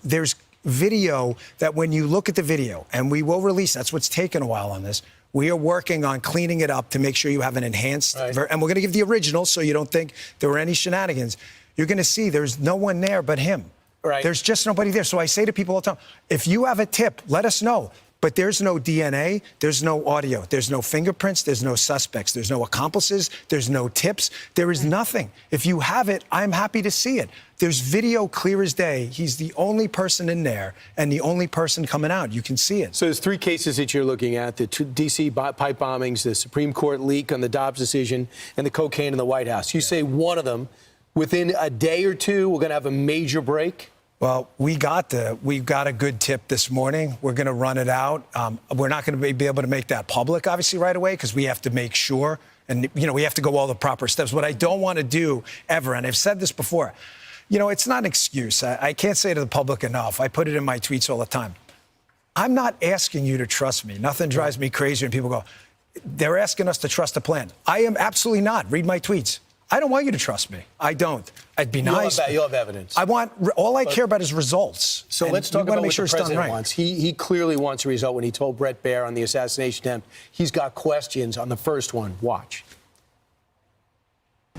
Speaker 23: There's video that when you look at the video, and we will release, that's what's taken a while on this, we are working on cleaning it up to make sure you have an enhanced, and we're going to give the original so you don't think there were any shenanigans. You're going to see there's no one there but him. Right. There's just nobody there. So I say to people all the time, if you have a tip, let us know. But there's no DNA, there's no audio, there's no fingerprints, there's no suspects, there's no accomplices, there's no tips, there is nothing. If you have it, I'm happy to see it. There's video clear as day. He's the only person in there and the only person coming out. You can see it.
Speaker 22: So there's 3 cases that you're looking at, the 2 D.C. pipe bombings, the Supreme Court leak on the Dobbs decision, and the cocaine in the White House. You say one of them, within a day or two, we're going to have a major break?
Speaker 23: Well, we got a good tip this morning. We're going to run it out. We're not going to be able to make that public, obviously, right away, because we have to make sure. And, we have to go all the proper steps. What I don't want to do ever, and I've said this before, it's not an excuse. I can't say to the public enough. I put it in my tweets all the time. I'm not asking you to trust me. Nothing drives me crazy when people go, they're asking us to trust a plan. I am absolutely not. Read my tweets. I don't want you to trust me. I don't. I'd be nice.
Speaker 22: You'll have evidence.
Speaker 23: All I care about is results.
Speaker 22: So let's talk about what the president wants. He clearly wants a result. When he told Brett Baer on the assassination attempt, he's got questions on the first one. Watch.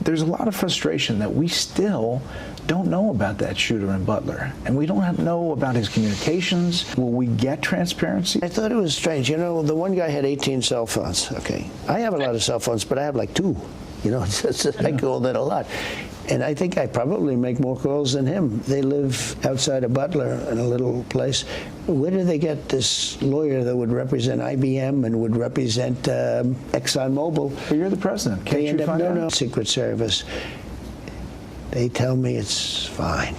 Speaker 2: There's a lot of frustration that we still don't know about that shooter in Butler. And we don't know about his communications. Will we get transparency?
Speaker 9: I thought it was strange. The one guy had 18 cell phones. Okay. I have a lot of cell phones, but I have like 2. I call that a lot. And I think I probably make more calls than him. They live outside of Butler in a little place. Where do they get this lawyer that would represent IBM and would represent ExxonMobil?
Speaker 2: But you're the president. Can't you find out?
Speaker 9: No, Secret Service. They tell me it's fine.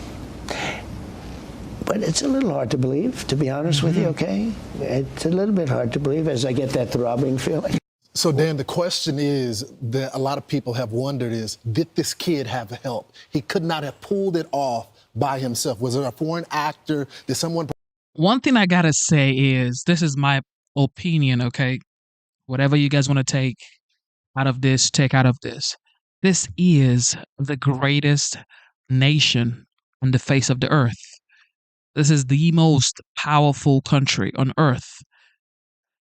Speaker 9: But it's a little hard to believe, to be honest with you, okay? It's a little bit hard to believe as I get that throbbing feeling.
Speaker 6: So, Dan, the question is that a lot of people have wondered is, did this kid have help? He could not have pulled it off by himself. Was it a foreign actor? Did someone...
Speaker 1: One thing I gotta say is, this is my opinion, okay? Whatever you guys want to take out of this, take out of this. This is the greatest nation on the face of the earth. This is the most powerful country on earth.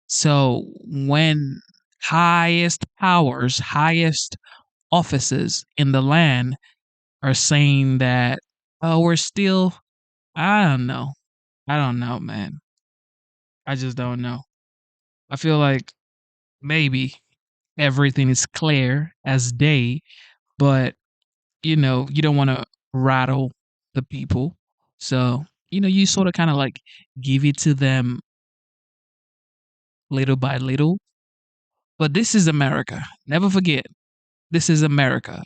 Speaker 1: So when highest powers, highest offices in the land are saying that, oh, we're still, I don't know, man. I just don't know. I feel like maybe everything is clear as day, but, you don't want to rattle the people. So, you sort of kind of like give it to them little by little. But this is America. Never forget, this is America.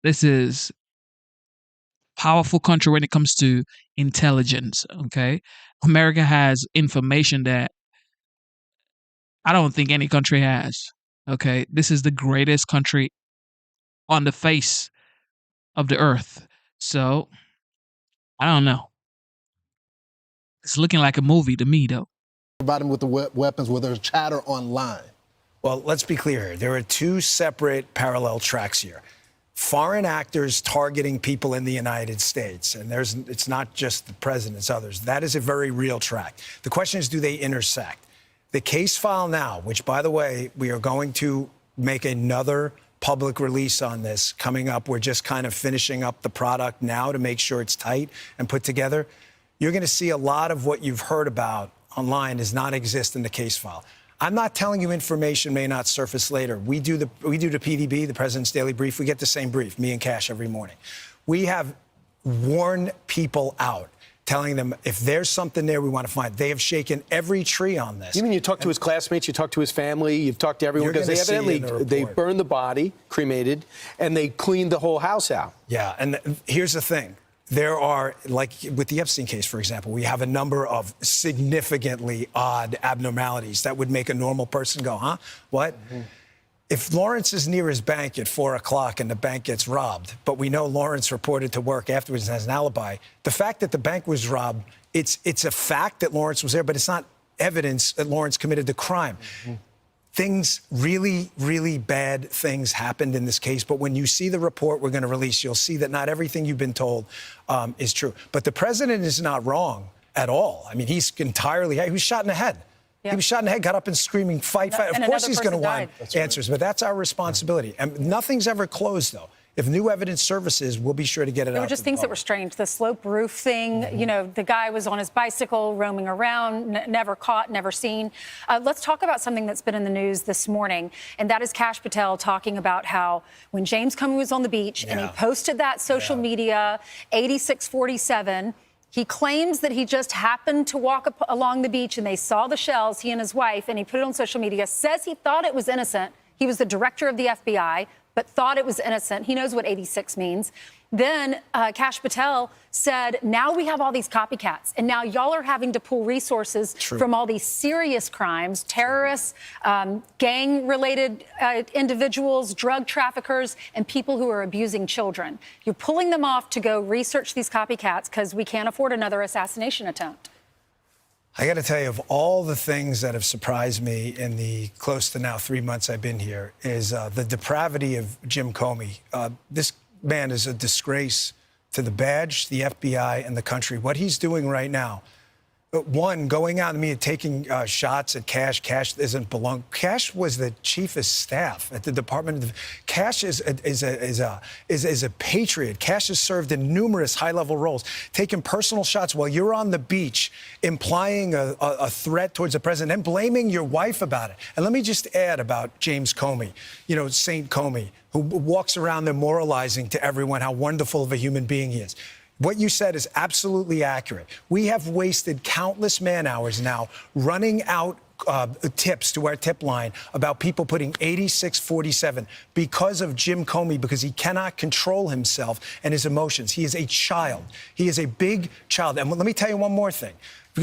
Speaker 1: This is a powerful country when it comes to intelligence, okay? America has information that I don't think any country has, okay? This is the greatest country on the face of the earth. So, I don't know. It's looking like a movie to me, though.
Speaker 6: Providing with the weapons where there's chatter online.
Speaker 23: Well, let's be clear here. There are 2 separate parallel tracks here. Foreign actors targeting people in the United States. And it's not just the president, it's others. That is a very real track. The question is, do they intersect? The case file now, which, by the way, we are going to make another public release on this coming up. We're just kind of finishing up the product now to make sure it's tight and put together. You're going to see a lot of what you've heard about online does not exist in the case file. I'm not telling you information may not surface later. We do the PDB, the President's Daily Brief. We get the same brief, me and Cash, every morning. We have warned people out, telling them if there's something there we want to find. They have shaken every tree on this.
Speaker 22: You mean you talked to his classmates, you talked to his family, you've talked to everyone, because they burned the body, cremated, and they cleaned the whole house out.
Speaker 23: Yeah, and here's the thing. There are, like with the Epstein case, for example, we have a number of significantly odd abnormalities that would make a normal person go, huh? What? Mm-hmm. If Lawrence is near his bank at 4 o'clock and the bank gets robbed, but we know Lawrence reported to work afterwards and has an alibi, the fact that the bank was robbed, it's a fact that Lawrence was there, but it's not evidence that Lawrence committed the crime. Mm-hmm. Things, really, really bad things happened in this case. But when you see the report we're going to release, you'll see that not everything you've been told is true. But the president is not wrong at all. I mean, he was shot in the head. Yep. He was shot in the head, got up and screaming, fight, fight. Of course he's going to want answers, but that's our responsibility. And nothing's ever closed, though. If new evidence surfaces, we'll be sure to get it out.
Speaker 21: There were just things that were strange. The slope roof thing, you know, the guy was on his bicycle roaming around, never caught, never seen. Let's talk about something that's been in the news this morning, and that is Kash Patel talking about how when James Comey was on the beach and he posted that social media, 8647, he claims that he just happened to walk up along the beach and they saw the shells, he and his wife, and he put it on social media, says he thought it was innocent. He was the director of the FBI, but thought it was innocent. He knows what 86 means. Then Kash Patel said, now we have all these copycats, and now y'all are having to pull resources from all these serious crimes, terrorists, gang-related individuals, drug traffickers, and people who are abusing children. You're pulling them off to go research these copycats because we can't afford another assassination attempt.
Speaker 23: I got to tell you, of all the things that have surprised me in the close to now 3 months I've been here is the depravity of Jim Comey. This man is a disgrace to the badge, the FBI, and the country. What he's doing right now, one, going out to me and taking shots at Kash. Kash doesn't belong. Kash was the chief of staff at the Department of. Kash is a patriot. Kash has served in numerous high-level roles, taking personal shots while you're on the beach, implying a threat towards the president, and blaming your wife about it. And let me just add about James Comey, you know, Saint Comey, who walks around there moralizing to everyone how wonderful of a human being he is. What you said is absolutely accurate. We have wasted countless man hours now running out tips to our tip line about people putting 8647 because of Jim Comey, because he cannot control himself and his emotions. He is a child. He is a big child. And let me tell you one more thing.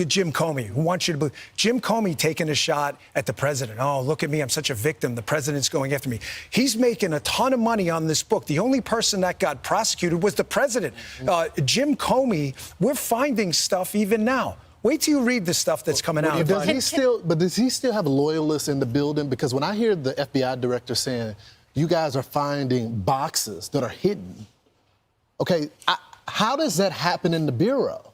Speaker 23: Jim Comey, who wants you to believe. Jim Comey taking a shot at the president. Oh, look at me. I'm such a victim. The president's going after me. He's making a ton of money on this book. The only person that got prosecuted was the president. Jim Comey, we're finding stuff even now. Wait till you read the stuff that's coming out.
Speaker 6: Does he still have loyalists in the building? Because when I hear the FBI director saying, you guys are finding boxes that are hidden, okay, how does that happen in the Bureau?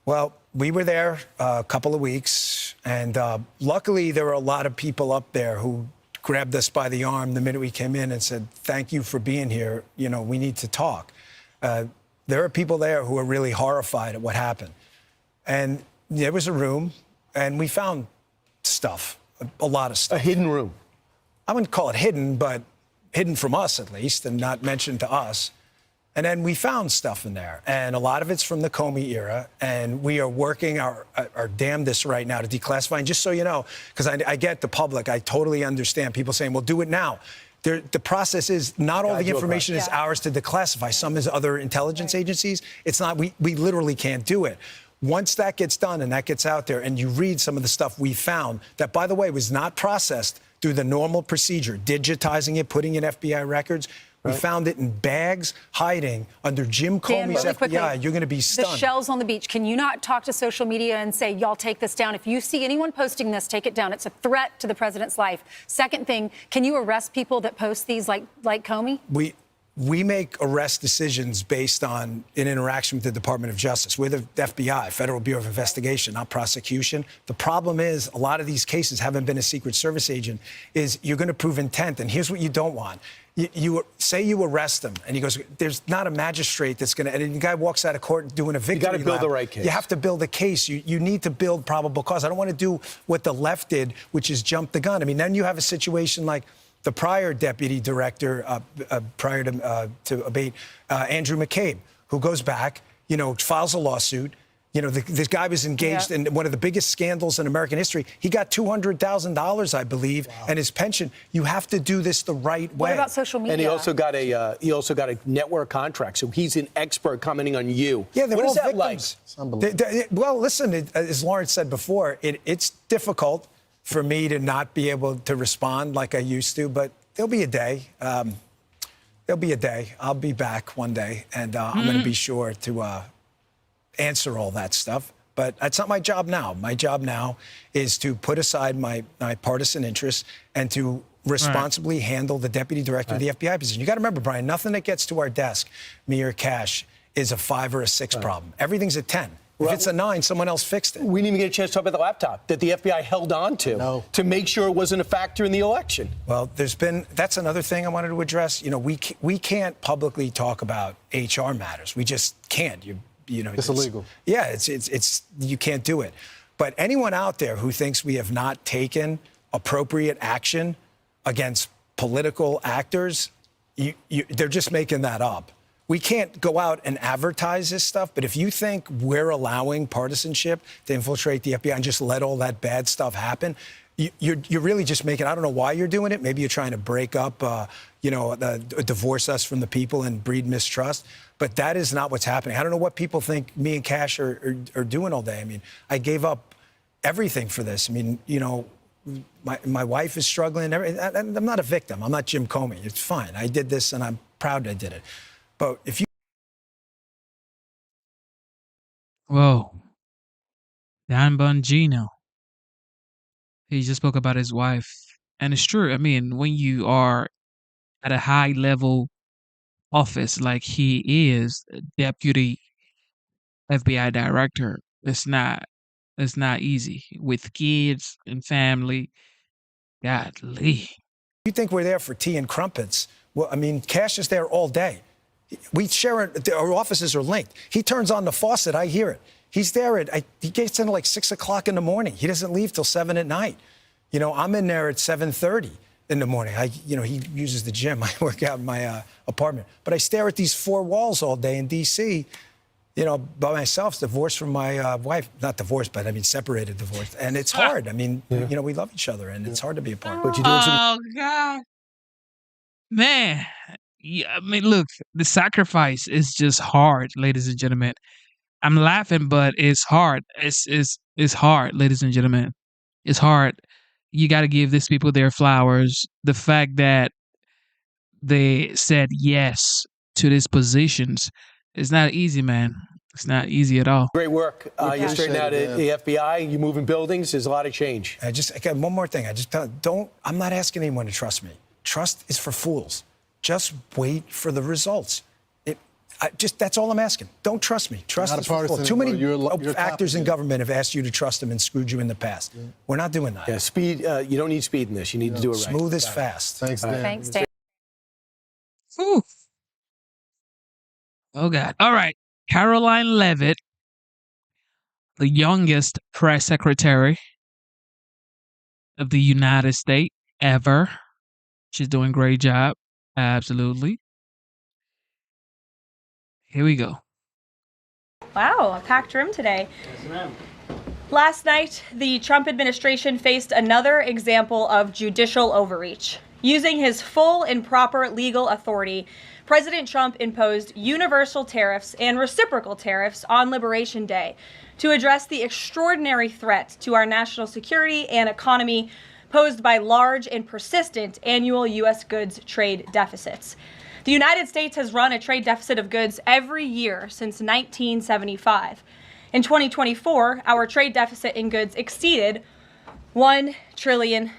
Speaker 23: Well, we were there a couple of weeks, and luckily there were a lot of people up there who grabbed us by the arm the minute we came in and said, thank you for being here. You know, we need to talk. There are people there who are really horrified at what happened. And there was a room, and we found stuff, a lot of stuff.
Speaker 22: A hidden room?
Speaker 23: I wouldn't call it hidden, but hidden from us at least, and not mentioned to us. And then we found stuff in there, and a lot of it's from the Comey era, and we are working our damnedest right now to declassify. And just so you know, because I get the public, I totally understand people saying, well, do it now. The process is not all the information is ours to declassify. Some is other intelligence agencies. It's not, we literally can't do it. Once that gets done and that gets out there, and you read some of the stuff we found that, by the way, was not processed through the normal procedure, digitizing it, putting in FBI records, we found it in bags hiding under Jim Comey's FBI. Quickly, you're going to be stunned.
Speaker 21: The shells on the beach. Can you not talk to social media and say, y'all take this down? If you see anyone posting this, take it down. It's a threat to the president's life. Second thing, can you arrest people that post these like Comey?
Speaker 23: We make arrest decisions based on an interaction with the Department of Justice. We're the FBI, Federal Bureau of Investigation, not prosecution. The problem is a lot of these cases haven't been a Secret Service agent, is you're going to prove intent. And here's what you don't want. You say you arrest him, and he goes, there's not a magistrate that's going to, and the guy walks out of court doing a victory lap.
Speaker 22: You got to build the right case.
Speaker 23: You have to build a case. You need to build probable cause. I don't want to do what the left did, which is jump the gun. I mean, then you have a situation like the prior deputy director, prior to abate, Andrew McCabe, who goes back, you know, files a lawsuit. You know, this guy was engaged in one of the biggest scandals in American history. He got $200,000, I believe, and his pension. You have to do this the right way.
Speaker 21: What about social media?
Speaker 22: And he also got a network contract, so he's an expert commenting on you.
Speaker 23: Yeah, they're
Speaker 22: what
Speaker 23: all
Speaker 22: is that
Speaker 23: victims.
Speaker 22: like?
Speaker 23: Well, listen, as Lawrence said before, it's difficult for me to not be able to respond like I used to, but there'll be a day. There'll be a day. I'll be back one day, and I'm going to be sure to answer all that stuff. But that's not my job now. My job now is to put aside my partisan interests and to responsibly handle the deputy director of the FBI position. You got to remember, Brian, nothing that gets to our desk, me or Kash, is a 5 or a 6 problem. Everything's a 10. If it's a 9, someone else fixed it.
Speaker 22: We didn't even get a chance to talk about the laptop that the FBI held on to make sure it wasn't a factor in the election.
Speaker 23: Well, that's another thing I wanted to address. You know, we can't publicly talk about HR matters. We just can't. You know,
Speaker 6: it's illegal.
Speaker 23: Yeah, it's you can't do it. But anyone out there who thinks we have not taken appropriate action against political actors, they're just making that up. We can't go out and advertise this stuff, but if you think we're allowing partisanship to infiltrate the FBI and just let all that bad stuff happen, you're really just making, I don't know why you're doing it. Maybe you're trying to break up, divorce us from the people and breed mistrust. But that is not what's happening. I don't know what people think me and Cash are doing all day. I mean, I gave up everything for this. I mean, you know, my wife is struggling. I'm not a victim. I'm not Jim Comey. It's fine. I did this, and I'm proud I did it. But if you...
Speaker 1: Whoa. Dan Bongino. He just spoke about his wife. And it's true. I mean, when you are at a high level office like he is, deputy FBI director, it's not easy with kids and family. Godly.
Speaker 23: You think we're there for tea and crumpets? Well, I mean, Cash is there all day. We share it. Our offices are linked. He turns on the faucet. I hear it. He's there he gets in at like 6 o'clock in the morning. He doesn't leave till 7 at night. You know, I'm in there at 7:30 in the morning. He uses the gym. I work out in my apartment. But I stare at these 4 walls all day in D.C., you know, by myself, divorced from my wife. Not divorced, but I mean, separated, divorced. And it's hard. I mean, you know, we love each other, and it's hard to be apart. But you're doing
Speaker 1: Oh, God. Man. Yeah, I mean, look, the sacrifice is just hard, ladies and gentlemen. I'm laughing, but it's hard. It's hard, ladies and gentlemen. It's hard. You got to give these people their flowers. The fact that they said yes to these positions is not easy, man. It's not easy at all.
Speaker 22: Great work. You're straightening out the FBI. You're moving buildings. There's a lot of change.
Speaker 23: Again, one more thing. I'm not asking anyone to trust me. Trust is for fools. Just wait for the results. That's all I'm asking. Don't trust me. Trust is for fools. Too many actors in government have asked you to trust them and screwed you in the past. Yeah. We're not doing that.
Speaker 22: Yeah, speed. You don't need speed in this. You need to do it right.
Speaker 23: Smooth is fast.
Speaker 6: Thanks, Dan.
Speaker 21: Thanks, Dan.
Speaker 1: Whew. Oh, God. All right. Caroline Leavitt, the youngest press secretary of the United States ever. She's doing a great job. Absolutely. Here we go.
Speaker 7: Wow, a packed room today. Yes, ma'am. Last night, the Trump administration faced another example of judicial overreach. Using his full and proper legal authority, President Trump imposed universal tariffs and reciprocal tariffs on Liberation Day to address the extraordinary threat to our national security and economy posed by large and persistent annual U.S. goods trade deficits. The United States has run a trade deficit of goods every year since 1975. In 2024, our trade deficit in goods exceeded $1 trillion.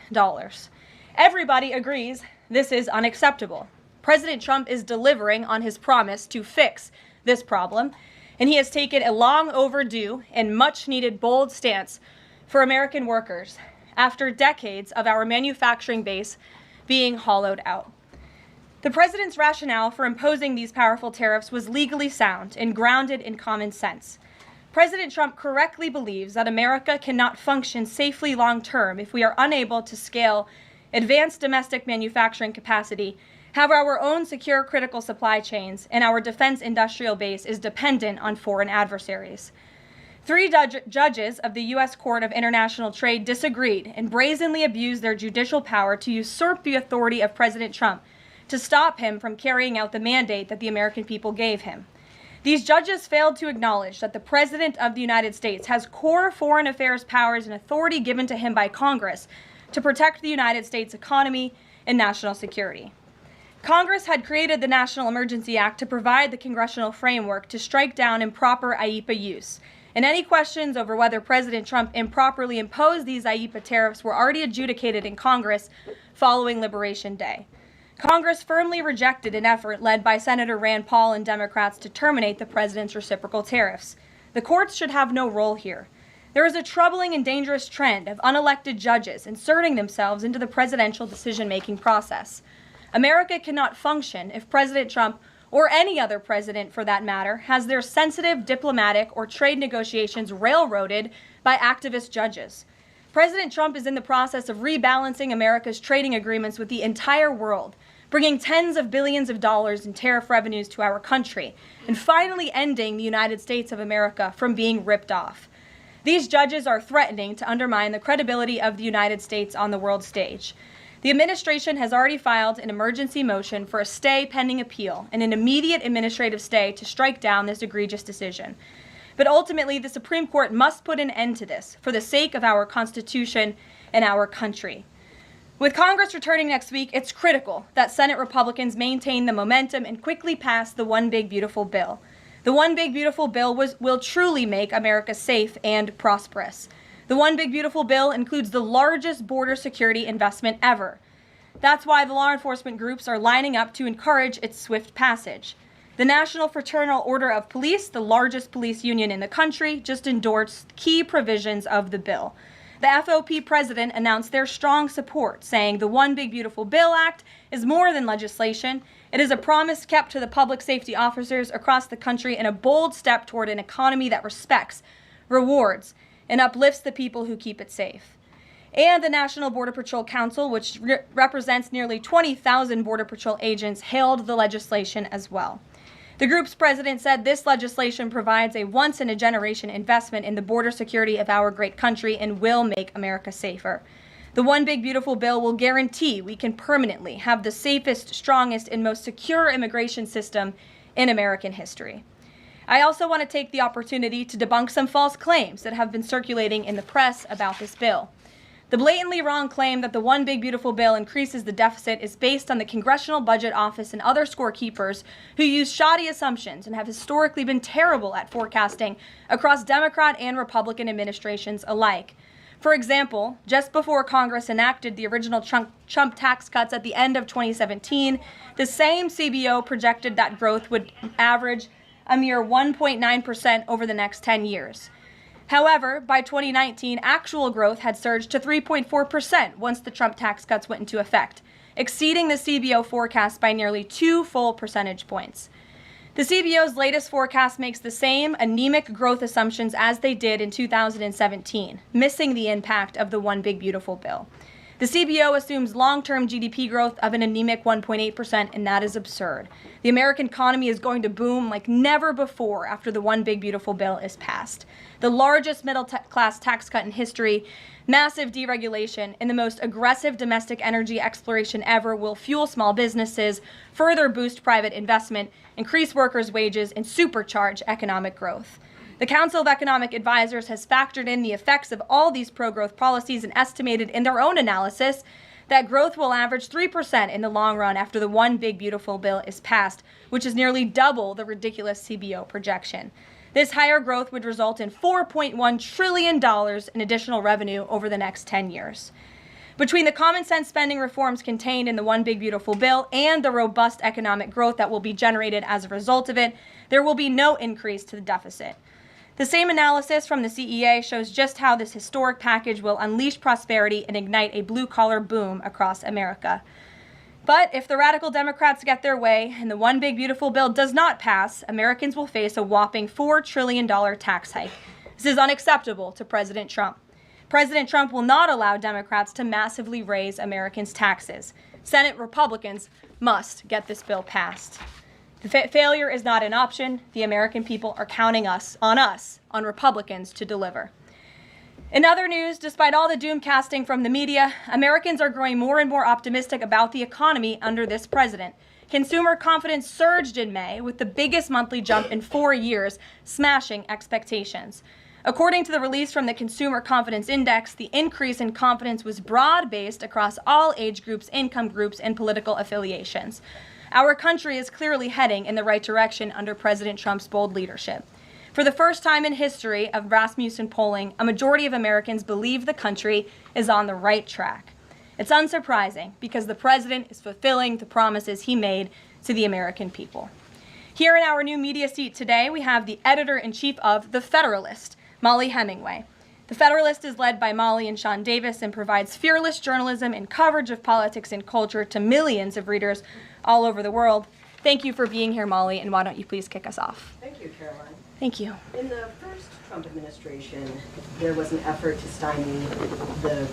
Speaker 7: Everybody agrees this is unacceptable. President Trump is delivering on his promise to fix this problem, and he has taken a long overdue and much needed bold stance for American workers after decades of our manufacturing base being hollowed out. The president's rationale for imposing these powerful tariffs was legally sound and grounded in common sense. President Trump correctly believes that America cannot function safely long-term if we are unable to scale advanced domestic manufacturing capacity, have our own secure critical supply chains, and our defense industrial base is dependent on foreign adversaries. 3 judges of the U.S. Court of International Trade disagreed and brazenly abused their judicial power to usurp the authority of President Trump to stop him from carrying out the mandate that the American people gave him. These judges failed to acknowledge that the President of the United States has core foreign affairs powers and authority given to him by Congress to protect the United States economy and national security. Congress had created the National Emergency Act to provide the congressional framework to strike down improper IEEPA use. And any questions over whether President Trump improperly imposed these IEEPA tariffs were already adjudicated in Congress following Liberation Day. Congress firmly rejected an effort led by Senator Rand Paul and Democrats to terminate the president's reciprocal tariffs. The courts should have no role here. There is a troubling and dangerous trend of unelected judges inserting themselves into the presidential decision-making process. America cannot function if President Trump, or any other president for that matter, has their sensitive diplomatic or trade negotiations railroaded by activist judges. President Trump is in the process of rebalancing America's trading agreements with the entire world, bringing tens of billions of dollars in tariff revenues to our country, and finally ending the United States of America from being ripped off. These judges are threatening to undermine the credibility of the United States on the world stage. The administration has already filed an emergency motion for a stay pending appeal and an immediate administrative stay to strike down this egregious decision. But ultimately, the Supreme Court must put an end to this for the sake of our Constitution and our country. With Congress returning next week, it's critical that Senate Republicans maintain the momentum and quickly pass the One Big Beautiful Bill. The One Big Beautiful Bill will truly make America safe and prosperous. The One Big Beautiful Bill includes the largest border security investment ever. That's why the law enforcement groups are lining up to encourage its swift passage. The National Fraternal Order of Police, the largest police union in the country, just endorsed key provisions of the bill. The FOP president announced their strong support, saying the One Big Beautiful Bill Act is more than legislation. It is a promise kept to the public safety officers across the country and a bold step toward an economy that respects, rewards, and uplifts the people who keep it safe. And the National Border Patrol Council, which represents nearly 20,000 Border Patrol agents, hailed the legislation as well. The group's president said this legislation provides a once-in-a-generation investment in the border security of our great country and will make America safer. The One Big Beautiful Bill will guarantee we can permanently have the safest, strongest, and most secure immigration system in American history. I also want to take the opportunity to debunk some false claims that have been circulating in the press about this bill. The blatantly wrong claim that the One Big Beautiful Bill increases the deficit is based on the Congressional Budget Office and other scorekeepers who use shoddy assumptions and have historically been terrible at forecasting across Democrat and Republican administrations alike. For example, just before Congress enacted the original Trump tax cuts at the end of 2017, the same CBO projected that growth would average a mere 1.9% over the next 10 years. However, by 2019, actual growth had surged to 3.4% once the Trump tax cuts went into effect, exceeding the CBO forecast by nearly 2 full percentage points. The CBO's latest forecast makes the same anemic growth assumptions as they did in 2017, missing the impact of the One Big Beautiful Bill. The CBO assumes long-term GDP growth of an anemic 1.8%, and that is absurd. The American economy is going to boom like never before after the One Big Beautiful Bill is passed. The largest middle-class tax cut in history, massive deregulation, and the most aggressive domestic energy exploration ever will fuel small businesses, further boost private investment, increase workers' wages, and supercharge economic growth. The Council of Economic Advisors has factored in the effects of all these pro-growth policies and estimated in their own analysis that growth will average 3% in the long run after the One Big Beautiful Bill is passed, which is nearly double the ridiculous CBO projection. This higher growth would result in $4.1 trillion in additional revenue over the next 10 years. Between the common sense spending reforms contained in the One Big Beautiful Bill and the robust economic growth that will be generated as a result of it, there will be no increase to the deficit. The same analysis from the CEA shows just how this historic package will unleash prosperity and ignite a blue-collar boom across America. But if the radical Democrats get their way and the One Big Beautiful Bill does not pass, Americans will face a whopping $4 trillion tax hike. This is unacceptable to President Trump. President Trump will not allow Democrats to massively raise Americans' taxes. Senate Republicans must get this bill passed. Failure is not an option. The American people are counting on Republicans to deliver. In other news, despite all the doom casting from the media, Americans are growing more and more optimistic about the economy under this president. Consumer confidence surged in May with the biggest monthly jump in 4 years, smashing expectations. According to the release from the Consumer Confidence Index, the increase in confidence was broad-based across all age groups, income groups, and political affiliations. Our country is clearly heading in the right direction under President Trump's bold leadership. For the first time in history of Rasmussen polling, a majority of Americans believe the country is on the right track. It's unsurprising because the president is fulfilling the promises he made to the American people. Here in our new media seat today, we have the editor-in-chief of The Federalist, Molly Hemingway. The Federalist is led by Molly and Sean Davis and provides fearless journalism and coverage of politics and culture to millions of readers all over the world. Thank you for being here, Molly, and why don't you please kick us off?
Speaker 5: Thank you, Caroline.
Speaker 7: Thank you.
Speaker 5: In the first Trump administration, there was an effort to stymie the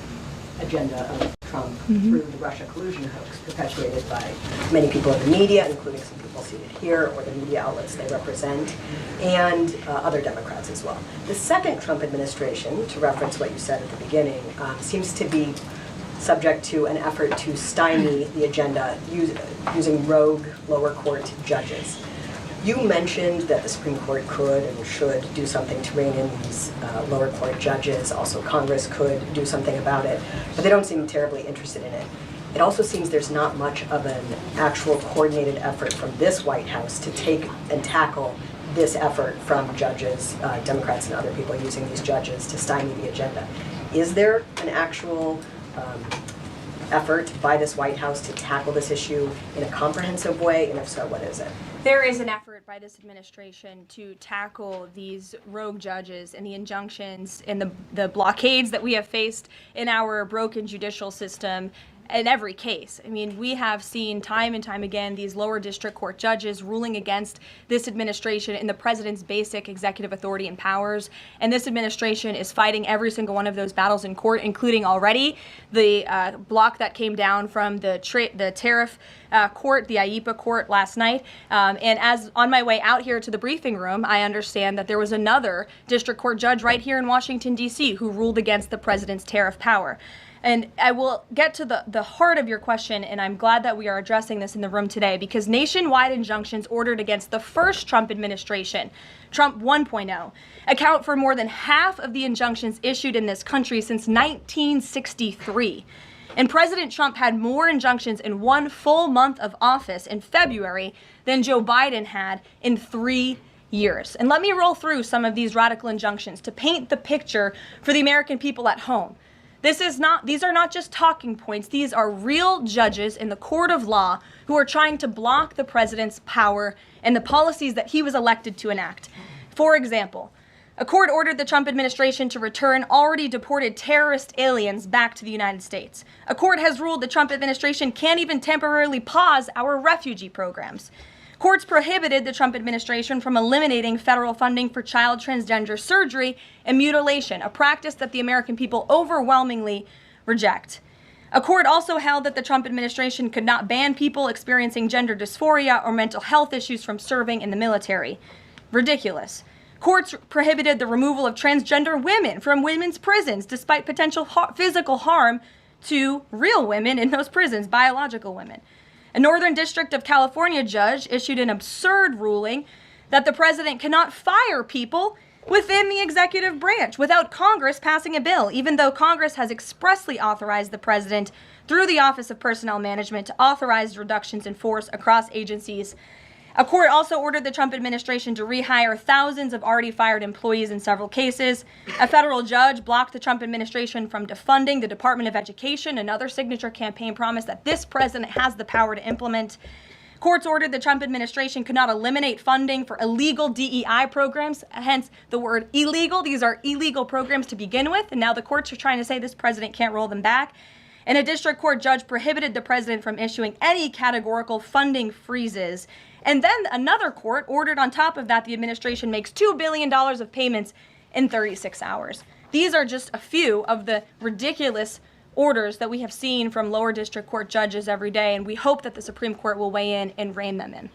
Speaker 5: agenda of Trump through the Russia collusion hoax perpetuated by many people in the media, including some people seated here, or the media outlets they represent, and other Democrats as well. The second Trump administration, to reference what you said at the beginning, seems to be subject to an effort to stymie the agenda using rogue lower court judges. You mentioned that the Supreme Court could and should do something to rein in these lower court judges. Also, Congress could do something about it, but they don't seem terribly interested in it. It also seems there's not much of an actual coordinated effort from this White House to take and tackle this effort from judges, Democrats and other people using these judges to stymie the agenda. Is there an actual effort by this White House to tackle this issue in a comprehensive way, and if so, what is it?
Speaker 7: There is an effort by this administration to tackle these rogue judges and the injunctions and the blockades that we have faced in our broken judicial system in every case. I mean, we have seen time and time again these lower district court judges ruling against this administration in the president's basic executive authority and powers. And this administration is fighting every single one of those battles in court, including already the block that came down from the tariff court, the IEPA court last night. And as on my way out here to the briefing room, I understand that there was another district court judge right here in Washington, D.C. who ruled against the president's tariff power. And I will get to the heart of your question, and I'm glad that we are addressing this in the room today, because nationwide injunctions ordered against the first Trump administration, Trump 1.0, account for more than half of the injunctions issued in this country since 1963. And President Trump had more injunctions in one full month of office in February than Joe Biden had in 3 years. And let me roll through some of these radical injunctions to paint the picture for the American people at home. These are not just talking points. These are real judges in the court of law who are trying to block the president's power and the policies that he was elected to enact. For example, a court ordered the Trump administration to return already deported terrorist aliens back to the United States. A court has ruled the Trump administration can't even temporarily pause our refugee programs. Courts prohibited the Trump administration from eliminating federal funding for child transgender surgery and mutilation, a practice that the American people overwhelmingly reject. A court also held that the Trump administration could not ban people experiencing gender dysphoria or mental health issues from serving in the military. Ridiculous. Courts prohibited the removal of transgender women from women's prisons despite potential physical harm to real women in those prisons, biological women. A Northern District of California judge issued an absurd ruling that the president cannot fire people within the executive branch without Congress passing a bill, even though Congress has expressly authorized the president through the Office of Personnel Management to authorize reductions in force across agencies. A court also ordered the Trump administration to rehire thousands of already fired employees in several cases. A federal judge blocked the Trump administration from defunding the Department of Education, another signature campaign promise that this president has the power to implement. Courts ordered the Trump administration could not eliminate funding for illegal DEI programs, hence the word illegal. These are illegal programs to begin with, and now the courts are trying to say this president can't roll them back. And a district court judge prohibited the president from issuing any categorical funding freezes. And then another court ordered on top of that the administration makes $2 billion of payments in 36 hours. These are just a few of the ridiculous orders that we have seen from lower district court judges every day, and we hope that the Supreme Court will weigh in and rein them in.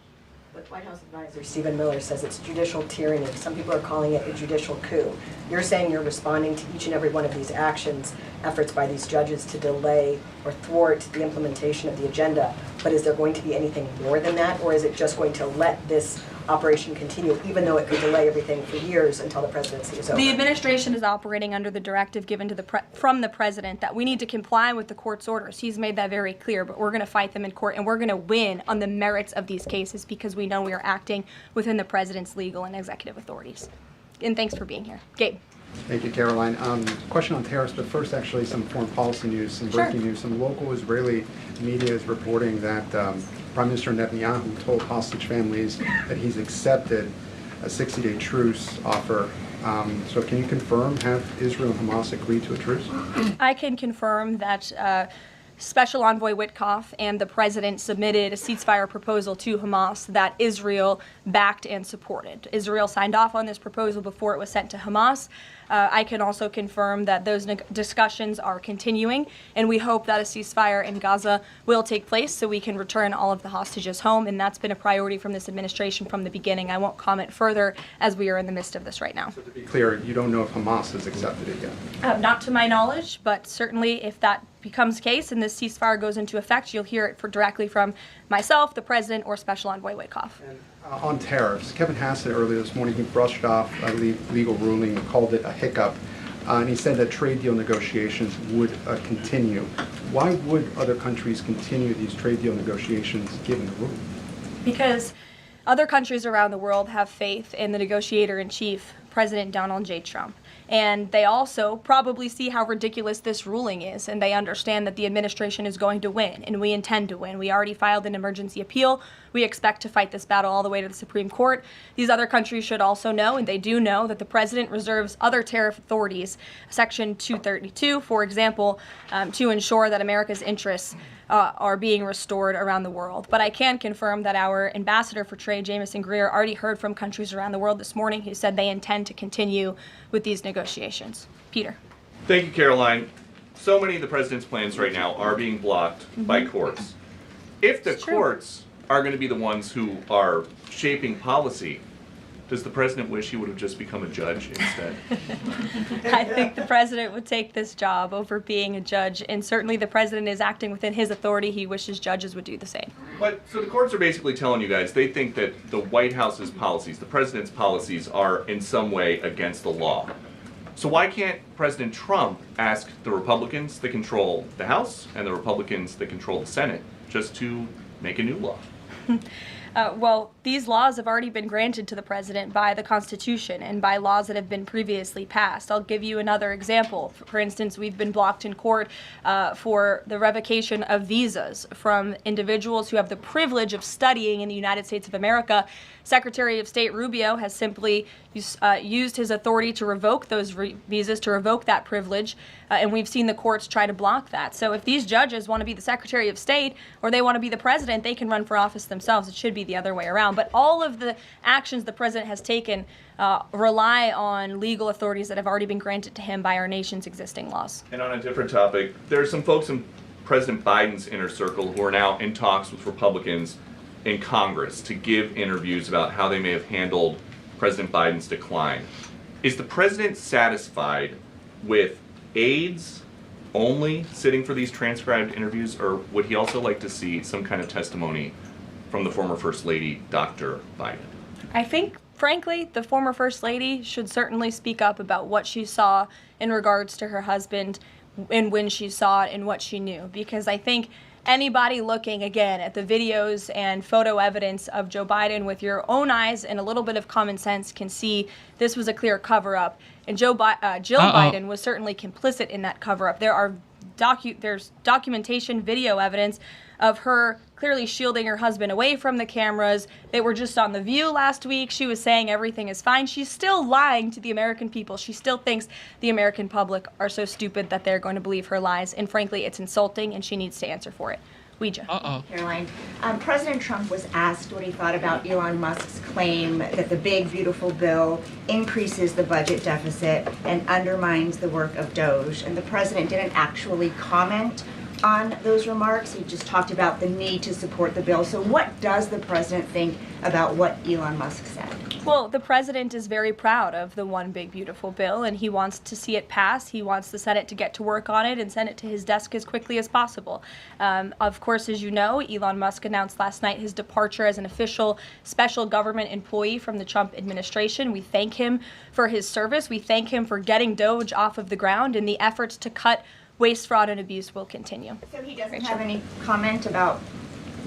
Speaker 5: But White House advisor Stephen Miller says it's judicial tyranny. Some people are calling it a judicial coup. You're saying you're responding to each and every one of these actions, efforts by these judges to delay or thwart the implementation of the agenda. But is there going to be anything more than that, or is it just going to let this operation continue, even though it could delay everything for years until the presidency is over?
Speaker 7: The administration is operating under the directive given to from the president that we need to comply with the court's orders. He's made that very clear, but we're going to fight them in court, and we're going to win on the merits of these cases because we know we are acting within the president's legal and executive authorities. And thanks for being here. Gabe.
Speaker 8: Thank you, Caroline. Question on tariffs, but first actually some foreign policy news, some breaking news. Some local Israeli media is reporting that Prime Minister Netanyahu told hostage families that he's accepted a 60-day truce offer. So can you confirm, have Israel and Hamas agreed to a truce?
Speaker 7: I can confirm that Special Envoy Witkoff and the president submitted a ceasefire proposal to Hamas that Israel backed and supported. Israel signed off on this proposal before it was sent to Hamas. I can also confirm that those discussions are continuing, and we hope that a ceasefire in Gaza will take place so we can return all of the hostages home, and that's been a priority from this administration from the beginning. I won't comment further as we are in the midst of this right now.
Speaker 8: So to be clear, you don't know if Hamas has accepted it yet?
Speaker 7: Not to my knowledge, but certainly if that becomes the case and this ceasefire goes into effect, you'll hear it directly from myself, the president, or Special Envoy Witkoff.
Speaker 8: On tariffs, Kevin Hassett earlier this morning, he brushed off a legal ruling and called it a hiccup, and he said that trade deal negotiations would continue. Why would other countries continue these trade deal negotiations given the ruling?
Speaker 7: Because other countries around the world have faith in the negotiator-in-chief, President Donald J. Trump. And they also probably see how ridiculous this ruling is, and they understand that the administration is going to win, and we intend to win. We already filed an emergency appeal. We expect to fight this battle all the way to the Supreme Court. These other countries should also know, and they do know, that the president reserves other tariff authorities, Section 232, for example, to ensure that America's interests are being restored around the world. But I can confirm that our ambassador for trade, Jamison Greer, already heard from countries around the world this morning who said they intend to continue with these negotiations. Peter.
Speaker 3: Thank you, Caroline. So many of the president's plans right now are being blocked by courts. If the courts are going to be the ones who are shaping policy, does the president wish he would have just become a judge instead?
Speaker 7: I think the president would take this job over being a judge, and certainly the president is acting within his authority. He wishes judges would do the same.
Speaker 3: But so the courts are basically telling you guys they think that the White House's policies, the president's policies, are in some way against the law. So why can't President Trump ask the Republicans that control the House and the Republicans that control the Senate just to make a new law?
Speaker 7: Well, these laws have already been granted to the president by the Constitution and by laws that have been previously passed. I'll give you another example. For instance, we've been blocked in court for the revocation of visas from individuals who have the privilege of studying in the United States of America. Secretary of State Rubio has simply used his authority to revoke those visas, to revoke that privilege, and we've seen the courts try to block that. So if these judges want to be the Secretary of State or they want to be the president, they can run for office themselves. It should be the other way around. But all of the actions the president has taken rely on legal authorities that have already been granted to him by our nation's existing laws.
Speaker 3: And on a different topic, there are some folks in President Biden's inner circle who are now in talks with Republicans in Congress to give interviews about how they may have handled President Biden's decline. Is the president satisfied with aides only sitting for these transcribed interviews, or would he also like to see some kind of testimony from the former First Lady, Dr. Biden?
Speaker 7: I think, frankly, the former First Lady should certainly speak up about what she saw in regards to her husband and when she saw it and what she knew, because I think anybody looking, again, at the videos and photo evidence of Joe Biden with your own eyes and a little bit of common sense can see this was a clear cover-up. And Jill Biden was certainly complicit in that cover-up. There's documentation, video evidence of her clearly shielding her husband away from the cameras. They were just on The View last week. She was saying everything is fine. She's still lying to the American people. She still thinks the American public are so stupid that they're going to believe her lies. And frankly, it's insulting, and she needs to answer for it. Ouija.
Speaker 19: Caroline, President Trump was asked what he thought about Elon Musk's claim that the big, beautiful bill increases the budget deficit and undermines the work of DOGE. And the president didn't actually comment on those remarks. He just talked about the need to support the bill. So what does the president think about what Elon Musk said?
Speaker 7: Well, the president is very proud of the one big beautiful bill, and he wants to see it pass. He wants the Senate to get to work on it and send it to his desk as quickly as possible. Of course, as you know, Elon Musk announced last night his departure as an official special government employee from the Trump administration. We thank him for his service. We thank him for getting DOGE off of the ground, and the efforts to cut waste, fraud, and abuse will continue.
Speaker 19: So he doesn't have any comment about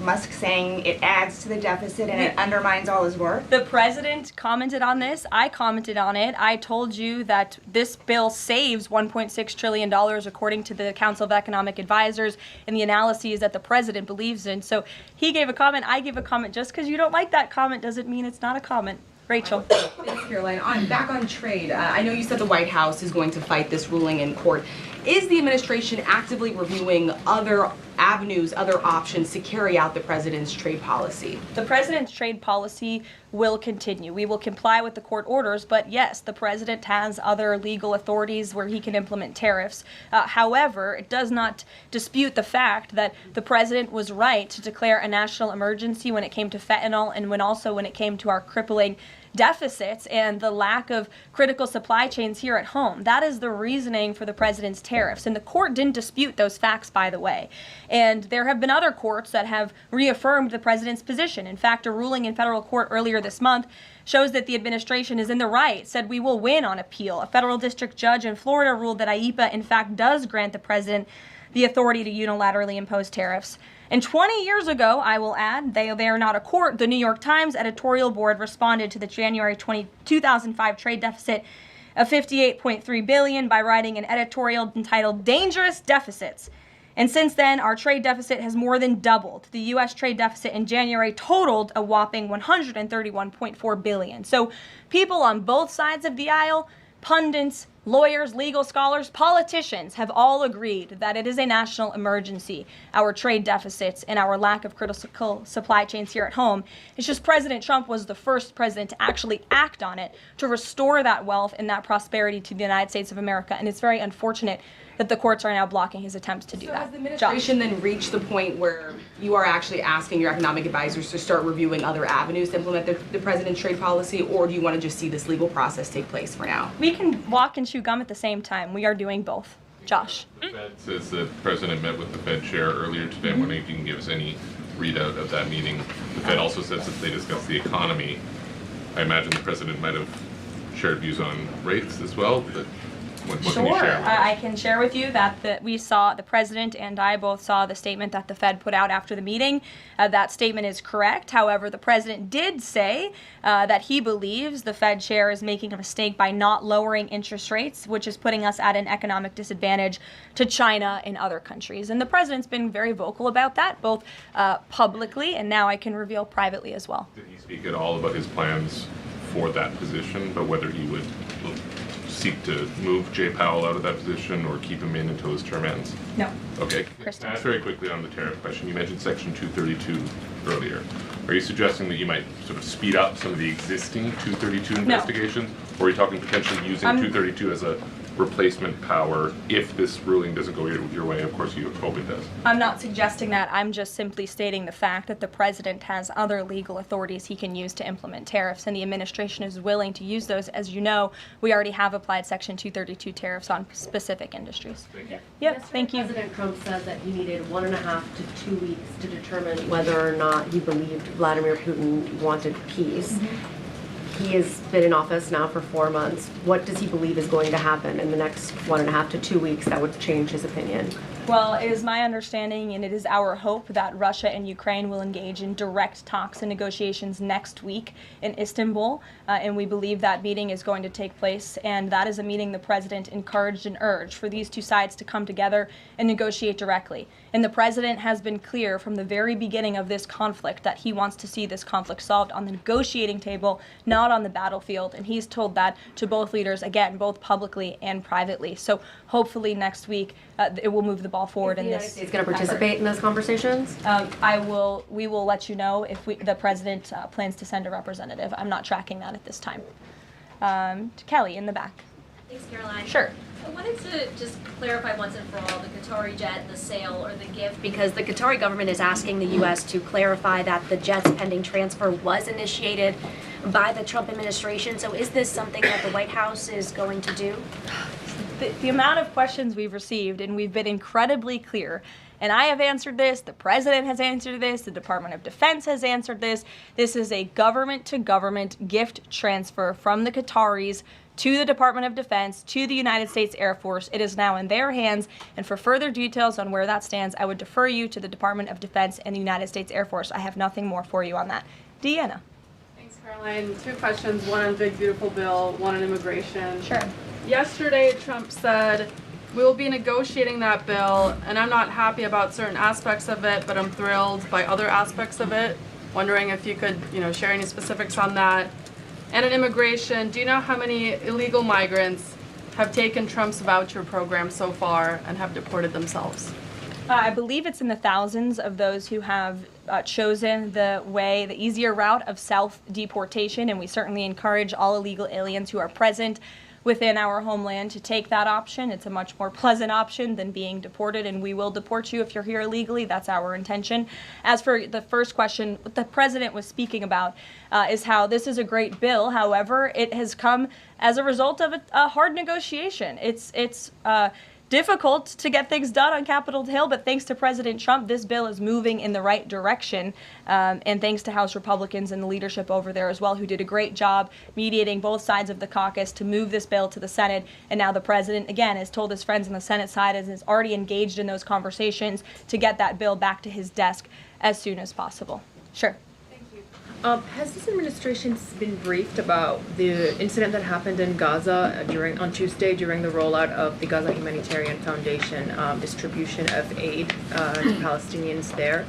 Speaker 19: Musk saying it adds to the deficit and it undermines all his work?
Speaker 7: The president commented on this. I commented on it. I told you that this bill saves $1.6 trillion according to the Council of Economic Advisors and the analyses that the president believes in. So he gave a comment. I gave a comment. Just because you don't like that comment doesn't mean it's not a comment. Rachel.
Speaker 11: Thanks, Caroline. Back on trade. I know you said the White House is going to fight this ruling in court. Is the administration actively reviewing other avenues, other options to carry out the president's trade policy?
Speaker 7: The president's trade policy will continue. We will comply with the court orders, but yes, the president has other legal authorities where he can implement tariffs. However, it does not dispute the fact that the president was right to declare a national emergency when it came to fentanyl and when it came to our crippling deficits and the lack of critical supply chains here at home. That is the reasoning for the president's tariffs. And the court didn't dispute those facts, by the way. And there have been other courts that have reaffirmed the president's position. In fact, a ruling in federal court earlier this month shows that the administration is in the right, said we will win on appeal. A federal district judge in Florida ruled that IEEPA, in fact, does grant the president the authority to unilaterally impose tariffs. And 20 years ago, I will add, they are not a court, the New York Times editorial board responded to the January 2005 trade deficit of $58.3 billion by writing an editorial entitled Dangerous Deficits. And since then, our trade deficit has more than doubled. The U.S. trade deficit in January totaled a whopping $131.4 billion. So people on both sides of the aisle, pundits, lawyers, legal scholars, politicians have all agreed that it is a national emergency, our trade deficits and our lack of critical supply chains here at home. It's just President Trump was the first president to actually act on it, to restore that wealth and that prosperity to the United States of America. And it's very unfortunate that the courts are now blocking his attempts to do that.
Speaker 11: Has the administration then reached the point where you are actually asking your economic advisors to start reviewing other avenues to implement the president's trade policy, or do you want to just see this legal process take place for now?
Speaker 7: We can walk and chew gum at the same time. We are doing both. Josh.
Speaker 12: The Fed says the president met with the Fed chair earlier today. I'm wondering if you can give us any readout of that meeting. The Fed also says that they discussed the economy. I imagine the president might have shared views on rates as well, but what can you share?
Speaker 7: I can share with you that the president and I both saw the statement that the Fed put out after the meeting. That statement is correct. However, the president did say that he believes the Fed chair is making a mistake by not lowering interest rates, which is putting us at an economic disadvantage to China and other countries. And the president's been very vocal about that, both publicly and now I can reveal privately as well.
Speaker 12: Did he speak at all about his plans for that position, but whether he would seek to move Jay Powell out of that position or keep him in until his term ends?
Speaker 7: No.
Speaker 12: Okay.
Speaker 7: Kristen.
Speaker 12: Ask very quickly on the tariff question. You mentioned Section 232 earlier. Are you suggesting that you might sort of speed up some of the existing 232 investigations? Or are you talking potentially using 232 as a replacement power if this ruling doesn't go your way? Of course, you hope it does.
Speaker 7: I'm not suggesting that. I'm just simply stating the fact that the president has other legal authorities he can use to implement tariffs, and the administration is willing to use those. As you know, we already have applied Section 232 tariffs on specific industries.
Speaker 12: Thank you.
Speaker 7: Yep, thank you.
Speaker 20: President Trump said that he needed 1.5 to 2 weeks to determine whether or not he believed Vladimir Putin wanted peace. He has been in office now for 4 months. What does he believe is going to happen in the next 1.5 to 2 weeks that would change his opinion?
Speaker 7: Well, it is my understanding and it is our hope that Russia and Ukraine will engage in direct talks and negotiations next week in Istanbul. And we believe that meeting is going to take place. And that is a meeting the president encouraged and urged for these two sides to come together and negotiate directly. And the president has been clear from the very beginning of this conflict that he wants to see this conflict solved on the negotiating table, not on the battlefield. And he's told that to both leaders, again, both publicly and privately. So hopefully next week it will move the ball forward in this.
Speaker 20: Is the United States going to participate in those conversations?
Speaker 7: We will let you know if the president plans to send a representative. I'm not tracking that at this time. Kelly in the back.
Speaker 24: Thanks, Caroline.
Speaker 7: Sure.
Speaker 24: I wanted to just clarify once and for all the Qatari jet, the sale, or the gift, because the Qatari government is asking the U.S. to clarify that the jet's pending transfer was initiated by the Trump administration. So is this something that the White House is going to do?
Speaker 7: The amount of questions we've received, and we've been incredibly clear, And I have answered this, the president has answered this, the Department of Defense has answered this. This is a government-to-government gift transfer from the Qataris to the Department of Defense, to the United States Air Force. It is now in their hands, and for further details on where that stands, I would defer you to the Department of Defense and the United States Air Force. I have nothing more for you on that. Deanna.
Speaker 10: Thanks, Caroline. 2 questions, one on Big Beautiful Bill, one on immigration.
Speaker 7: Sure.
Speaker 10: Yesterday, Trump said, we will be negotiating that bill, and I'm not happy about certain aspects of it, but I'm thrilled by other aspects of it. Wondering if you could, share any specifics on that. And in immigration, do you know how many illegal migrants have taken Trump's voucher program so far and have deported themselves?
Speaker 7: I believe it's in the thousands of those who have chosen the easier route of self-deportation, and we certainly encourage all illegal aliens who are present within our homeland to take that option. It's a much more pleasant option than being deported, and we will deport you if you're here illegally. That's our intention. As for the first question, what the president was speaking about is how this is a great bill. However, it has come as a result of a hard negotiation. It's difficult to get things done on Capitol Hill, but thanks to President Trump, this bill is moving in the right direction. And thanks to House Republicans and the leadership over there as well, who did a great job mediating both sides of the caucus to move this bill to the Senate. And now the president, again, has told his friends on the Senate side and is already engaged in those conversations to get that bill back to his desk as soon as possible. Sure.
Speaker 14: Has this administration been briefed about the incident that happened in Gaza on Tuesday during the rollout of the Gaza Humanitarian Foundation distribution of aid to Palestinians there?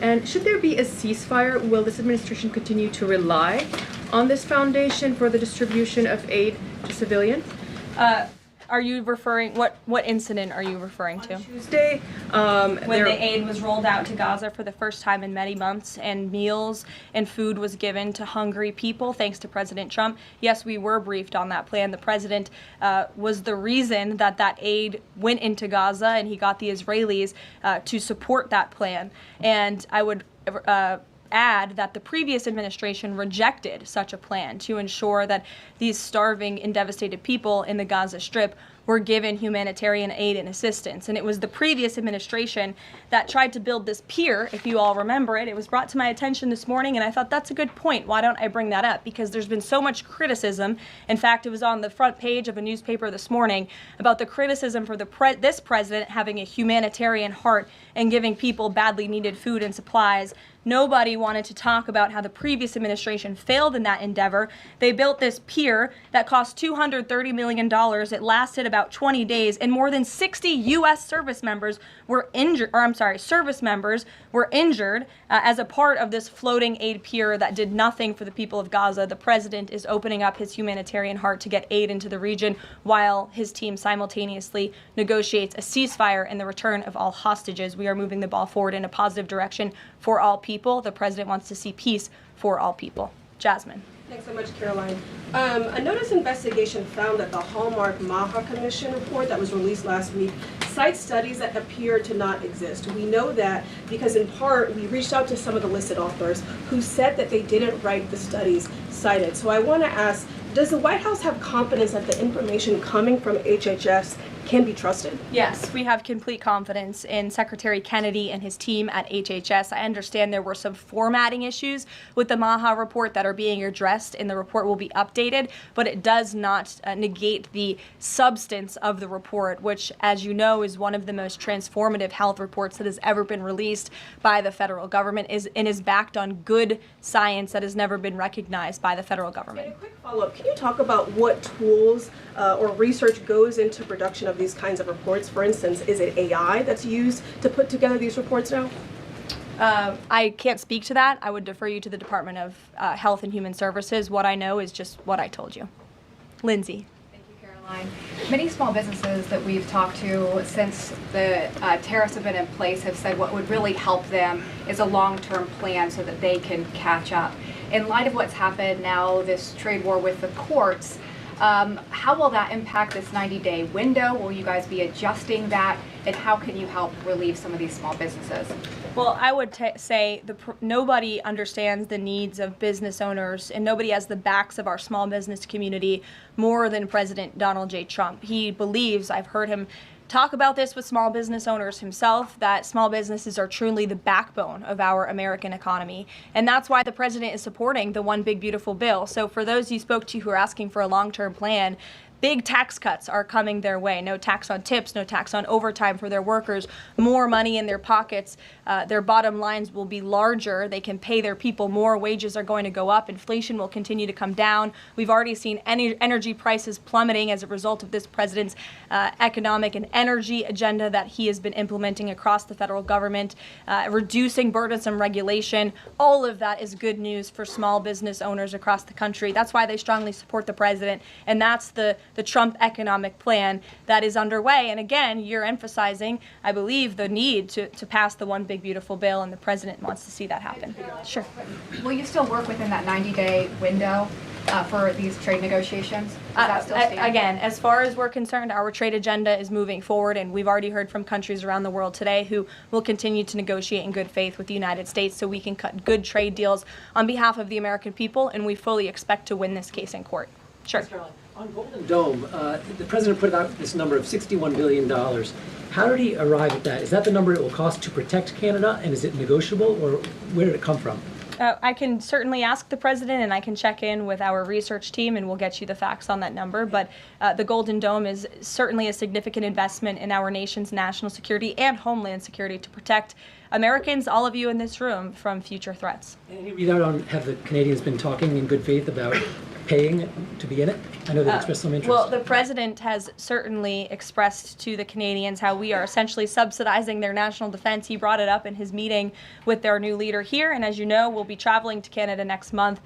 Speaker 14: And should there be a ceasefire, will this administration continue to rely on this foundation for the distribution of aid to civilians?
Speaker 7: Are you referring, what incident are you referring to?
Speaker 14: Tuesday,
Speaker 7: when the aid was rolled out to Gaza for the first time in many months, and meals and food was given to hungry people thanks to President Trump. Yes, we were briefed on that plan. The president was the reason that aid went into Gaza, and he got the Israelis to support that plan. And I would add that the previous administration rejected such a plan to ensure that these starving and devastated people in the Gaza Strip were given humanitarian aid and assistance. And it was the previous administration that tried to build this pier, if you all remember it. It was brought to my attention this morning, and I thought that's a good point. Why don't I bring that up? Because there's been so much criticism. In fact, it was on the front page of a newspaper this morning about the criticism for this president having a humanitarian heart and giving people badly needed food and supplies. Nobody wanted to talk about how the previous administration failed in that endeavor. They built this pier that cost $230 million. It lasted about 20 days, and more than 60 U.S. service members were injured, as a part of this floating aid pier that did nothing for the people of Gaza. The president is opening up his humanitarian heart to get aid into the region while his team simultaneously negotiates a ceasefire and the return of all hostages. We are moving the ball forward in a positive direction for all people. The president wants to see peace for all people. Jasmine.
Speaker 16: Thanks so much, Caroline. A notice investigation found that the Hallmark Maha Commission report that was released last week cites studies that appear to not exist. We know that because in part we reached out to some of the listed authors who said that they didn't write the studies cited. So I want to ask, does the White House have confidence that the information coming from HHS can be trusted?
Speaker 7: Yes, we have complete confidence in Secretary Kennedy and his team at HHS. I understand there were some formatting issues with the Maha report that are being addressed, and the report will be updated, but it does not negate the substance of the report, which, as you know, is one of the most transformative health reports that has ever been released by the federal government and is backed on good science that has never been recognized by the federal government.
Speaker 16: And a quick follow-up, can you talk about what tools or research goes into production of these kinds of reports? For instance, is it AI that's used to put together these reports now?
Speaker 7: I can't speak to that. I would defer you to the Department of Health and Human Services. What I know is just what I told you. Lindsay.
Speaker 17: Caroline. Many small businesses that we've talked to since the tariffs have been in place have said what would really help them is a long-term plan so that they can catch up. In light of what's happened now, this trade war with the courts, how will that impact this 90-day window? Will you guys be adjusting that? And how can you help relieve some of these small businesses?
Speaker 7: Well, I would say nobody understands the needs of business owners, and nobody has the backs of our small business community more than President Donald J. Trump. He believes, I've heard him talk about this with small business owners himself, that small businesses are truly the backbone of our American economy. And that's why the president is supporting the One Big Beautiful Bill. So for those you spoke to who are asking for a long-term plan, big tax cuts are coming their way. No tax on tips, no tax on overtime for their workers, more money in their pockets. Their bottom lines will be larger. They can pay their people more. Wages are going to go up. Inflation will continue to come down. We've already seen energy prices plummeting as a result of this president's economic and energy agenda that he has been implementing across the federal government, reducing burdensome regulation. All of that is good news for small business owners across the country. That's why they strongly support the president, and that's the Trump economic plan that is underway. And again, you're emphasizing, I believe, the need to pass the One Big Beautiful Bill, and the president wants to see that happen. Sure.
Speaker 17: Will you still work within that 90-day window for these trade negotiations? Does that still stand?
Speaker 7: Again, as far as we're concerned, our trade agenda is moving forward, and we've already heard from countries around the world today who will continue to negotiate in good faith with the United States so we can cut good trade deals on behalf of the American people, and we fully expect to win this case in court. Sure.
Speaker 4: On Golden Dome, the president put out this number of $61 billion. How did he arrive at that? Is that the number it will cost to protect Canada, and is it negotiable, or where did it come from?
Speaker 7: I can certainly ask the president, and I can check in with our research team, and we'll get you the facts on that number. But the Golden Dome is certainly a significant investment in our nation's national security and homeland security to protect Americans, all of you in this room, from future threats.
Speaker 4: Any readout on, have the Canadians been talking in good faith about paying to be in it? I know they expressed some interest.
Speaker 7: Well, the president has certainly expressed to the Canadians how we are essentially subsidizing their national defense. He brought it up in his meeting with their new leader here, and as you know, we'll be traveling to Canada next month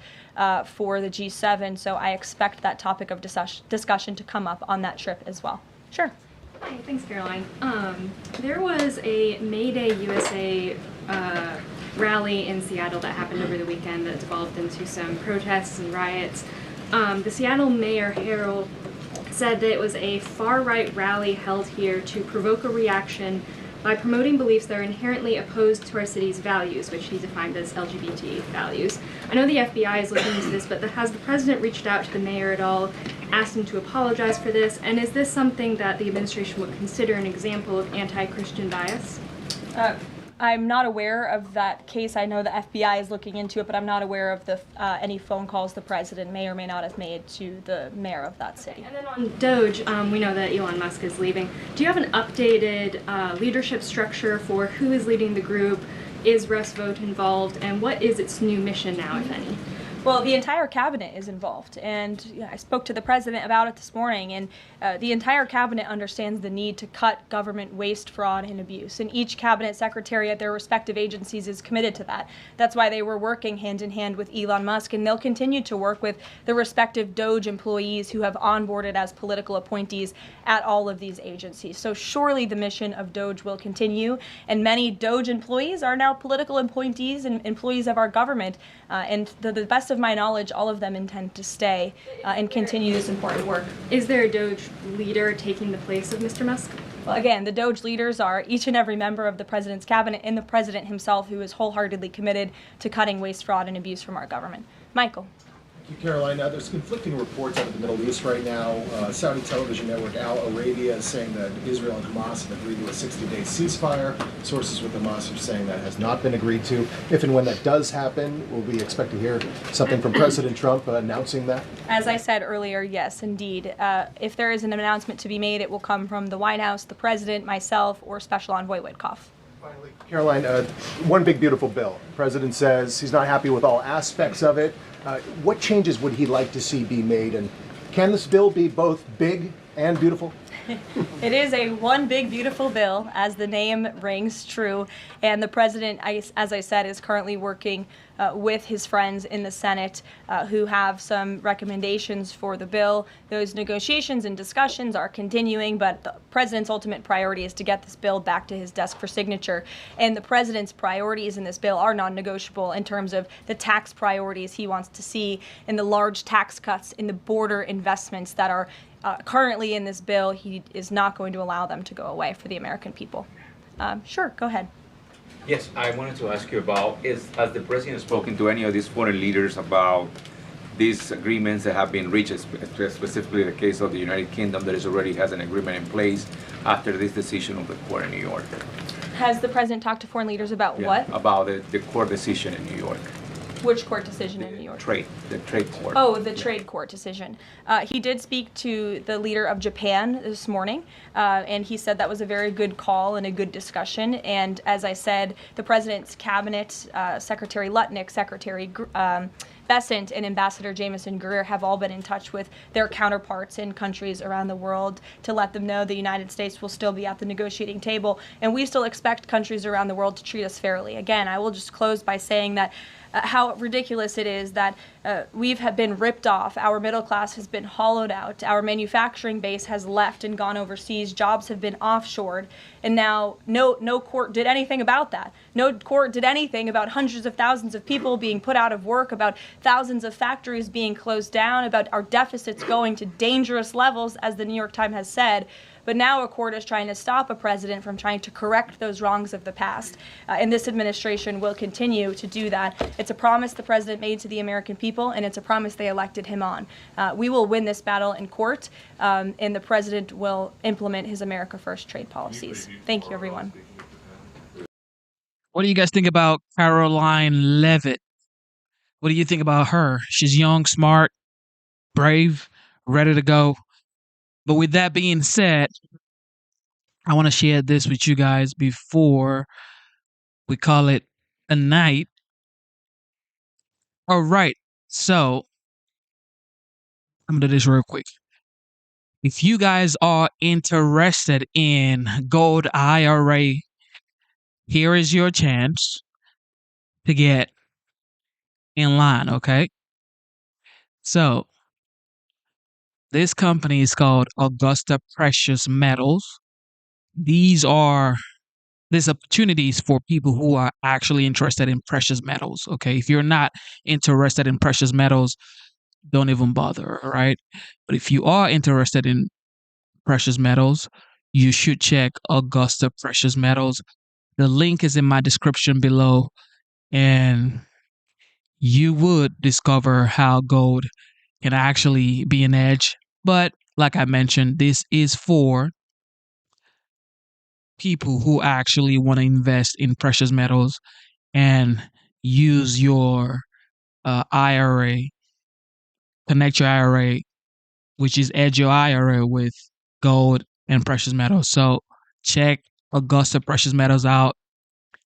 Speaker 7: for the G7, so I expect that topic of discussion to come up on that trip as well. Sure.
Speaker 13: Hi, thanks, Caroline. There was a May Day USA rally in Seattle that happened over the weekend that devolved into some protests and riots. The Seattle Mayor Harrell said that it was a far-right rally held here to provoke a reaction by promoting beliefs that are inherently opposed to our city's values, which he defined as LGBT values. I know the FBI is looking into this, but has the president reached out to the mayor at all, asked him to apologize for this, and is this something that the administration would consider an example of anti-Christian bias?
Speaker 7: I'm not aware of that case. I know the FBI is looking into it, but I'm not aware of any phone calls the president may or may not have made to the mayor of that city.
Speaker 13: And then on Doge, we know that Elon Musk is leaving. Do you have an updated leadership structure for who is leading the group? Is Russ Vought involved? And what is its new mission now, if any?
Speaker 7: Well, the entire cabinet is involved, and I spoke to the president about it this morning, and the entire cabinet understands the need to cut government waste, fraud, and abuse, and each cabinet secretary at their respective agencies is committed to that. That's why they were working hand in hand with Elon Musk, and they'll continue to work with the respective Doge employees who have onboarded as political appointees at all of these agencies. So surely the mission of Doge will continue, and many Doge employees are now political appointees and employees of our government, and to the best of my knowledge, all of them intend to stay and continue this important work.
Speaker 13: Is there a Doge leader taking the place of Mr. Musk?
Speaker 7: Well, again, the Doge leaders are each and every member of the president's cabinet and the president himself, who is wholeheartedly committed to cutting waste, fraud, and abuse from our government. Michael.
Speaker 15: Thank you, Caroline. There's conflicting reports out of the Middle East right now. Saudi television network Al Arabia is saying that Israel and Hamas have agreed to a 60-day ceasefire. Sources with Hamas are saying that has not been agreed to. If and when that does happen, will we expect to hear something from President Trump announcing that?
Speaker 7: As I said earlier, yes, indeed. If there is an announcement to be made, it will come from the White House, the president, myself, or Special Envoy Witkoff.
Speaker 15: Finally, Caroline, One Big Beautiful Bill. The president says he's not happy with all aspects of it. What changes would he like to see be made, and can this bill be both big and beautiful?
Speaker 7: It is a One Big Beautiful Bill, as the name rings true, and the president, as I said, is currently working with his friends in the Senate who have some recommendations for the bill. Those negotiations and discussions are continuing, but the president's ultimate priority is to get this bill back to his desk for signature. And the president's priorities in this bill are non-negotiable in terms of the tax priorities he wants to see in the large tax cuts, in the border investments that are currently in this bill. He is not going to allow them to go away for the American people. Sure, go ahead.
Speaker 18: Yes, I wanted to ask you about, has the president spoken to any of these foreign leaders about
Speaker 2: these agreements that have been reached, specifically the case of the United Kingdom that is already has an agreement in place after this decision of the court in New York.
Speaker 7: Has the president talked to foreign leaders about what?
Speaker 2: About the court decision in New York.
Speaker 7: Which court decision in New York?
Speaker 2: The trade court.
Speaker 7: Oh, the trade court decision. He did speak to the leader of Japan this morning, and he said that was a very good call and a good discussion. And as I said, the president's cabinet, Secretary Lutnick, Secretary Bessent, and Ambassador Jameson Greer have all been in touch with their counterparts in countries around the world to let them know the United States will still be at the negotiating table, and we still expect countries around the world to treat us fairly. Again, I will just close by saying that how ridiculous it is that we've been ripped off. Our middle class has been hollowed out. Our manufacturing base has left and gone overseas. Jobs have been offshored. And now no court did anything about that. No court did anything about hundreds of thousands of people being put out of work, about thousands of factories being closed down, about our deficits going to dangerous levels, as the New York Times has said. But now a court is trying to stop a president from trying to correct those wrongs of the past. And this administration will continue to do that. It's a promise the president made to the American people, and it's a promise they elected him on. We will win this battle in court, and the president will implement his America First trade policies. Thank you, everyone.
Speaker 1: What do you guys think about Caroline Levitt? What do you think about her? She's young, smart, brave, ready to go. But with that being said, I want to share this with you guys before we call it a night. All right. So I'm going to do this real quick. If you guys are interested in gold IRA, here is your chance to get in line, okay? So this company is called Augusta Precious Metals. There's opportunities for people who are actually interested in precious metals, okay? If you're not interested in precious metals, don't even bother, all right? But if you are interested in precious metals, you should check Augusta Precious Metals. The link is in my description below, and you would discover how gold can actually be an edge. But like I mentioned, this is for people who actually want to invest in precious metals and use your IRA, connect your IRA, which is edge your IRA with gold and precious metals. So check Augusta Precious Metals out.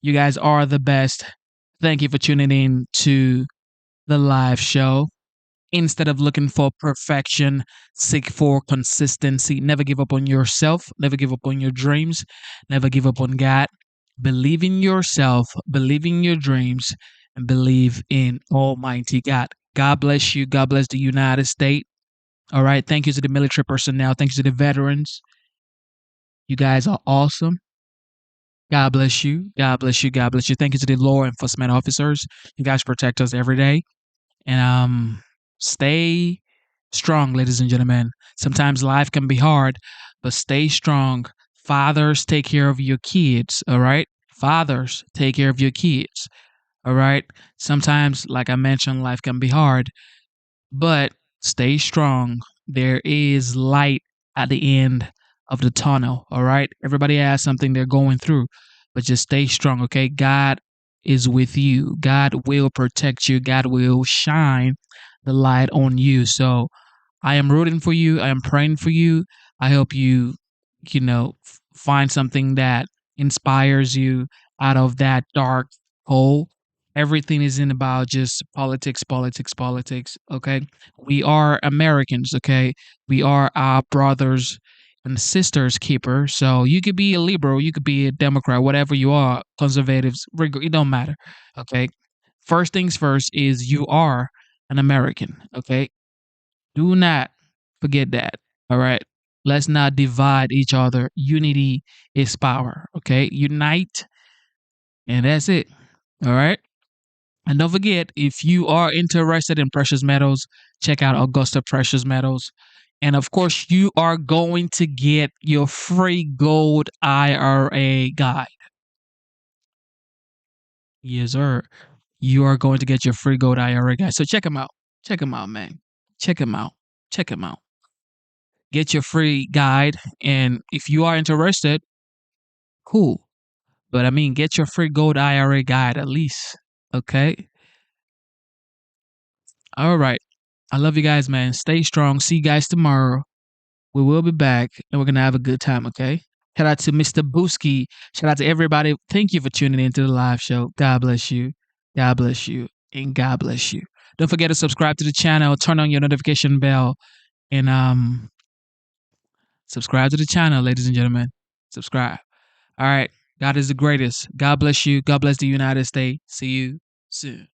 Speaker 1: You guys are the best. Thank you for tuning in to the live show. Instead of looking for perfection, seek for consistency. Never give up on yourself. Never give up on your dreams. Never give up on God. Believe in yourself. Believe in your dreams. And believe in Almighty God. God bless you. God bless the United States. All right. Thank you to the military personnel. Thank you to the veterans. You guys are awesome. God bless you. God bless you. God bless you. Thank you to the law enforcement officers. You guys protect us every day. And stay strong, ladies and gentlemen. Sometimes life can be hard, but stay strong. Fathers, take care of your kids, all right? Fathers, take care of your kids, all right? Sometimes, like I mentioned, life can be hard, but stay strong. There is light at the end of the tunnel, all right? Everybody has something they're going through, but just stay strong, okay? God is with you. God will protect you. God will shine the light on you. So I am rooting for you. I am praying for you. I hope you, find something that inspires you out of that dark hole. Everything isn't about just politics, politics, politics. Okay. We are Americans. Okay. We are our brothers and sisters keeper. So you could be a liberal, you could be a Democrat, whatever you are, conservatives, it don't matter. Okay. First things first is you are an American. Okay. Do not forget that. All right. Let's not divide each other. Unity is power. Okay. Unite. And that's it. All right. And don't forget, if you are interested in precious metals, check out Augusta Precious Metals. And of course, you are going to get your free gold IRA guide. Yes, sir. You are going to get your free gold IRA guide. So check them out. Check them out, man. Check them out. Check them out. Get your free guide. And if you are interested, cool. But I mean, get your free gold IRA guide at least. Okay. All right. I love you guys, man. Stay strong. See you guys tomorrow. We will be back and we're going to have a good time. Okay. Shout out to Mr. Booski. Shout out to everybody. Thank you for tuning into the live show. God bless you. God bless you. And God bless you. Don't forget to subscribe to the channel. Turn on your notification bell. And subscribe to the channel, ladies and gentlemen. Subscribe. All right. God is the greatest. God bless you. God bless the United States. See you soon.